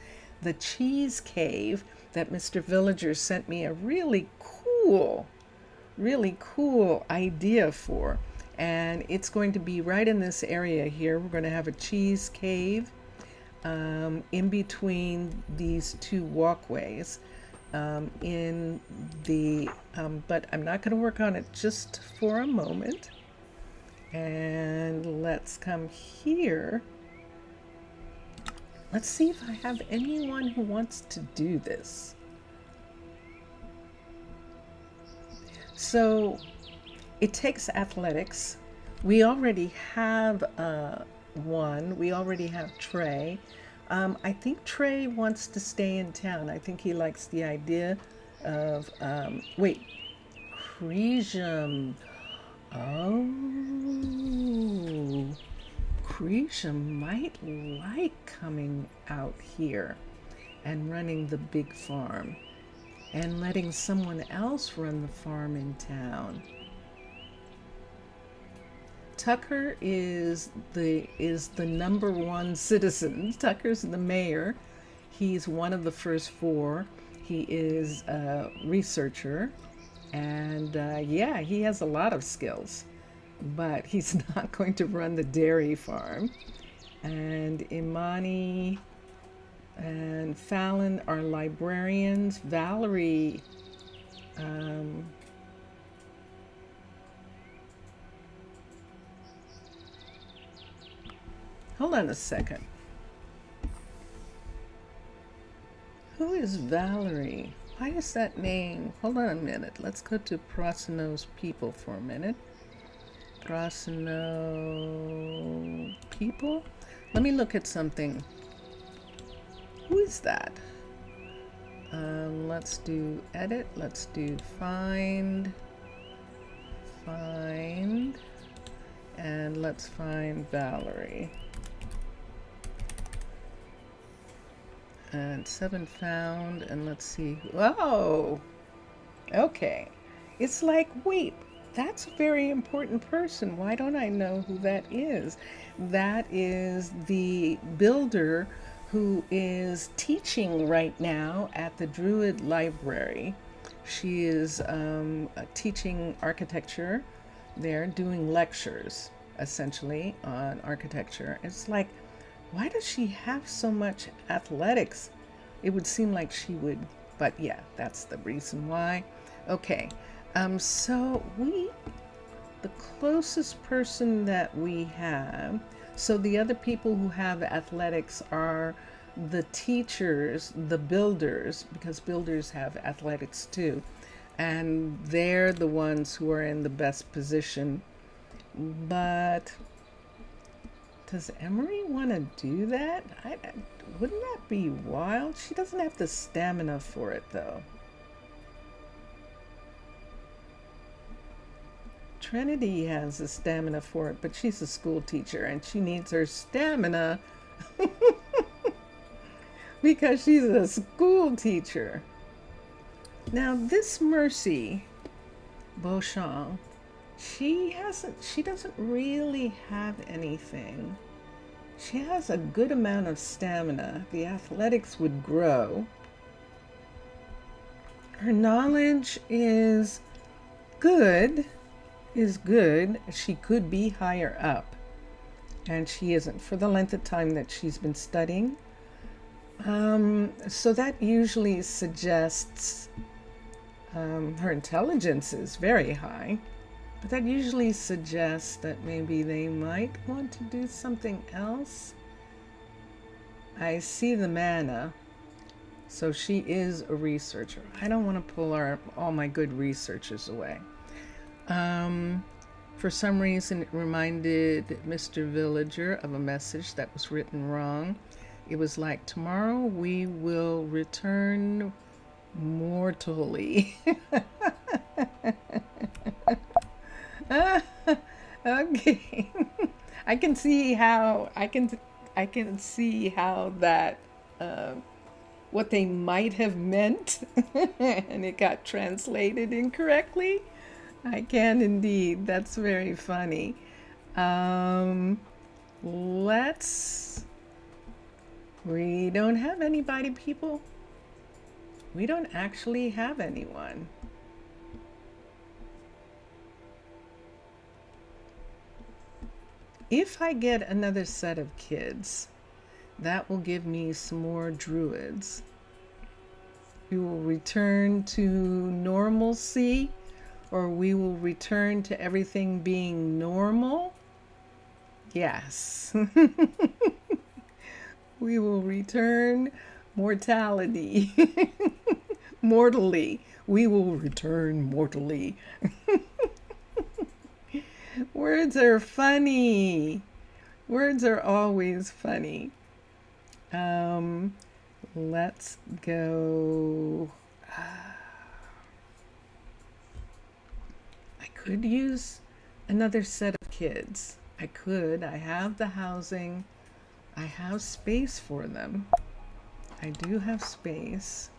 [SPEAKER 1] the cheese cave that Mr. Villager sent me a really cool idea for. And it's going to be right in this area here. We're going to have a cheese cave in between these two walkways in the, but I'm not going to work on it just for a moment. And let's come here. Let's see if I have anyone who wants to do this. So it takes athletics. We already have one. We already have Trey. I think Trey wants to stay in town. I think he likes the idea of, wait, Cresium. Oh, Cresium might like coming out here and running the big farm and letting someone else run the farm in town. Tucker is the number one citizen. Tucker's the mayor. He's one of the first four. He is a researcher, and yeah, he has a lot of skills, but he's not going to run the dairy farm. And Imani and Fallon are librarians. Valerie, hold on a second. Who is Valerie? Why is that name? Hold on a minute. Let's go to Prasino's people for a minute. Prasino people? Let me look at something. Who is that? Let's do edit. Let's do find. And let's find Valerie. And 7 found, and let's see. Oh, okay. It's like, wait, that's a very important person. Why don't I know who that is? That is the builder who is teaching right now at the Druid Library. She is teaching architecture there, doing lectures, essentially, on architecture. It's like, why does she have so much athletics? It would seem like she would, but yeah, that's the reason why. Okay, so the closest person that we have, so the other people who have athletics are the teachers, the builders, because builders have athletics too, and they're the ones who are in the best position. But does Emery want to do that? Wouldn't that be wild? She doesn't have the stamina for it, though. Trinity has the stamina for it, but she's a school teacher, and she needs her stamina because she's a school teacher. Now, this Mercy Beauchamp, she doesn't really have anything. She has a good amount of stamina. The athletics would grow. Her knowledge is good. She could be higher up, and she isn't for the length of time that she's been studying. So that usually suggests her intelligence is very high. But that usually suggests that maybe they might want to do something else. I see the mana, so she is a researcher. I don't want to pull all my good researchers away. For some reason, it reminded Mr. Villager of a message that was written wrong. It was like, tomorrow we will return mortally. Okay. I can see how that what they might have meant and it got translated incorrectly. I can indeed. That's very funny. Um, let's. We don't have anybody, people. We don't actually have anyone. If I get another set of kids, that will give me some more druids. We will return to normalcy, or we will return to everything being normal. Yes. We will return mortality. Mortally. We will return mortally. Words are funny. Words are always funny. Let's go. I could use another set of kids. I could. I have the housing. I have space for them. I do have space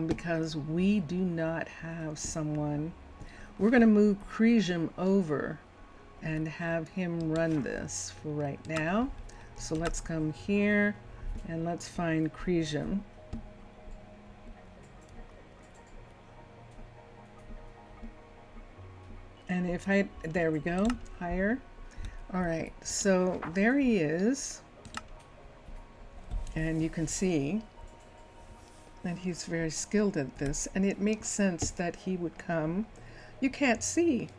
[SPEAKER 1] because we do not have someone. We're going to move Cresium over and have him run this for right now. So let's come here and let's find Cresium. And if I, there we go, higher. All right, so there he is. And you can see that he's very skilled at this. And it makes sense that he would come. You can't see.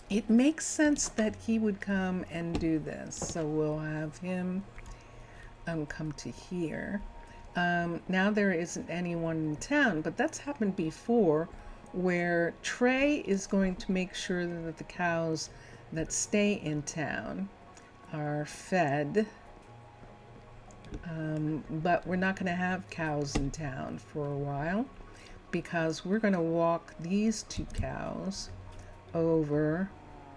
[SPEAKER 1] It makes sense that he would come and do this. So we'll have him come to here. Now there isn't anyone in town, but that's happened before, where Trey is going to make sure that the cows that stay in town are fed. But we're not going to have cows in town for a while because we're going to walk these two cows over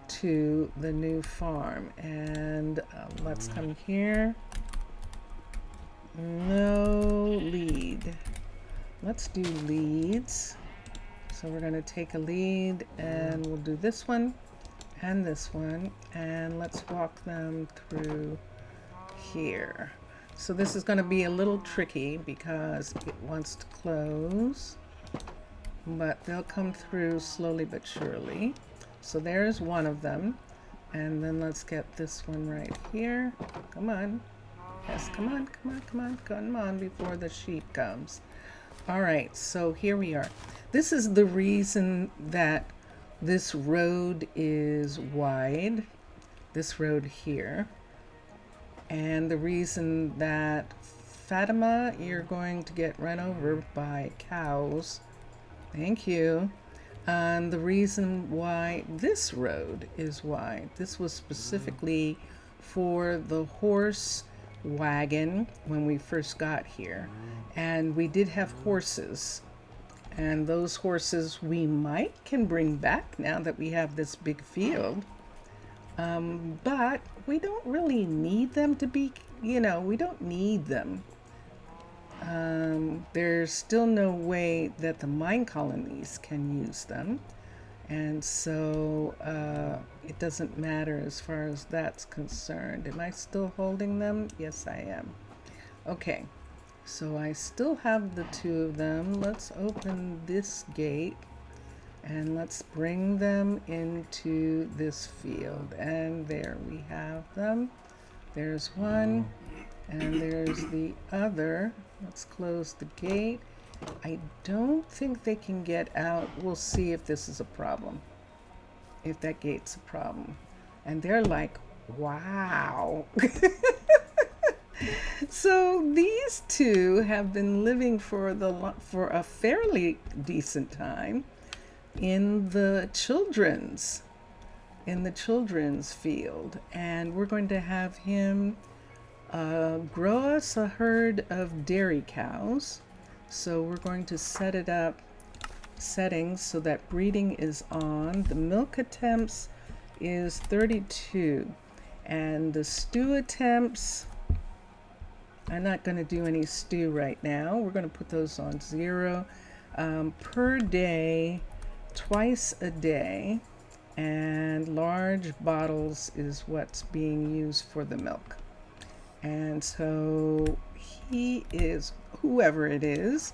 [SPEAKER 1] to the new farm. And let's come here. No lead. Let's do leads. So we're going to take a lead and we'll do this one and this one. And let's walk them through here. So this is going to be a little tricky because it wants to close, but they'll come through slowly but surely. So there's one of them. And then let's get this one right here. Come on. Yes, come on, come on, come on, come on before the sheep comes. All right, so here we are. This is the reason that this road is wide, this road here. And the reason that Fatima, you're going to get run over by cows. Thank you. And the reason why this road is wide, this was specifically for the horse wagon when we first got here. And we did have horses. And those horses we can bring back now that we have this big field. But we don't really need them to be, we don't need them. There's still no way that the Minecolonies can use them. And so it doesn't matter as far as that's concerned. Am I still holding them? Yes, I am. Okay, so I still have the two of them. Let's open this gate. And let's bring them into this field. And there we have them. There's one, and there's the other. Let's close the gate. I don't think they can get out. We'll see if this is a problem, if that gate's a problem. And they're like, wow. So these two have been living for a fairly decent time in the children's field, and we're going to have him Grow us a herd of dairy cows. So we're going to set it up settings so that breeding is on. The milk attempts is 32, and the stew attempts, I'm not going to do any stew right now. We're going to put those on 0 per day, twice a day, and large bottles is what's being used for the milk. And so he is, whoever it is,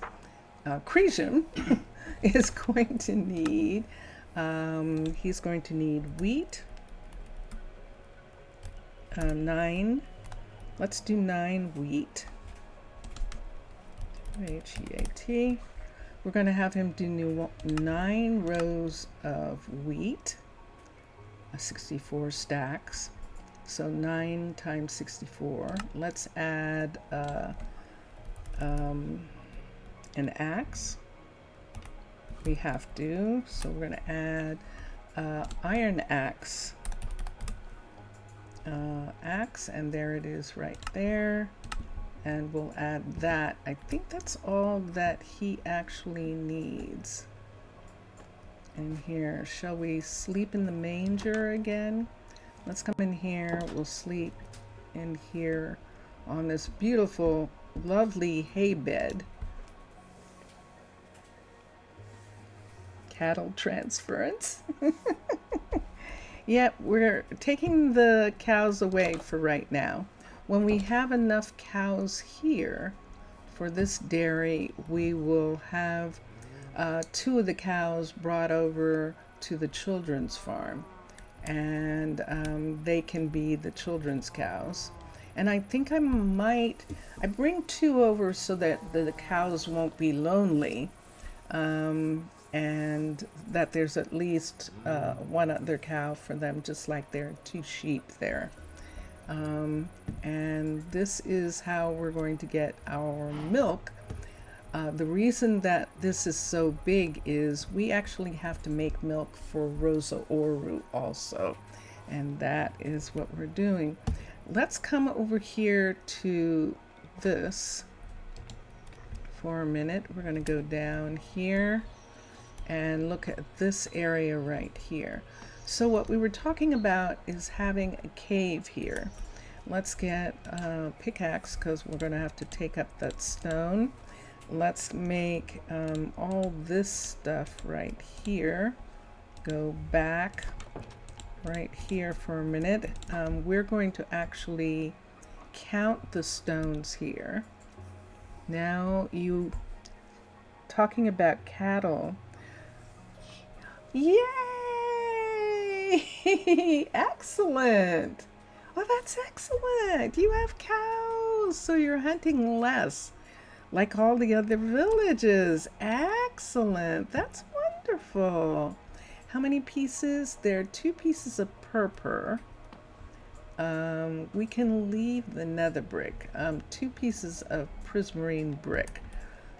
[SPEAKER 1] Cresium is going to need, he's going to need wheat, 9, let's do 9 wheat, H-E-A-T. We're going to have him do 9 rows of wheat, 64 stacks. So 9 times 64. Let's add an axe. We have to. So we're going to add iron axe. Axe, and there it is right there. And we'll add that. I think that's all that he actually needs. In here, shall we sleep in the manger again? Let's come in here. We'll sleep in here on this beautiful, lovely hay bed. Cattle transference. Yep, we're taking the cows away for right now. When we have enough cows here for this dairy, we will have 2 of the cows brought over to the children's farm. And they can be the children's cows. And I think I bring 2 over so that the cows won't be lonely, and that there's at least 1 other cow for them, just like there are 2 sheep there. And this is how we're going to get our milk. The reason that this is so big is we actually have to make milk for Rosa Ouro also, and that is what we're doing. Let's come over here to this for a minute. We're going to go down here and look at this area right here. So what we were talking about is having a cave here. Let's get a pickaxe because we're going to have to take up that stone. Let's make all this stuff right here. Go back right here for a minute. We're going to actually count the stones here. Now, you talking about cattle. Yay! Excellent. Oh, that's excellent. You have cows, so you're hunting less, like all the other villages. Excellent. That's wonderful. How many pieces? There are 2 pieces of purple. We can leave the nether brick. 2 pieces of prismarine brick.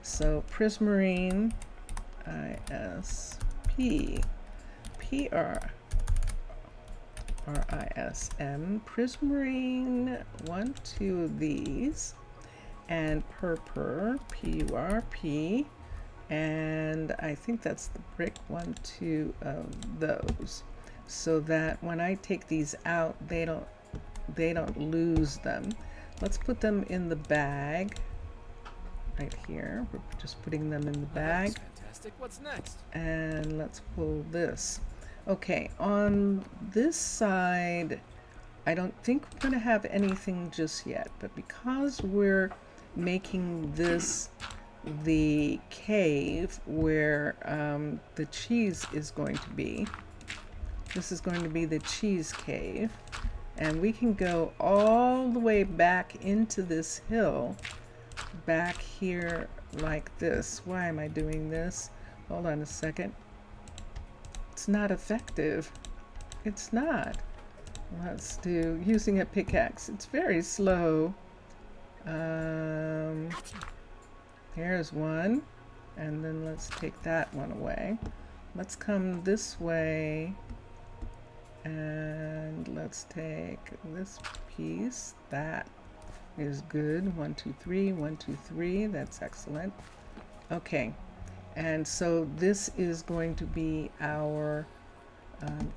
[SPEAKER 1] So prismarine, I-S-P-R-R-I-S-M, prismarine, 1, 2 of these, and purple, P-U-R-P, and I think that's the brick, 1, 2 of those, so that when I take these out, they don't lose them. Let's put them in the bag right here. We're just putting them in the bag.
[SPEAKER 2] That's fantastic. What's next?
[SPEAKER 1] And let's pull this. Okay, on this side, I don't think we're going to have anything just yet, but because we're making this the cave where the cheese is going to be, this is going to be the cheese cave, and we can go all the way back into this hill, back here like this. Why am I doing this? Hold on a second. It's not effective. It's not. Let's do using a pickaxe. It's very slow. Here's one, and then let's take that one away. Let's come this way, and let's take this piece, that, is good. 1, 2, 3, 1, 2, 3. That's excellent. Okay, and so this is going to be our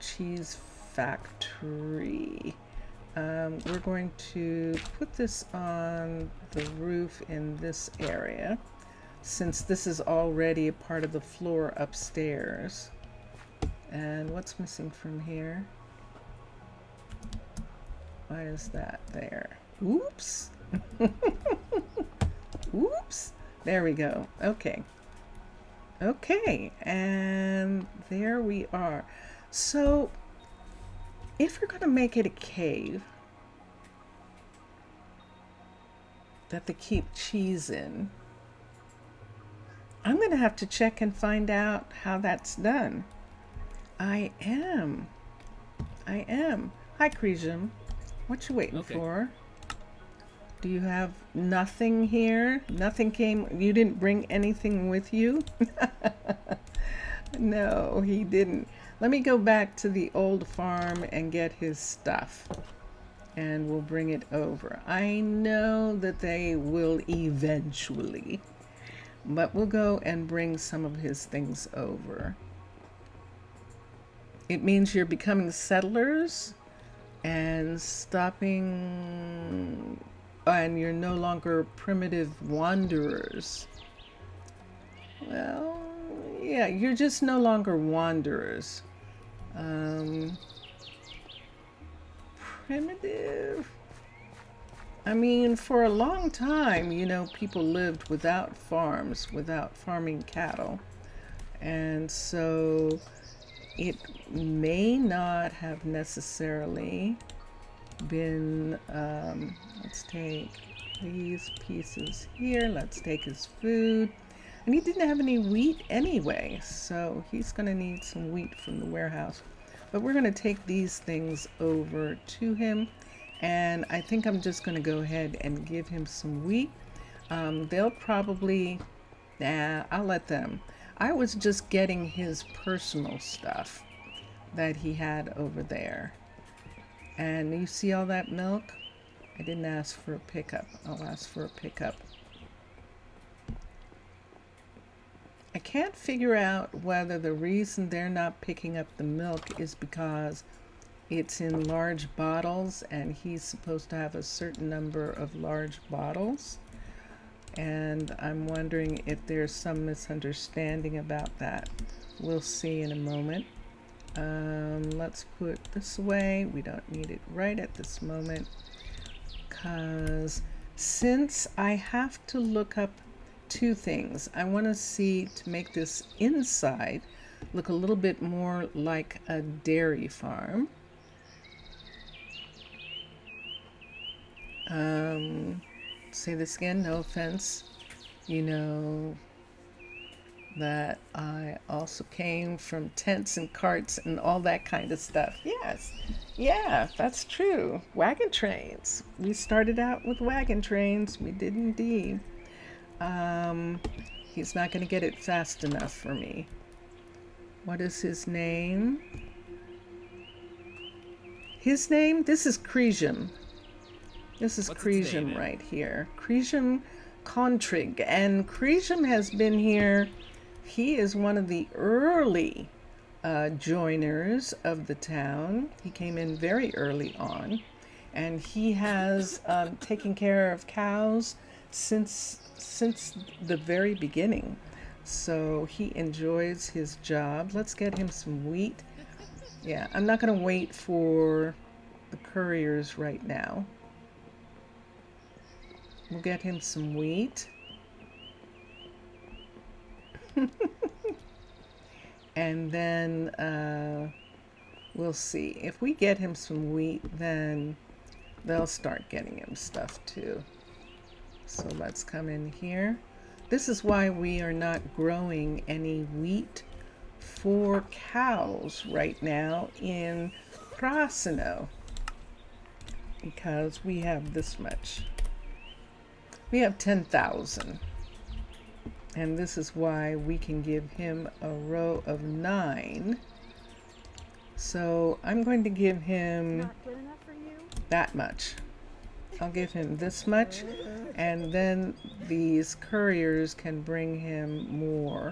[SPEAKER 1] cheese factory. We're going to put this on the roof in this area, since this is already a part of the floor upstairs. And what's missing from here? Why is that there? Oops. Oops. There we go. Okay. Okay, and there we are. So if we're going to make it a cave that they keep cheese in, I'm going to have to check and find out how that's done. I am. Hi, Cresium. What you waiting for? Do you have nothing here? Nothing came? You didn't bring anything with you? No, he didn't. Let me go back to the old farm and get his stuff, and we'll bring it over. I know that they will eventually, but we'll go and bring some of his things over. It means you're becoming settlers and stopping, and you're no longer primitive wanderers. Well, yeah, you're just no longer wanderers. Primitive? I mean, for a long time, you know, people lived without farms, without farming cattle. And so it may not have necessarily been, let's take these pieces here, let's take his food. And he didn't have any wheat anyway, so he's going to need some wheat from the warehouse. But we're going to take these things over to him, and I think I'm just going to go ahead and give him some wheat. They'll probably, I'll let them. I was just getting his personal stuff that he had over there. And you see all that milk? I didn't ask for a pickup. I'll ask for a pickup. I can't figure out whether the reason they're not picking up the milk is because it's in large bottles and he's supposed to have a certain number of large bottles. And I'm wondering if there's some misunderstanding about that. We'll see in a moment. Let's put this away. We don't need it right at this moment, because since I have to look up two things, I want to see to make this inside look a little bit more like a dairy farm. Say this again, no offense. You know that I also came from tents and carts and all that kind of stuff. Yes, yeah, that's true. Wagon trains. We started out with wagon trains. We did indeed. He's not going to get it fast enough for me. What is his name? His name? This is Cresium. This is Cresium right here. Cresium Contrig. And Cresium has been here. He is one of the early joiners of the town. He came in very early on. And he has taken care of cows since the very beginning. So he enjoys his job. Let's get him some wheat. Yeah, I'm not going to wait for the couriers right now. We'll get him some wheat. And then we'll see. If we get him some wheat, then they'll start getting him stuff too. So let's come in here. This is why we are not growing any wheat for cows right now in Prasino, because we have this much. We have 10,000. And this is why we can give him a row of 9. So I'm going to give him
[SPEAKER 2] Not good enough for you?
[SPEAKER 1] that much. I'll give him this much, and then these couriers can bring him more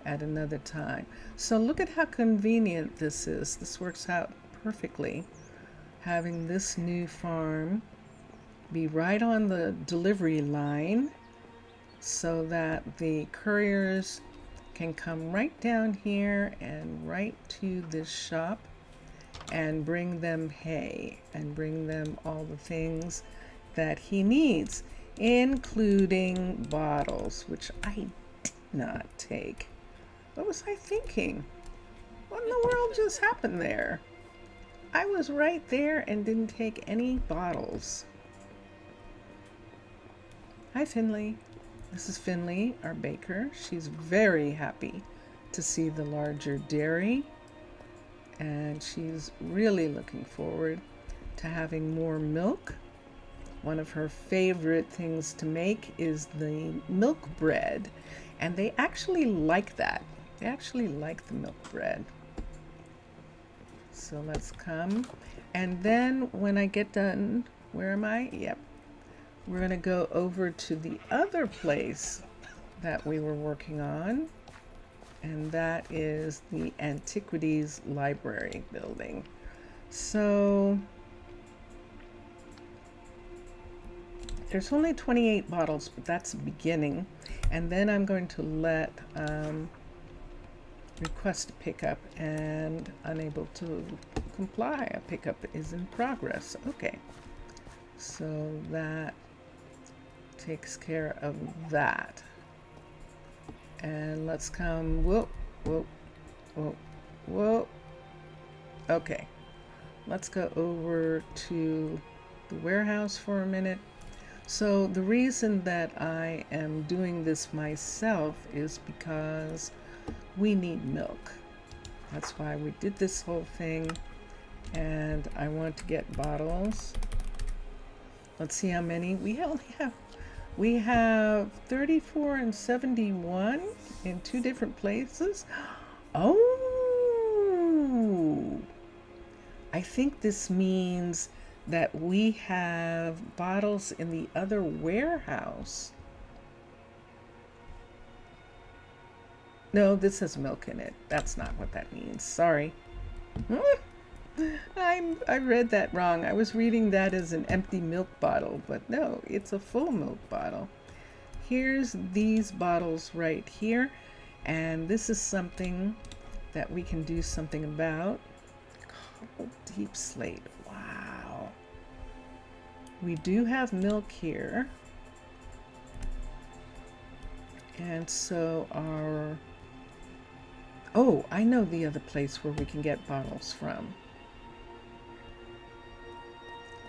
[SPEAKER 1] at another time. So look at how convenient this is. This works out perfectly. Having this new farm be right on the delivery line so that the couriers can come right down here and right to this shop and bring them hay and bring them all the things that he needs, including bottles, which I did not take. What was I thinking? What in the world just happened there? I was right there and didn't take any bottles. Hi, Finley. This is Finley, our baker. She's very happy to see the larger dairy, and she's really looking forward to having more milk. One of her favorite things to make is the milk bread, and they actually like that. They actually like the milk bread. So let's come. And then when I get done, where am I? Yep. We're going to go over to the other place that we were working on, and that is the Antiquities Library building. So there's only 28 bottles, but that's the beginning. And then I'm going to let request a pickup, and unable to comply. A pickup is in progress. Okay, so that takes care of that. And let's come, whoa, whoa, whoa, whoa. Okay, let's go over to the warehouse for a minute. So the reason that I am doing this myself is because we need milk. That's why we did this whole thing, and I want to get bottles. Let's see how many we have 34 and 71 in two different places. Oh, I think this means that we have bottles in the other warehouse. No, this has milk in it. That's not what that means. Sorry. I read that wrong. I was reading that as an empty milk bottle, but no, it's a full milk bottle. Here's these bottles right here, and this is something that we can do something about. Oh, deep slate. Wow. We do have milk here. And so oh, I know the other place where we can get bottles from.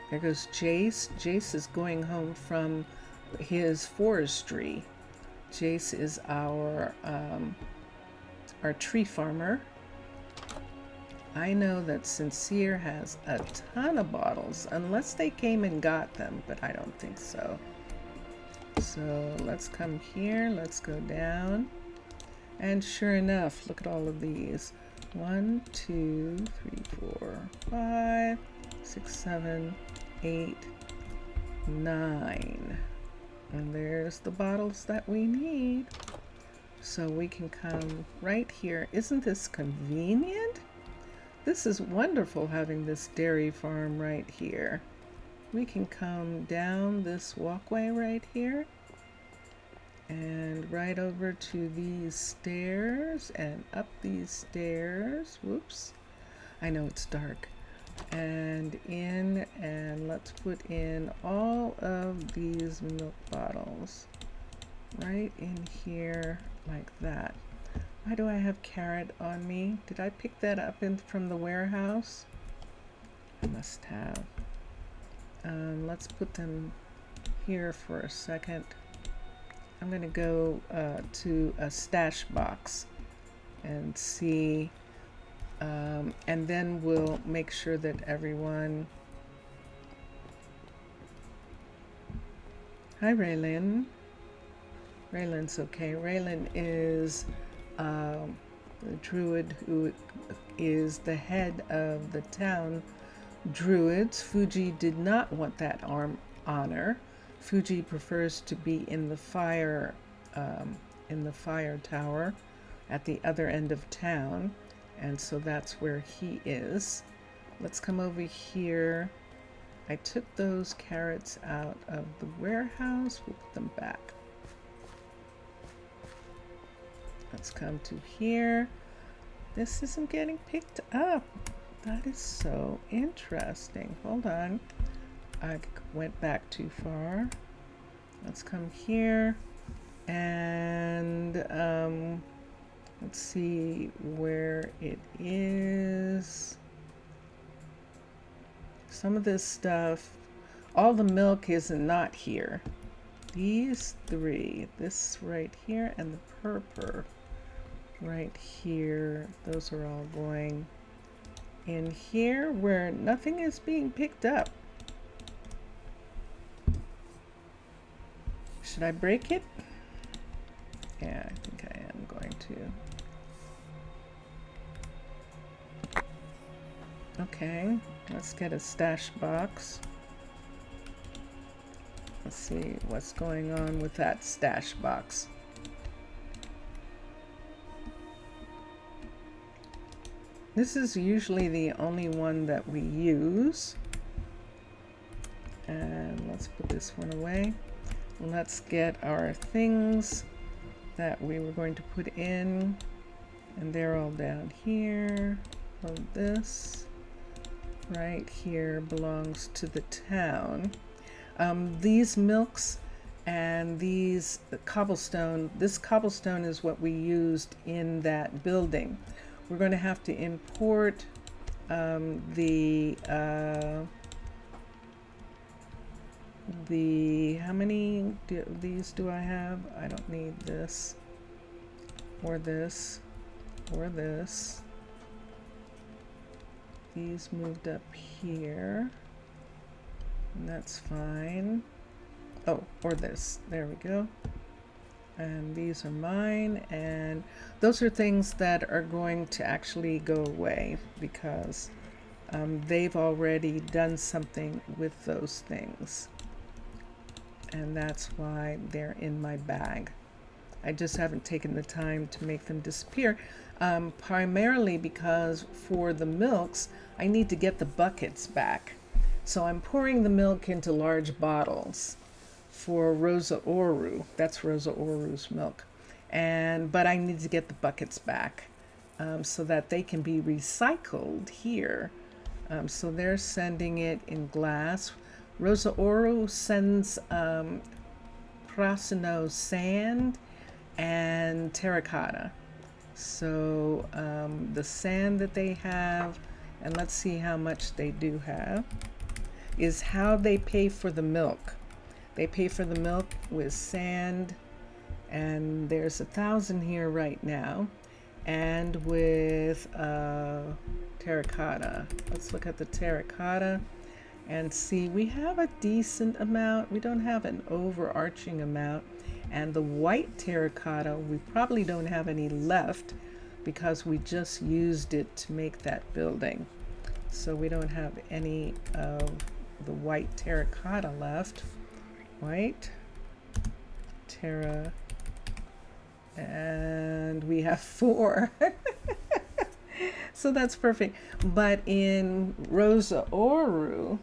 [SPEAKER 1] There goes Jace. Jace is going home from his forestry. Jace is our tree farmer. I know that Sincere has a ton of bottles, unless they came and got them, but I don't think so. So let's come here, let's go down. And sure enough, look at all of these. 1, 2, 3, 4, 5, 6, 7, 8, 9. And there's the bottles that we need. So we can come right here. Isn't this convenient? This is wonderful, having this dairy farm right here. We can come down this walkway right here and right over to these stairs and up these stairs. Whoops, I know it's dark. And in, and let's put in all of these milk bottles right in here like that. Why do I have carrot on me? Did I pick that up from the warehouse? I must have. Let's put them here for a second. I'm going to go to a stash box and see, and then we'll make sure that everyone... Hi, Raylin. Raylan's okay. Raylan is the druid who is the head of the town druids. Fuji did not want that honor. Fuji prefers to be in the fire tower at the other end of town, and so that's where he is. Let's come over here. I took those carrots out of the warehouse. We'll put them back. Let's come to here. This isn't getting picked up. That is so interesting. Hold on. I went back too far. Let's come here and let's see where it is. Some of this stuff, all the milk is not here. These three, this right here and the purple right here, those are all going in here where nothing is being picked up. Should I break it? Yeah, I think I am going to. Okay, let's get a stash box. Let's see what's going on with that stash box. This is usually the only one that we use. And let's put this one away. Let's get our things that we were going to put in, and they're all down here. Well, this right here belongs to the town. These milks and these cobblestone, this cobblestone is what we used in that building. We're going to have to import how many of these do I have? I don't need this or this or this. These moved up here, and that's fine. Oh, or this, there we go. And these are mine, and those are things that are going to actually go away because they've already done something with those things. And that's why they're in my bag. I just haven't taken the time to make them disappear, primarily because for the milks, I need to get the buckets back. So I'm pouring the milk into large bottles for Rosa Ouro. That's Rosa Ouro's milk. But I need to get the buckets back so that they can be recycled here. So they're sending it in glass. Rosa Ouro sends Prasino sand and terracotta. So the sand that they have, and let's see how much they do have, is how they pay for the milk. They pay for the milk with sand, and there's 1,000 here right now, and with terracotta. Let's look at the terracotta and see. We have a decent amount. We don't have an overarching amount. And the white terracotta, we probably don't have any left because we just used it to make that building. So we don't have any of the white terracotta left. White terra, and we have 4. So that's perfect. But in Rosa Ouro,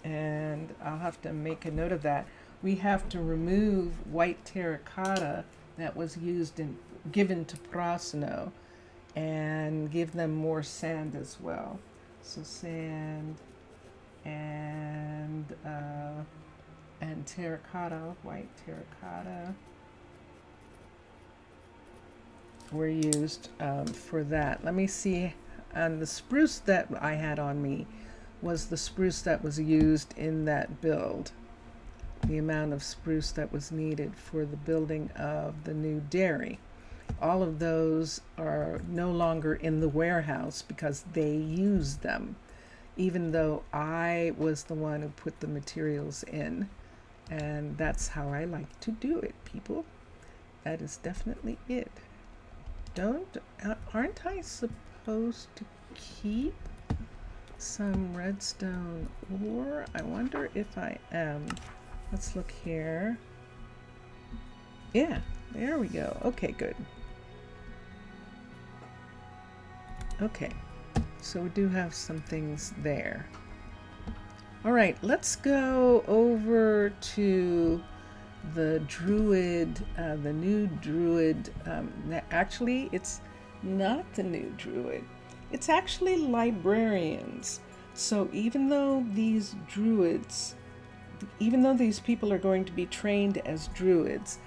[SPEAKER 1] and I'll have to make a note of that, we have to remove white terracotta that was used and given to Prasino and give them more sand as well. So sand and terracotta, white terracotta were used for that. Let me see. And the spruce that I had on me was the spruce that was used in that build. The amount of spruce that was needed for the building of the new dairy. All of those are no longer in the warehouse because they used them, even though I was the one who put the materials in. And that's how I like to do it, people. That is definitely it. Aren't I supposed to keep some redstone ore? I wonder if I am. Let's look here. Yeah, there we go. Okay, good. Okay, so we do have some things there. All right, let's go over to the Druid, the new Druid. Actually, it's not the new Druid. It's actually librarians. So even though these Druids, even though these people are going to be trained as Druids,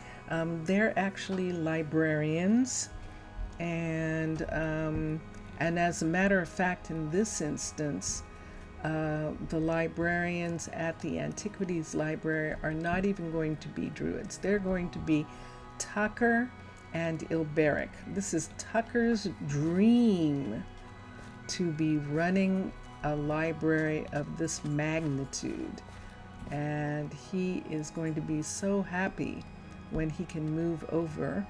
[SPEAKER 1] they're actually librarians. And as a matter of fact, in this instance, the librarians at the Antiquities Library are not even going to be Druids. They're going to be Tucker and Ilberic. This is Tucker's dream to be running a library of this magnitude. And he is going to be so happy when he can move over.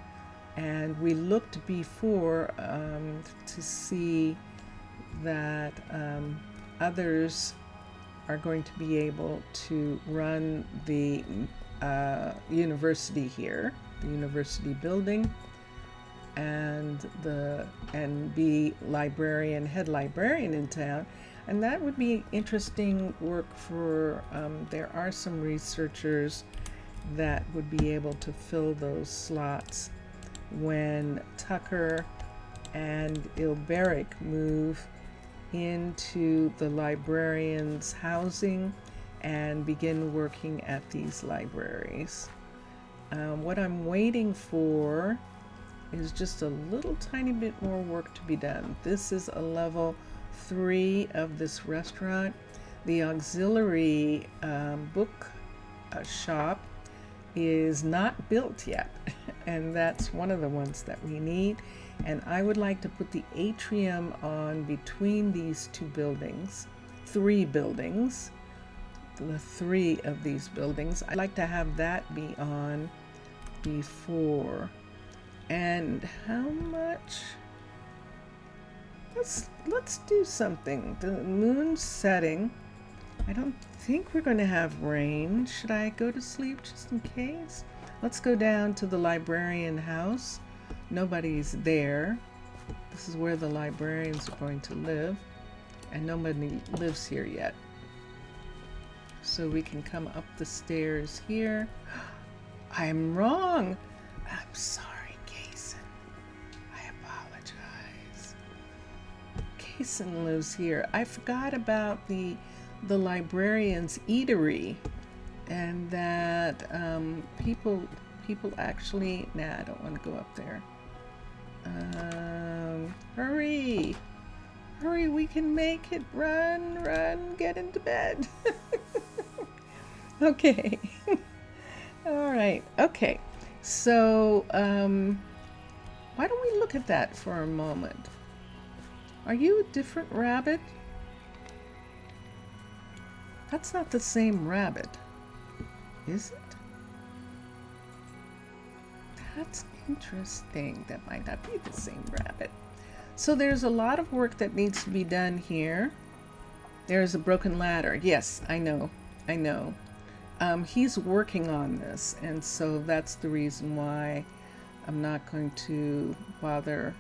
[SPEAKER 1] And we looked before to see that others are going to be able to run the university here, the university building, and be head librarian in town. And that would be interesting work for, there are some researchers that would be able to fill those slots when Tucker and Ilberic move into the librarians' housing and begin working at these libraries. What I'm waiting for is just a little tiny bit more work to be done. This is a level 3 of this restaurant. The auxiliary book shop is not built yet, and that's one of the ones that we need. And I would like to put the atrium on between these two buildings, 3 buildings, the 3 of these buildings. I'd like to have that be on before. And how much? Let's do something. The moon's setting. I don't think we're going to have rain. Should I go to sleep just in case? Let's go down to the librarian house. Nobody's there. This is where the librarians are going to live, and nobody lives here yet. So we can come up the stairs here. I'm wrong. I'm sorry, Kason. I apologize. Kason lives here. I forgot about the librarian's eatery, and that people actually, I don't want to go up there. Hurry, we can make it. Run, get into bed. Okay. All right, okay. So why don't we look at that for a moment? Are you a different rabbit? That's not the same rabbit, is it? That's interesting. That might not be the same rabbit. So there's a lot of work that needs to be done here. There's a broken ladder. Yes, I know. He's working on this, and so that's the reason why I'm not going to bother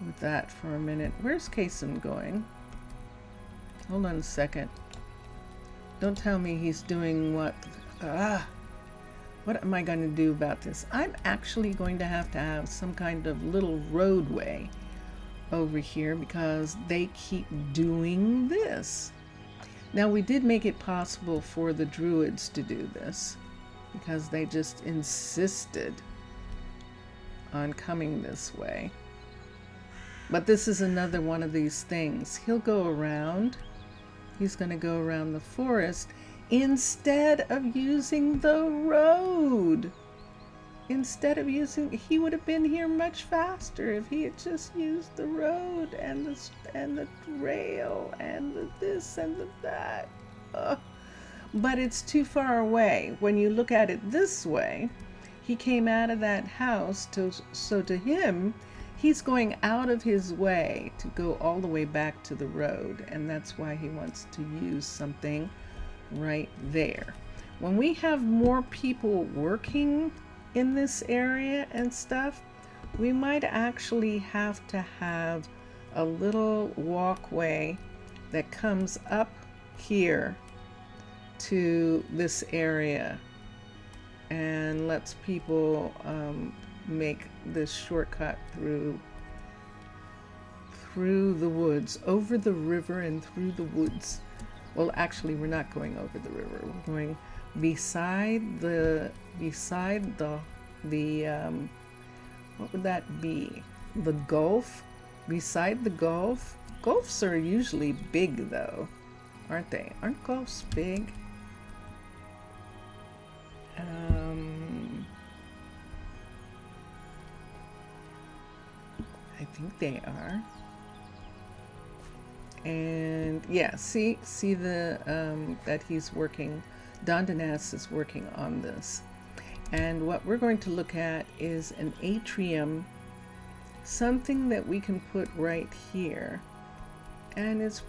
[SPEAKER 1] with that for a minute. Where's Kason going? Hold on a second. Don't tell me he's doing what? What am I going to do about this? I'm actually going to have some kind of little roadway over here because they keep doing this. Now, we did make it possible for the Druids to do this because they just insisted on coming this way. But this is another one of these things. He'll go around. He's going to go around the forest instead of using the road. He would have been here much faster if he had just used the road and the rail and the this and the that. But it's too far away. When you look at it this way, he came out of that house, so to him, he's going out of his way to go all the way back to the road, and that's why he wants to use something right there. when we have more people working in this area and stuff, we might actually have to have a little walkway that comes up here to this area and lets people make this shortcut through the woods, over the river and through the woods. Well, actually, we're not going over the river. We're going beside the what would that be? The Gulf? Beside the Gulf? Gulfs are usually big though, aren't they? Aren't Gulfs big? I think they are. And yeah, see the that he's working, Dondanas is working on this. And what we're going to look at is an atrium, something that we can put right here. And it's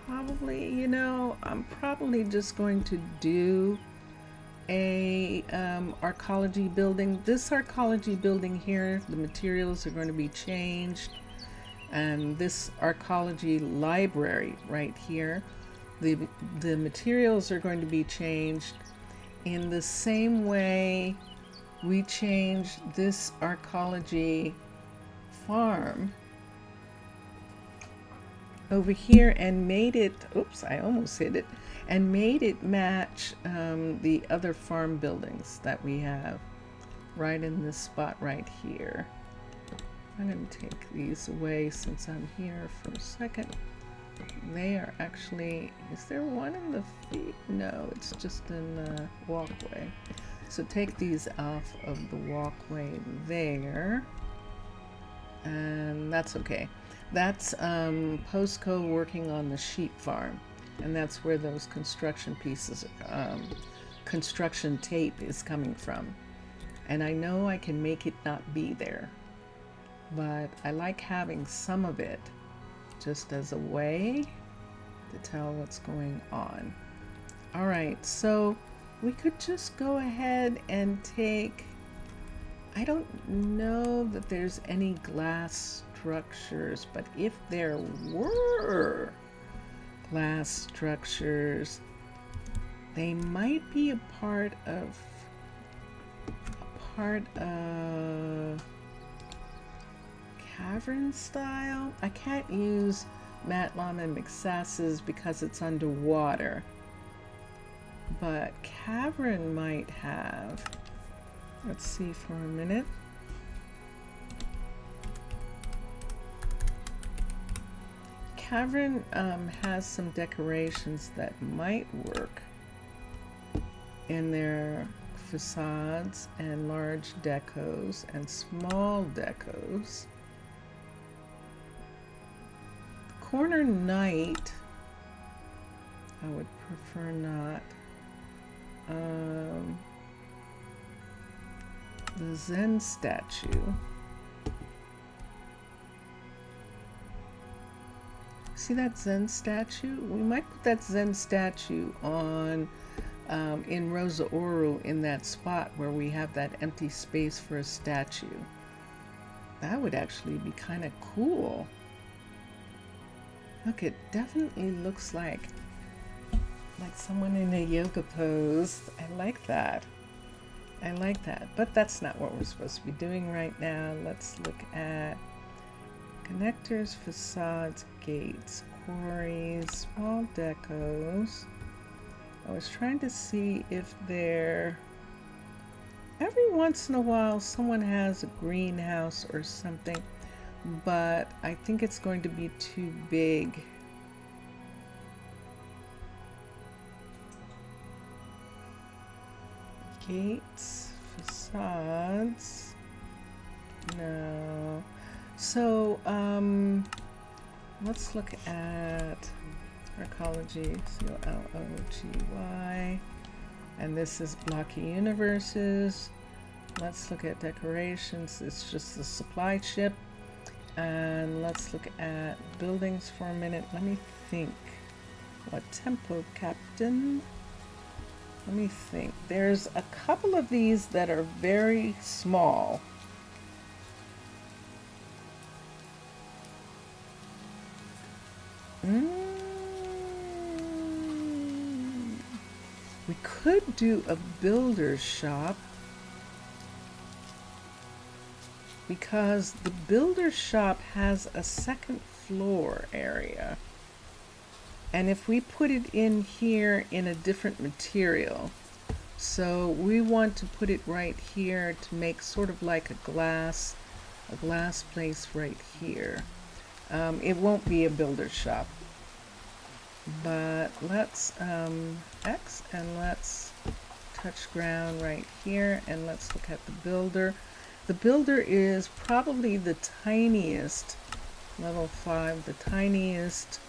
[SPEAKER 1] probably, you know, I'm probably just going to do a Arcology building. This Arcology building here, the materials are going to be changed. And this Arcology library right here, the materials are going to be changed in the same way we changed this Arcology farm over here and made it, oops, I almost hit it, and made it match the other farm buildings that we have right in this spot right here. I'm going to take these away since I'm here for a second. They are actually, is there one in the feet? No, it's just in the walkway. So take these off of the walkway there. And that's okay. That's Postco working on the sheep farm. And that's where those construction pieces, construction tape is coming from. And I know I can make it not be there, but I like having some of it just as a way to tell what's going on. All right, so we could just go ahead and take, I don't know that there's any glass structures, but if there were glass structures, they might be a part of cavern style. I can't use Matlam and Mixas's because it's underwater, but cavern might have. Let's see for a minute. Cavern has some decorations that might work in their facades and large decos and small decos. Corner Knight, I would prefer not. The Zen statue. See that Zen statue? We might put that Zen statue on in Rosa Ouro, in that spot where we have that empty space for a statue. That would actually be kind of cool. Look, it definitely looks like someone in a yoga pose. I like that. I like that. But that's not what we're supposed to be doing right now. Let's look at connectors, facades, gates, quarries, small decos. I was trying to see if there, every once in a while someone has a greenhouse or something, but I think it's going to be too big. Gates, facades, no. So let's look at Arcology, C-O-L-O-G-Y, and this is Blocky Universes. Let's look at decorations. It's just the supply ship. And let's look at buildings for a minute. Let me think. What tempo, Captain? Let me think. There's a couple of these that are very small. We could do a builder's shop, because the builder's shop has a second floor area. And if we put it in here in a different material, so we want to put it right here to make sort of like a glass place right here. It won't be a builder's shop, but let's X and let's touch ground right here, and let's look at the builder. The builder is probably the tiniest, level 5, the tiniest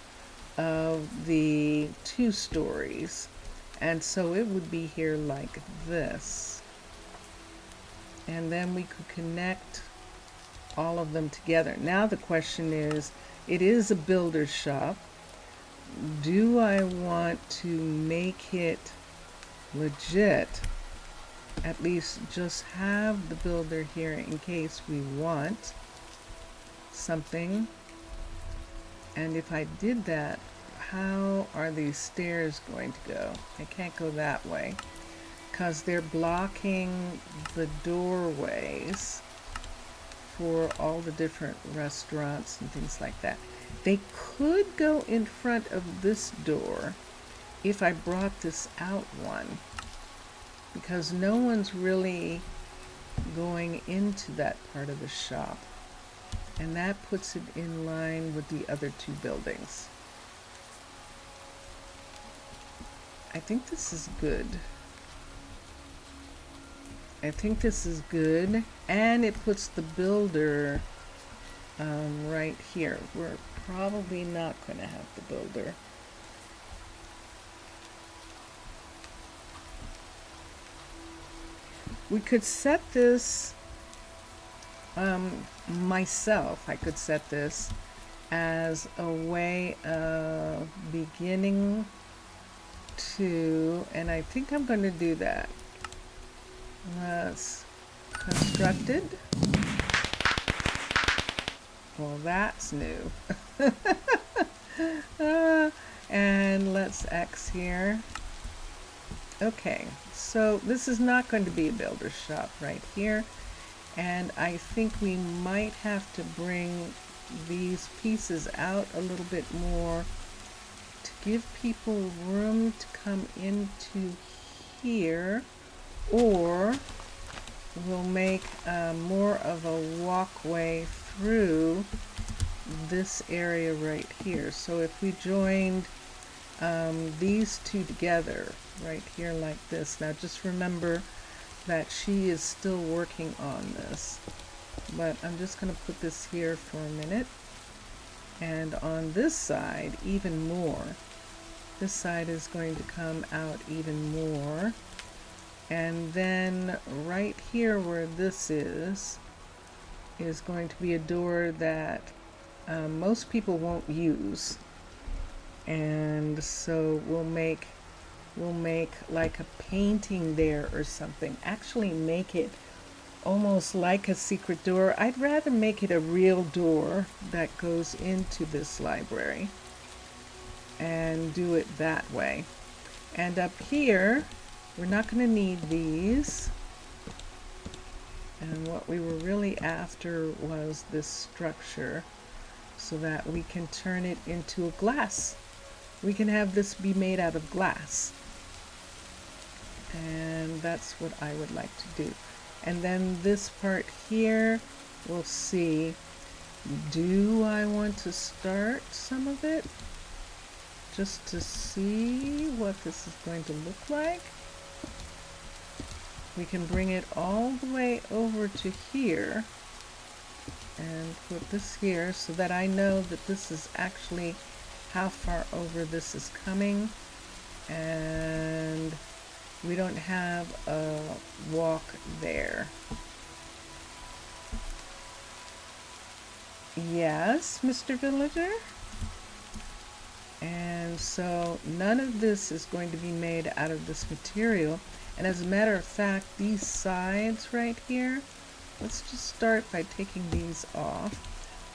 [SPEAKER 1] of the 2 stories. And so it would be here like this. And then we could connect all of them together. Now the question is, it is a builder's shop. Do I want to make it legit? At least just have the builder here in case we want something. And if I did that, how are these stairs going to go? I can't go that way because they're blocking the doorways for all the different restaurants and things like that. They could go in front of this door if I brought this out one, because no one's really going into that part of the shop, and that puts it in line with the other 2 buildings. I think this is good. I think this is good, and it puts the builder right here. We're probably not going to have the builder. We could set this myself. I could set this as a way of beginning to, and I think I'm going to do that. Let's construct it. Well, that's new. And let's X here. Okay, so this is not going to be a builder's shop right here. And I think we might have to bring these pieces out a little bit more to give people room to come into here, or we'll make more of a walkway through this area right here. So if we joined these 2 together right here like this, now just remember that she is still working on this, but I'm just going to put this here for a minute. And on this side even more, this side is going to come out even more. And then right here where this is going to be a door that most people won't use, and so we'll make like a painting there or something. Actually make it almost like a secret door. I'd rather make it a real door that goes into this library and do it that way. And up here, we're not going to need these. And what we were really after was this structure so that we can turn it into a glass. We can have this be made out of glass. And that's what I would like to do. And then this part here, we'll see. Do I want to start some of it just to see what this is going to look like? We can bring it all the way over to here and put this here so that I know that this is actually how far over this is coming, and we don't have a walk there. Yes, Mr. Villager? And so none of this is going to be made out of this material. And as a matter of fact, these sides right here, let's just start by taking these off.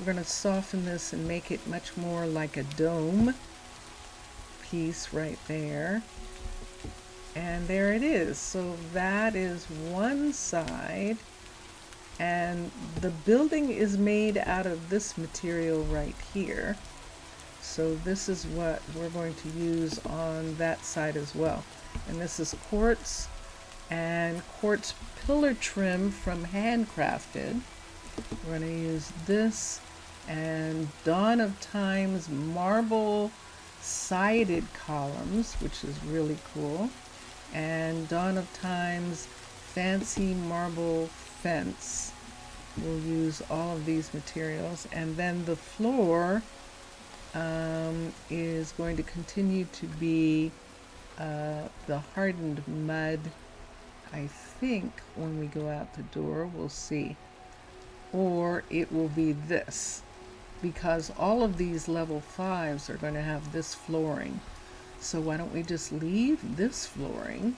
[SPEAKER 1] We're going to soften this and make it much more like a dome piece right there. And there it is. So that is one side. And the building is made out of this material right here. So this is what we're going to use on that side as well. And this is quartz and quartz pillar trim from Handcrafted. We're going to use this and Dawn of Time's marble sided columns, which is really cool. And Dawn of Time's fancy marble fence. We'll use all of these materials. And then the floor is going to continue to be the hardened mud. I think when we go out the door, we'll see. Or it will be this, because all of these level 5s are going to have this flooring. So why don't we just leave this flooring?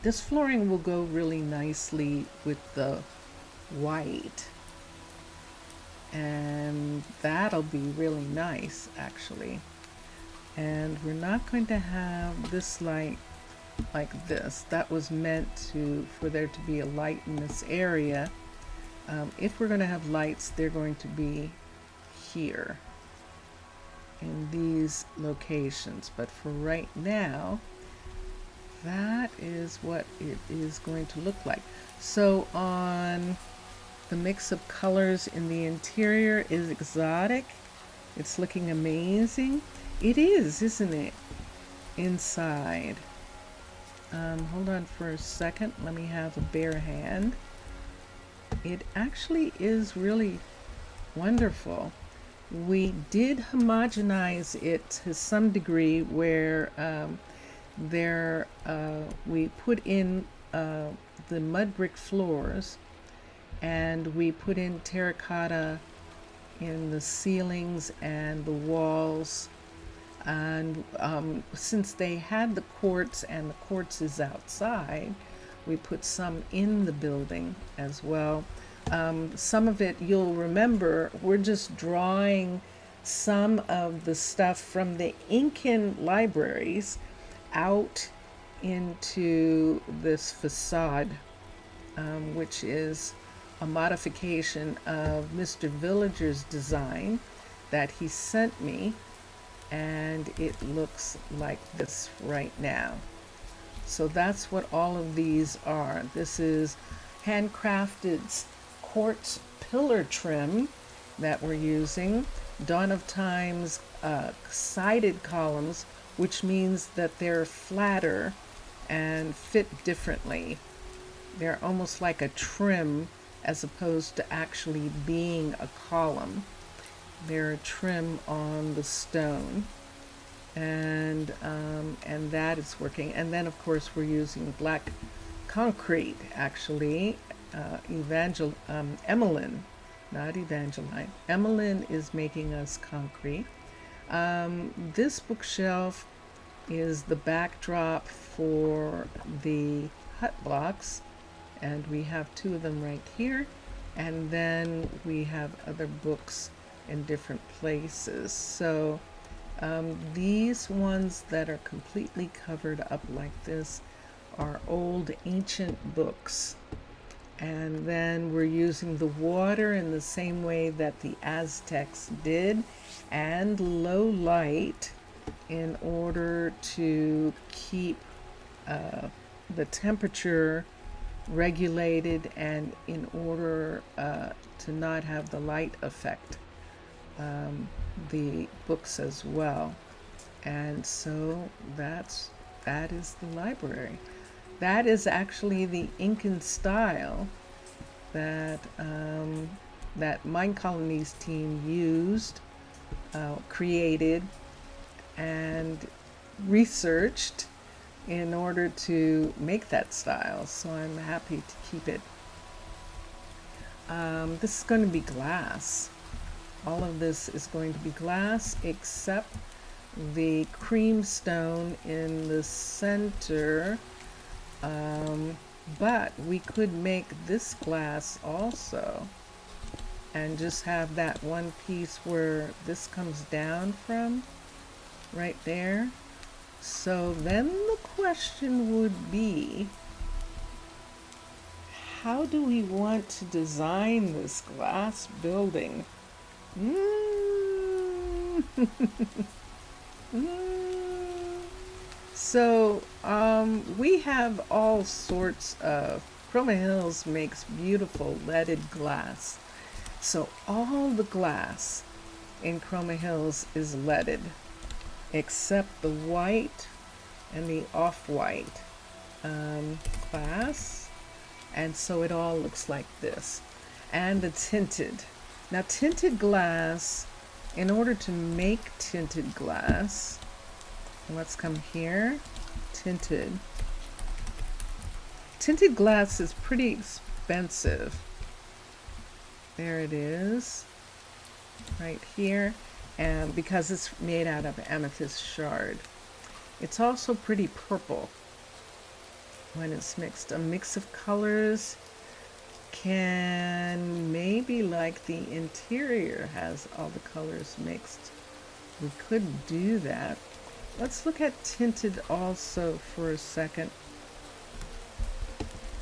[SPEAKER 1] This flooring will go really nicely with the white. And that'll be really nice, actually. And we're not going to have this light like this. That was meant for there to be a light in this area. If we're going to have lights, they're going to be here in these locations. But for right now, that is what it is going to look like. So on the mix of colors in the interior is exotic. It's looking amazing. It is, isn't it? Inside. Hold on for a second. Let me have a bare hand. It actually is really wonderful. We did homogenize it to some degree where we put in the mud brick floors, and we put in terracotta in the ceilings and the walls. And since they had the quartz and the quartz is outside, we put some in the building as well. Some of it, you'll remember, we're just drawing some of the stuff from the Incan libraries out into this facade, which is a modification of Mr. Villager's design that he sent me, and it looks like this right now. So that's what all of these are. This is Handcrafted's quartz pillar trim that we're using. Dawn of Time's sided columns, which means that they're flatter and fit differently. They're almost like a trim as opposed to actually being a column. They're a trim on the stone, and that is working. And then of course we're using black concrete, actually. Emmeline, not Evangeline. Emmeline is making us concrete. This bookshelf is the backdrop for the hut blocks, and we have two of them right here, and then we have other books in different places. So these ones that are completely covered up like this are old ancient books. And then we're using the water in the same way that the Aztecs did, and low light, in order to keep the temperature regulated, and in order to not have the light affect the books as well. And so that is the library. That is actually the Incan style that that Minecolonies team used, created, and researched in order to make that style. So I'm happy to keep it. This is going to be glass. All of this is going to be glass except the cream stone in the center. But we could make this glass also and just have that one piece where this comes down from, right there. So then the question would be, how do we want to design this glass building? So we have all sorts of, Chroma Hills makes beautiful leaded glass. So all the glass in Chroma Hills is leaded, except the white and the off-white glass. And so it all looks like this. And the tinted. Now tinted glass, in order to make tinted glass, let's come here, tinted. Tinted glass is pretty expensive. There it is, right here, and because it's made out of amethyst shard. It's also pretty purple when it's mixed. A mix of colors can maybe, like the interior has all the colors mixed. We could do that. Let's look at tinted also for a second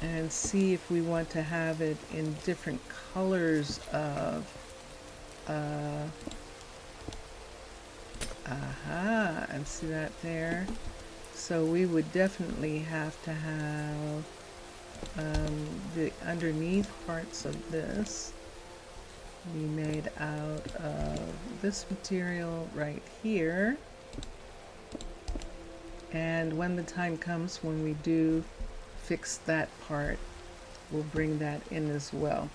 [SPEAKER 1] and see if we want to have it in different colors of and see that there. So we would definitely have to have the underneath parts of this be made out of this material right here. And when the time comes when we do fix that part, we'll bring that in as well.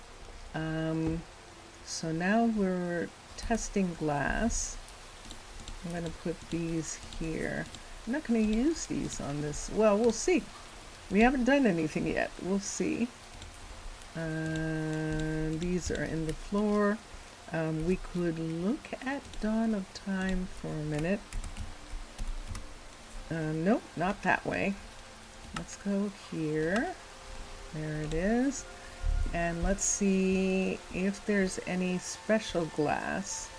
[SPEAKER 1] So now we're testing glass. I'm going to put these here. I'm not going to use these on this. Well, we'll see. We haven't done anything yet. We'll see. These are in the floor. We could look at Dawn of Time for a minute. Nope, not that way. Let's go here. There it is. And let's see if there's any special glass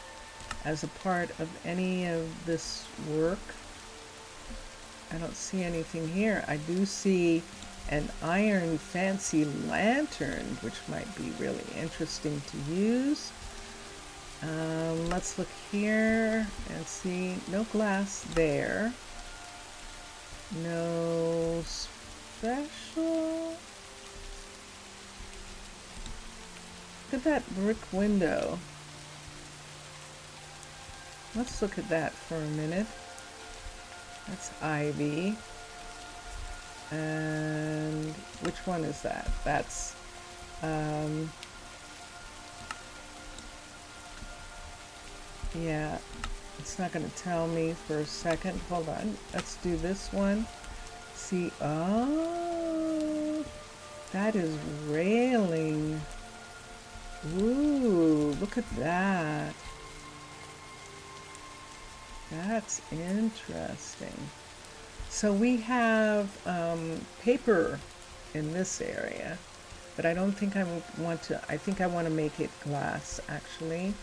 [SPEAKER 1] as a part of any of this work. I don't see anything here. I do see an iron fancy lantern, which might be really interesting to use. Let's look here and see. No glass there. No special. Look at that brick window. Let's look at that for a minute. That's ivy. And which one is that? That's yeah, it's not going to tell me for a second. Hold on. Let's do this one. See, oh, that is railing. Ooh, look at that. That's interesting. So we have paper in this area, but I don't think I want to, I think I want to make it glass actually.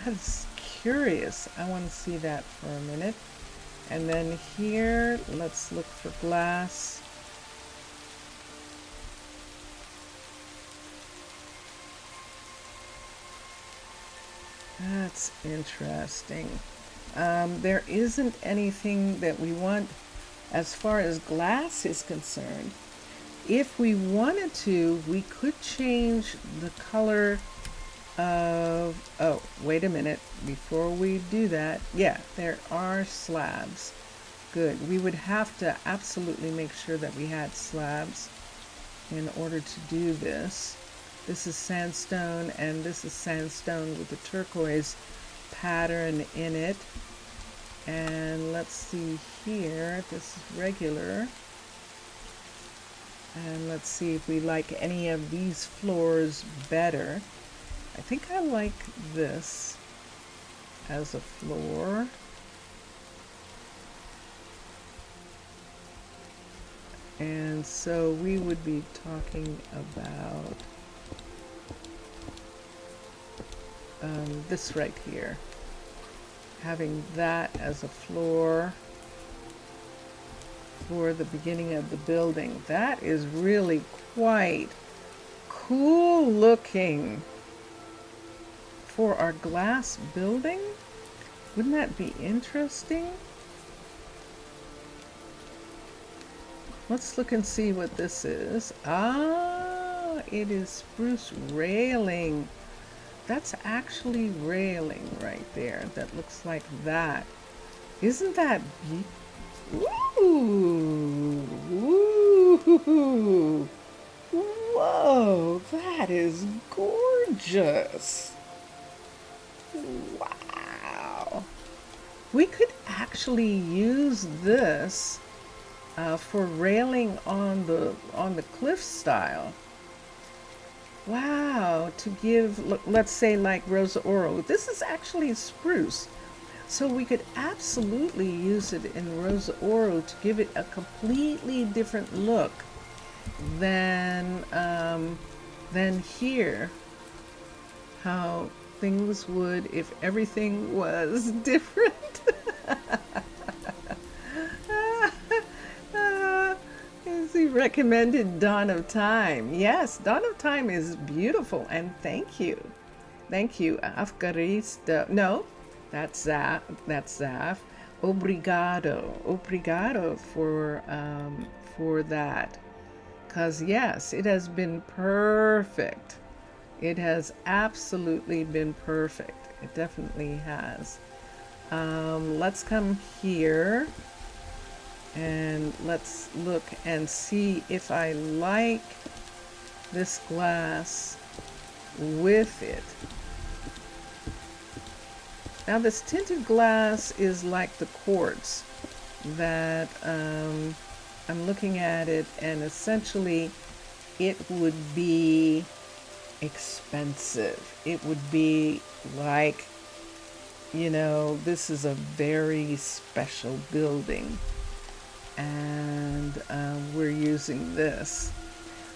[SPEAKER 1] That's curious. I want to see that for a minute. And then here, let's look for glass. That's interesting. There isn't anything that we want as far as glass is concerned. If we wanted to, we could change the color of, oh, wait a minute, before we do that, yeah, there are slabs. Good. We would have to absolutely make sure that we had slabs in order to do this. This is sandstone, and this is sandstone with the turquoise pattern in it. And let's see here, this is regular. And let's see if we like any of these floors better. I think I like this as a floor. And so we would be talking about this right here. Having that as a floor for the beginning of the building. That is really quite cool looking for our glass building. Wouldn't that be interesting? Let's look and see what this is. Ah, it is spruce railing. That's actually railing right there. That looks like that. Isn't that beautiful? Ooh, ooh, whoa, that is gorgeous. Wow. We could actually use this for railing on the cliff style. Wow, to give, let's say like Rosa Ouro. This is actually spruce. So we could absolutely use it in Rosa Ouro to give it a completely different look than here. How things would if everything was different. Is he recommended Dawn of Time? Yes, Dawn of Time is beautiful, and thank you. Thank you, Afgarista. No. That's Zaf. Obrigado. Obrigado for that. Because yes, it has been perfect. It has absolutely been perfect. It definitely has. Let's come here and let's look and see if I like this glass with it. Now this tinted glass is like the quartz that I'm looking at it, and essentially it would be expensive. It would be like, you know, this is a very special building and we're using this.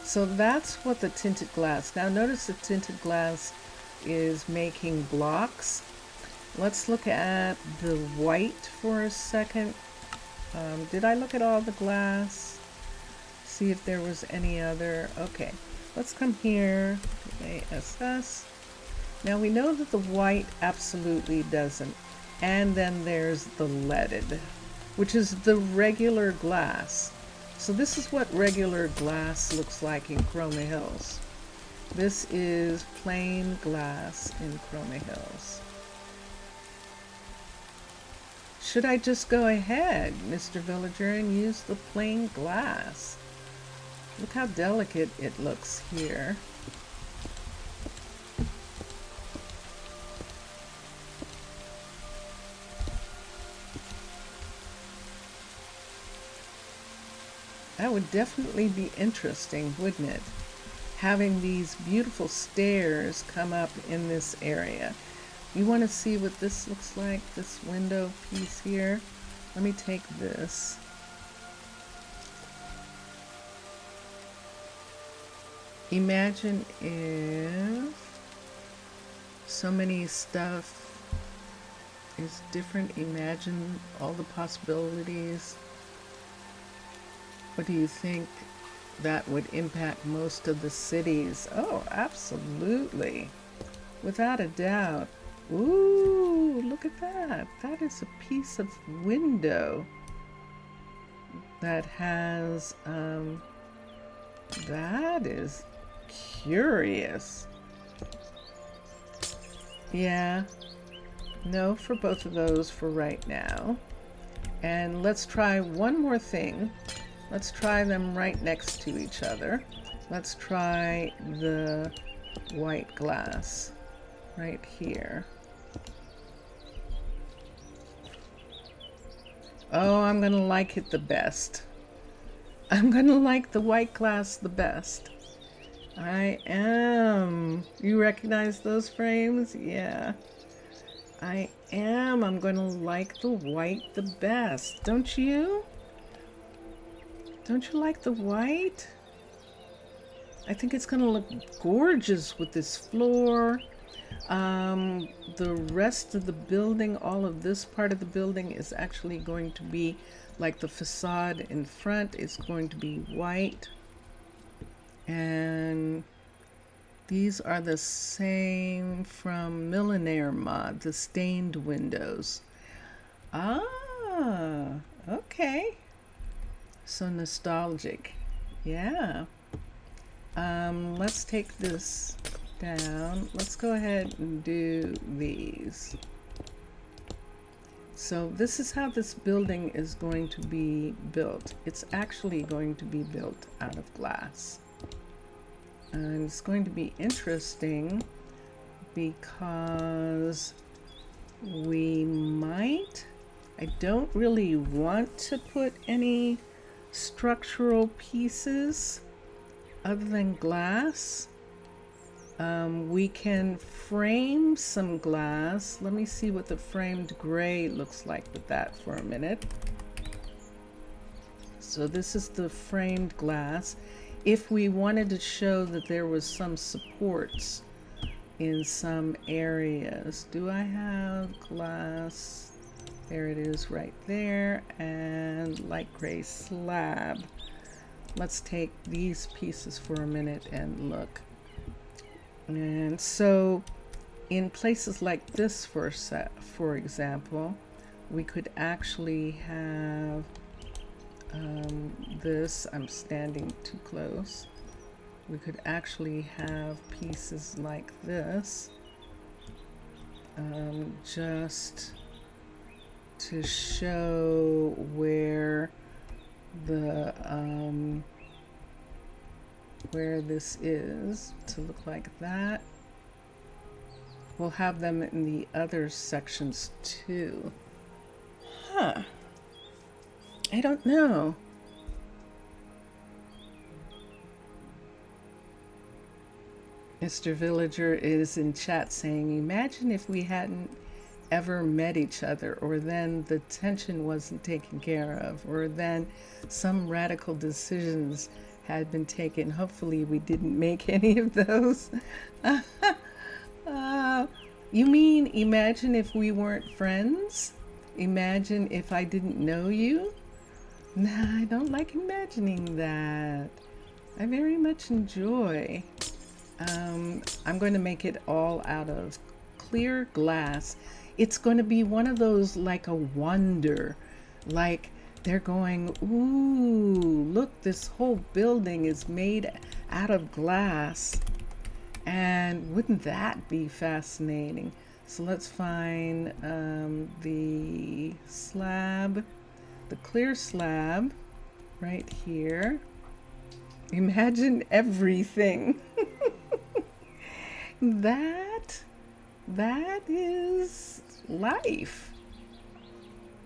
[SPEAKER 1] So that's what the tinted glass. Now notice the tinted glass is making blocks. Let's look at the white for a second. Did I look at all the glass? See if there was any other. Okay, let's come here to ASS. Now we know that the white absolutely doesn't. And then there's the leaded, which is the regular glass. So this is what regular glass looks like in Chroma Hills. This is plain glass in Chroma Hills. Should I just go ahead, Mr. Villager, and use the plain glass? Look how delicate it looks here. That would definitely be interesting, wouldn't it? Having these beautiful stairs come up in this area. You want to see what this looks like, this window piece here? Let me take this. Imagine if so many stuff is different. Imagine all the possibilities. What do you think that would impact most of the cities? Oh, absolutely. Without a doubt. Ooh, look at that. That is a piece of window that has, that is curious. Yeah, no for both of those for right now. And let's try one more thing. Let's try them right next to each other. Let's try the white glass right here. Oh, I'm gonna like it the best. I'm gonna like the white glass the best. I am. You recognize those frames? Yeah. I am. I'm gonna like the white the best. Don't you? Don't you like the white? I think it's gonna look gorgeous with this floor. The rest of the building, all of this part of the building is actually going to be like the facade in front is going to be white. And these are the same from Millionaire Mod, the stained windows. Ah, okay. So nostalgic. Yeah. Let's take this down. Let's go ahead and do these. So this is how this building is going to be built. It's actually going to be built out of glass. And it's going to be interesting because we might, I don't really want to put any structural pieces other than glass. We can frame some glass. Let me see what the framed gray looks like with that for a minute. So this is the framed glass. If we wanted to show that there was some supports in some areas. Do I have glass? There it is right there, and light gray slab. Let's take these pieces for a minute and look. And so in places like this, for example, we could actually have this. I'm standing too close. We could actually have pieces like this, just to show where the where this is, to look like that. We'll have them in the other sections too. Huh. I don't know. Mr. Villager is in chat saying, imagine if we hadn't ever met each other, or then the tension wasn't taken care of, or then some radical decisions had been taken. Hopefully we didn't make any of those. You mean imagine if we weren't friends? Imagine if I didn't know you? Nah, I don't like imagining that. I very much enjoy. I'm going to make it all out of clear glass. It's going to be one of those like a wonder, like they're going, ooh, look, this whole building is made out of glass. And wouldn't that be fascinating? So let's find the slab, the clear slab right here. Imagine everything. That is life.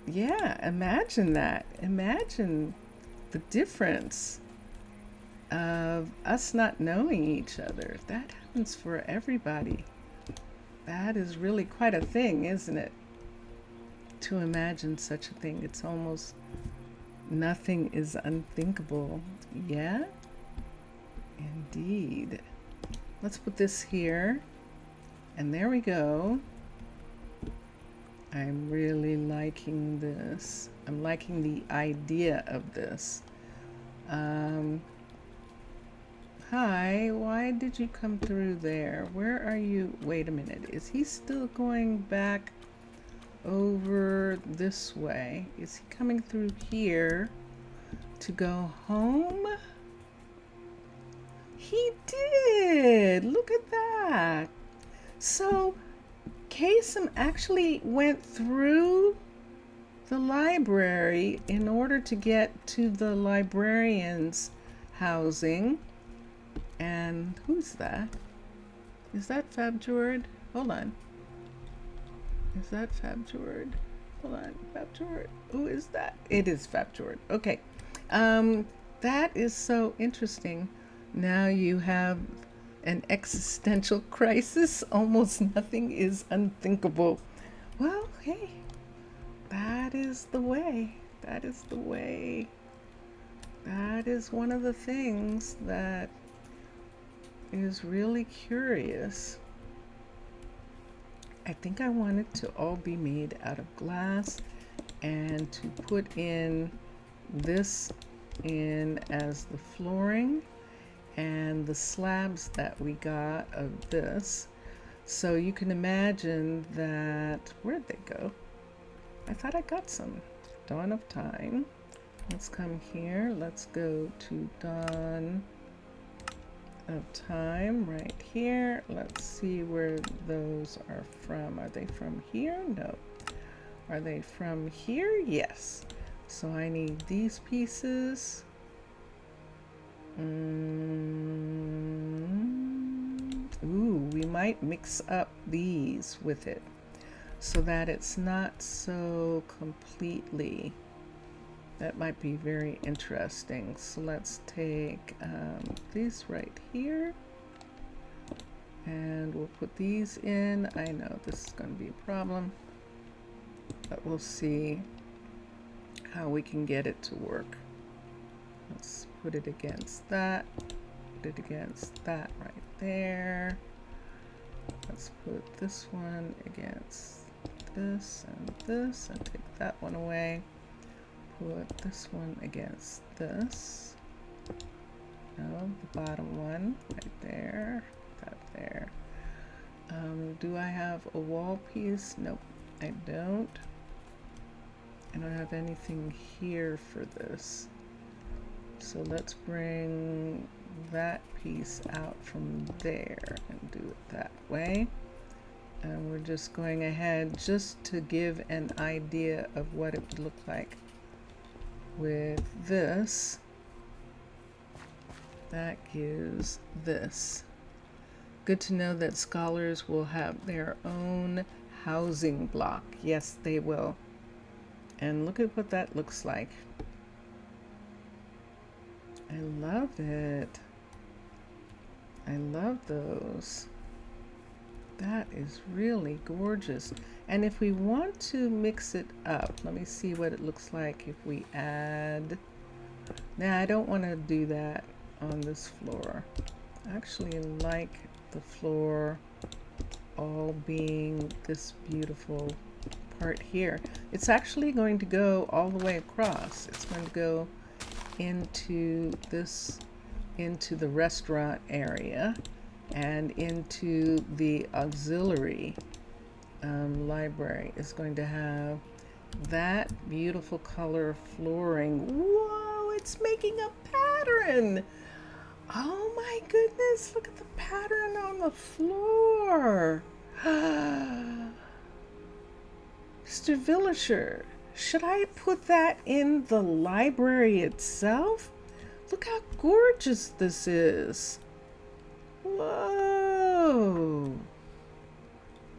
[SPEAKER 1] Yeah, imagine that. Imagine the difference of us not knowing each other. That happens for everybody. That is really quite a thing, isn't it? To imagine such a thing. It's almost nothing is unthinkable. Yeah? Indeed. Let's put this here. And there we go. I'm really liking this. I'm liking the idea of this. Hi, why did you come through there? Where are you? Wait a minute. Is he still going back over this way? Is he coming through here to go home? He did. Look at that. So Kasem actually went through the library in order to get to the librarian's housing. And who's that? Is that Fab Jord? Hold on. Is that Fab Jord? Hold on. Fab Jord. Who is that? It is Fab Jord. Okay. That is so interesting. Now you have an existential crisis. Almost nothing is unthinkable. Well, hey, that is the way. That is the way. That is one of the things that is really curious. I think I want it to all be made out of glass, and to put in this in as the flooring and the slabs that we got of this. So you can imagine that, where'd they go? I thought I got some. Dawn of Time. Let's come here. Let's go to Dawn of Time right here. Let's see where those are from. Are they from here? No. Are they from here? Yes. So I need these pieces. Ooh, we might mix up these with it so that it's not so completely. That might be very interesting. So let's take these right here, and we'll put these in. I know this is going to be a problem, but we'll see how we can get it to work. Let's put it against that, put it against that right there. Let's put this one against this, and take that one away. Put this one against this. No, the bottom one right there, that there. Do I have a wall piece? Nope, I don't. I don't have anything here for this. So let's bring that piece out from there and do it that way. And we're just going ahead just to give an idea of what it would look like with this. That gives this. Good to know that scholars will have their own housing block. Yes, they will. And look at what that looks like. I love it. I love those. That is really gorgeous. And if we want to mix it up, let me see what it looks like if we add. Nah, I don't want to do that on this floor. I actually like the floor all being this beautiful part here. It's actually going to go all the way across. It's going to go into this, into the restaurant area, and into the auxiliary library. Is going to have that beautiful color flooring. Whoa, it's making a pattern. Oh my goodness, look at the pattern on the floor. Mr. Villager, should I put that in the library itself? Look how gorgeous this is. Whoa.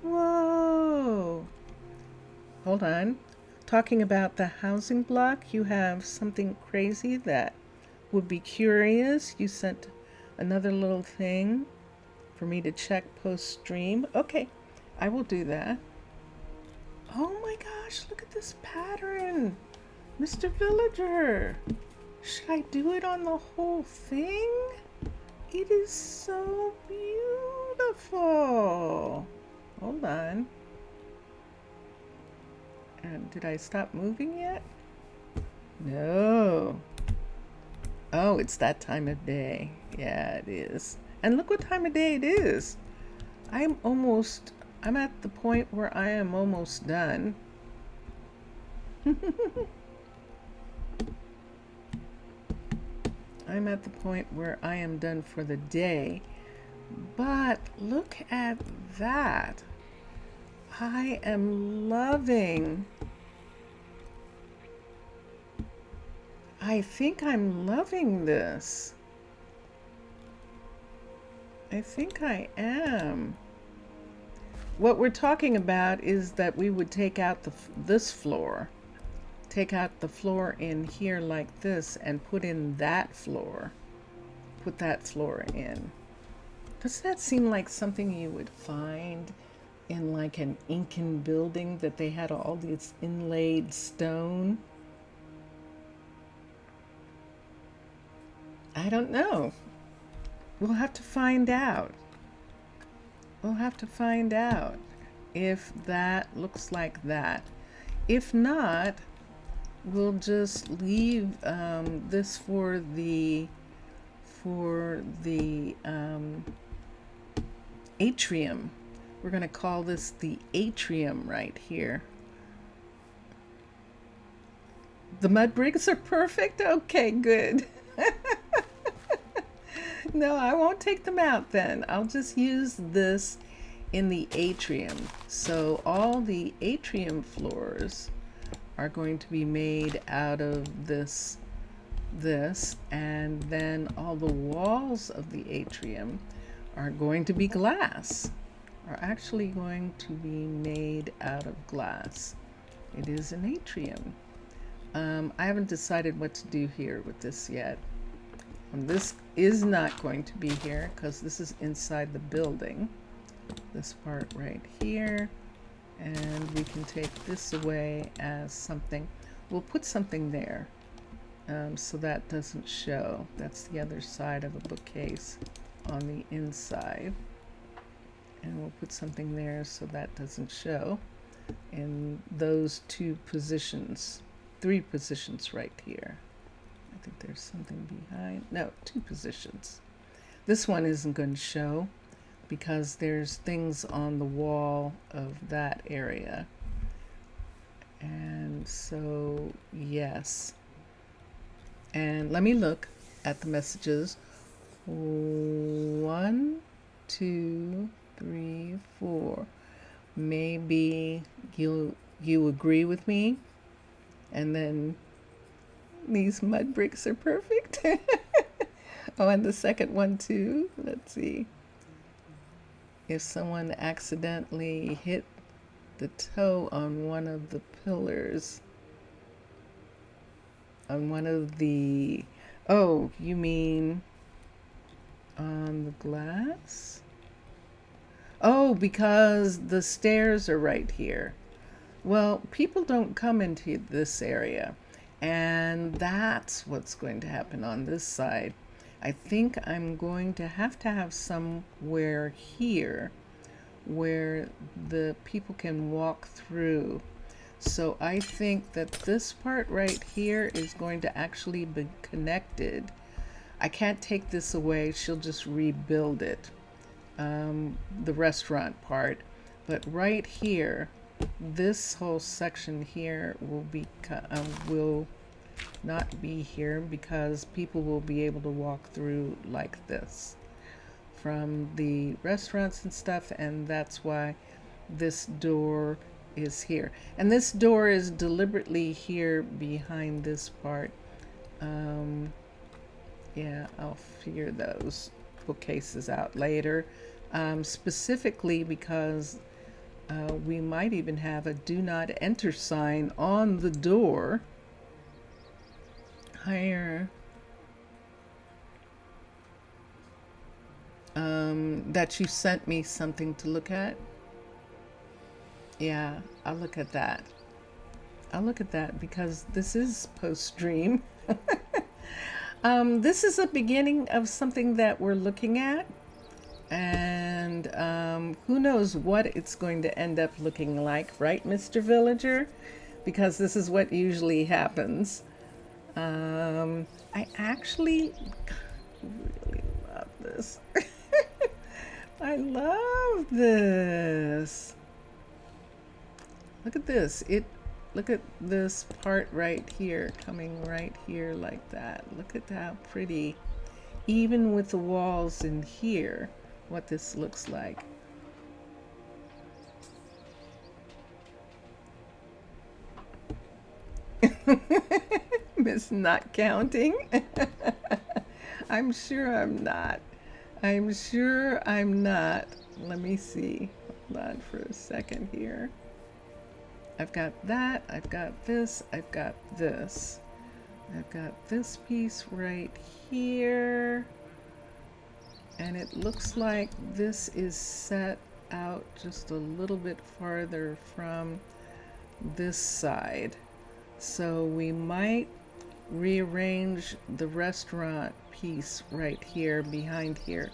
[SPEAKER 1] Whoa. Hold on. Talking about the housing block, you have something crazy that would be curious. You sent another little thing for me to check post-stream. Okay, I will do that. Oh my gosh, look at this pattern. Mr. Villager, should I do it on the whole thing? It is so beautiful. Hold on. And did I stop moving yet? No. Oh, it's that time of day. Yeah, it is. And look what time of day it is. I'm at the point where I am almost done. I'm at the point where I am done for the day. But look at that. I am loving. I think I'm loving this. I think I am. What we're talking about is that we would take out this floor, take out the floor in here like this and put in that floor. Put that floor in. Does that seem like something you would find in like an Incan building, that they had all these inlaid stone? I don't know. We'll have to find out. We'll have to find out if that looks like that. If not, we'll just leave this for the atrium. We're going to call this the atrium right here. The mud bricks are perfect? Okay, good. No, I won't take them out then. I'll just use this in the atrium. So all the atrium floors are going to be made out of this, and then all the walls of the atrium are going to be glass, are actually going to be made out of glass. It is an atrium. I haven't decided what to do here with this yet. This is not going to be here because this is inside the building. This part right here, and we can take this away as something. We'll put something there so that doesn't show. That's the other side of a bookcase on the inside, and we'll put something there so that doesn't show in those two positions, 3 positions right here. I think there's something behind. No, 2 positions. This one isn't going to show because there's things on the wall of that area. And so, yes. And let me look at the messages. 1, 2, 3, 4. Maybe you agree with me, and then these mud bricks are perfect. Oh, and the second one too. Let's see. If someone accidentally hit the toe on one of the pillars, on one of the, oh, you mean on the glass? Oh, because the stairs are right here. Well, people don't come into this area, and that's what's going to happen on this side. I think I'm going to have somewhere here where the people can walk through. So I think that this part right here is going to actually be connected. I can't take this away. She'll just rebuild it, the restaurant part. But right here, this whole section here will not be here because people will be able to walk through like this from the restaurants and stuff, and that's why this door is here. And this door is deliberately here behind this part. Yeah, I'll figure those bookcases out later, specifically because we might even have a do not enter sign on the door. Higher. That you sent me something to look at. Yeah, I'll look at that. I'll look at that because this is post-stream. This is a beginning of something that we're looking at, and who knows what it's going to end up looking like, right, Mr. Villager? Because this is what usually happens. I actually really love this. I love this. Look at this. Look at this part right here, coming right here like that. Look at how pretty, even with the walls in here, what this looks like. Miss not counting. I'm sure I'm not. I'm sure I'm not. Let me see. Hold on for a second here. I've got that, I've got this, I've got this. I've got this piece right here. And it looks like this is set out just a little bit farther from this side. So we might rearrange the restaurant piece right here behind here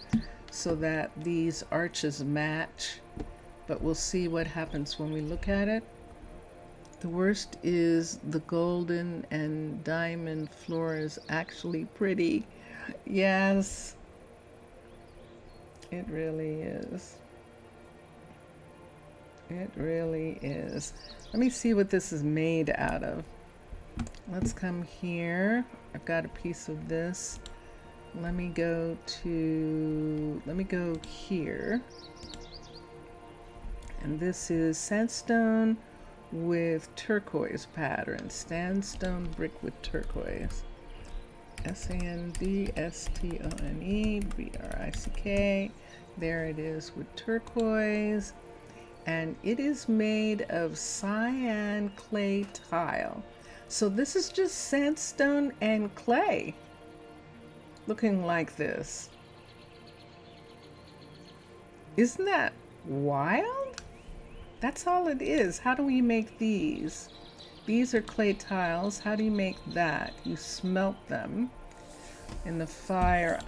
[SPEAKER 1] so that these arches match, but we'll see what happens when we look at it. The worst is the golden and diamond floor is actually pretty. Yes, it really is. It really is. Let me see what this is made out of. Let's come here. I've got a piece of this. Let me go here. And this is sandstone with turquoise pattern. Sandstone brick with turquoise. SANDSTONE There it is with turquoise. And it is made of cyan clay tile. So this is just sandstone and clay looking like this. Isn't that wild? That's all it is. How do we make these? These are clay tiles. How do you make that? You smelt them in the fire.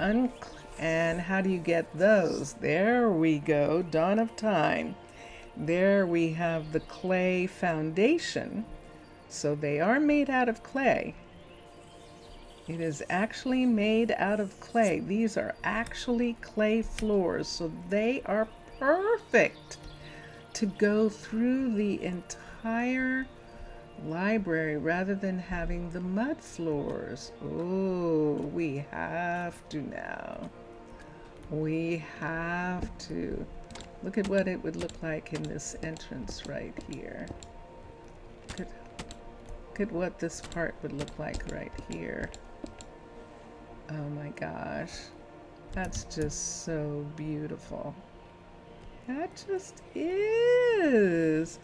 [SPEAKER 1] And how do you get those? There we go. Dawn of time. There we have the clay foundation. So they are made out of clay. It is actually made out of clay. These are actually clay floors. So they are perfect to go through the entire library rather than having the mud floors. Oh, we have to now. We have to. Look at what it would look like in this entrance right here. Look at what this part would look like right here. Oh my gosh. That's just so beautiful. That just is.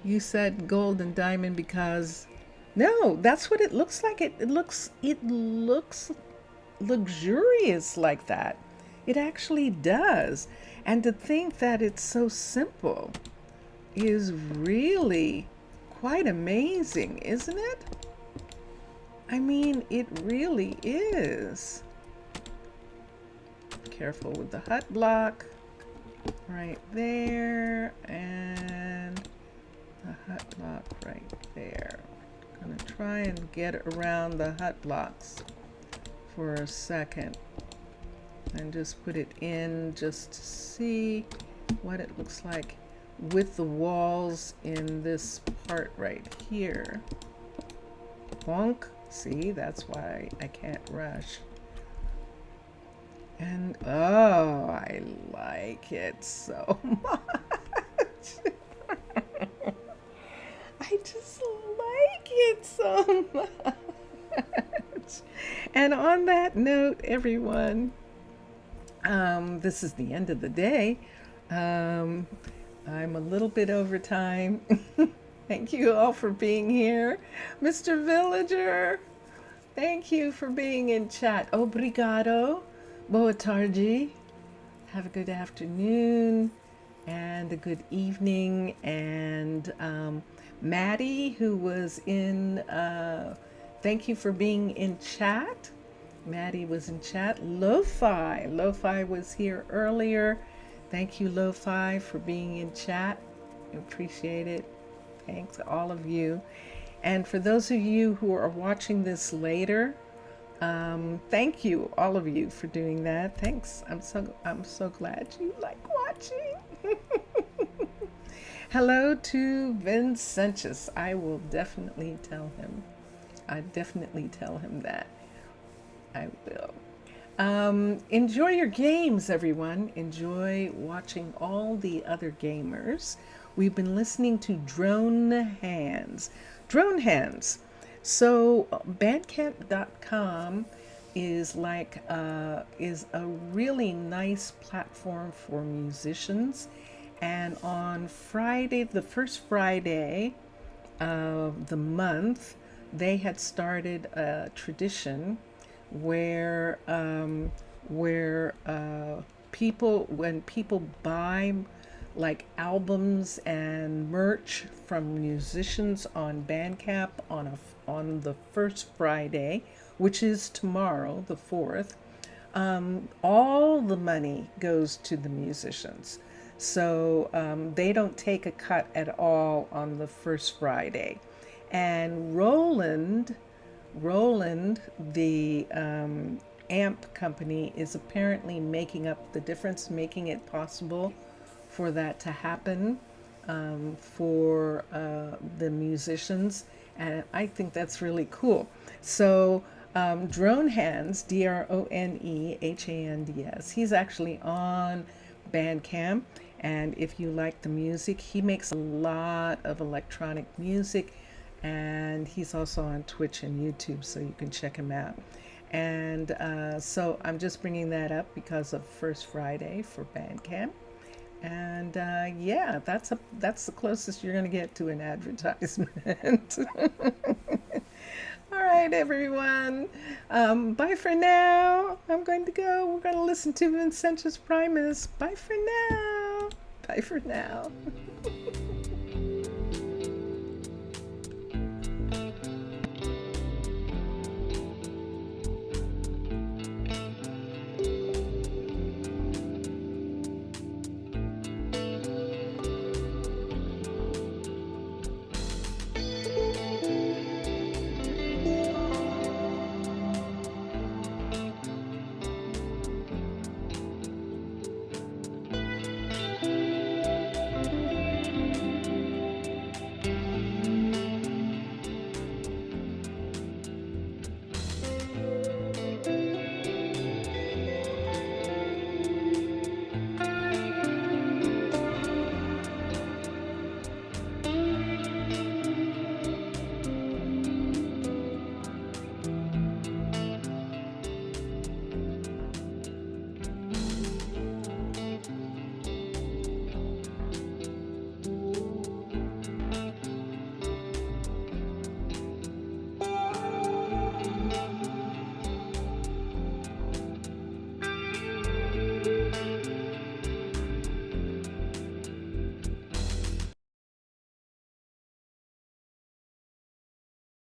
[SPEAKER 1] You said gold and diamond because no, that's what it looks like. It looks luxurious like that. It actually does. And to think that it's so simple is really quite amazing, isn't it? I mean, it really is. Careful with the hut block right there and the hut block right there. I'm gonna try and get around the hut blocks for a second and just put it in just to see what it looks like with the walls in this part right here. Bonk. See, that's why I can't rush. And oh, I like it so much. I just like it so much. And on that note, everyone, this is the end of the day. I'm a little bit over time. Thank you all for being here. Mr. Villager, thank you for being in chat. Obrigado. Boa tarde. Have a good afternoon and a good evening. And Maddie, who was in, thank you for being in chat. Maddie was in chat. Lo-Fi. Lo-Fi was here earlier. Thank you, Lo-Fi, for being in chat. I appreciate it. Thanks, all of you. And for those of you who are watching this later, thank you, all of you, for doing that. Thanks. I'm so glad you like watching. Hello to Vincentius. I will definitely tell him. I definitely tell him that. I will. Enjoy your games, everyone. Enjoy watching all the other gamers. We've been listening to Drone Hands. Drone Hands. So Bandcamp.com is is a really nice platform for musicians And on Friday, the first Friday of the month, they had started a tradition where people, when people buy like albums and merch from musicians on Bandcamp on the first Friday, which is tomorrow, the 4th, all the money goes to the musicians. So they don't take a cut at all on the first Friday. And Roland, the amp company, is apparently making up the difference, making it possible for that to happen for the musicians. And I think that's really cool. So Drone Hands, DRONEHANDS, he's actually on Bandcamp. And if you like the music, he makes a lot of electronic music. And he's also on Twitch and YouTube, so you can check him out. And so I'm just bringing that up because of First Friday for Bandcamp. And yeah, that's the closest you're going to get to an advertisement. All right, everyone. Bye for now. I'm going to go. We're going to listen to Vincentus Primus. Bye for now. Bye for now.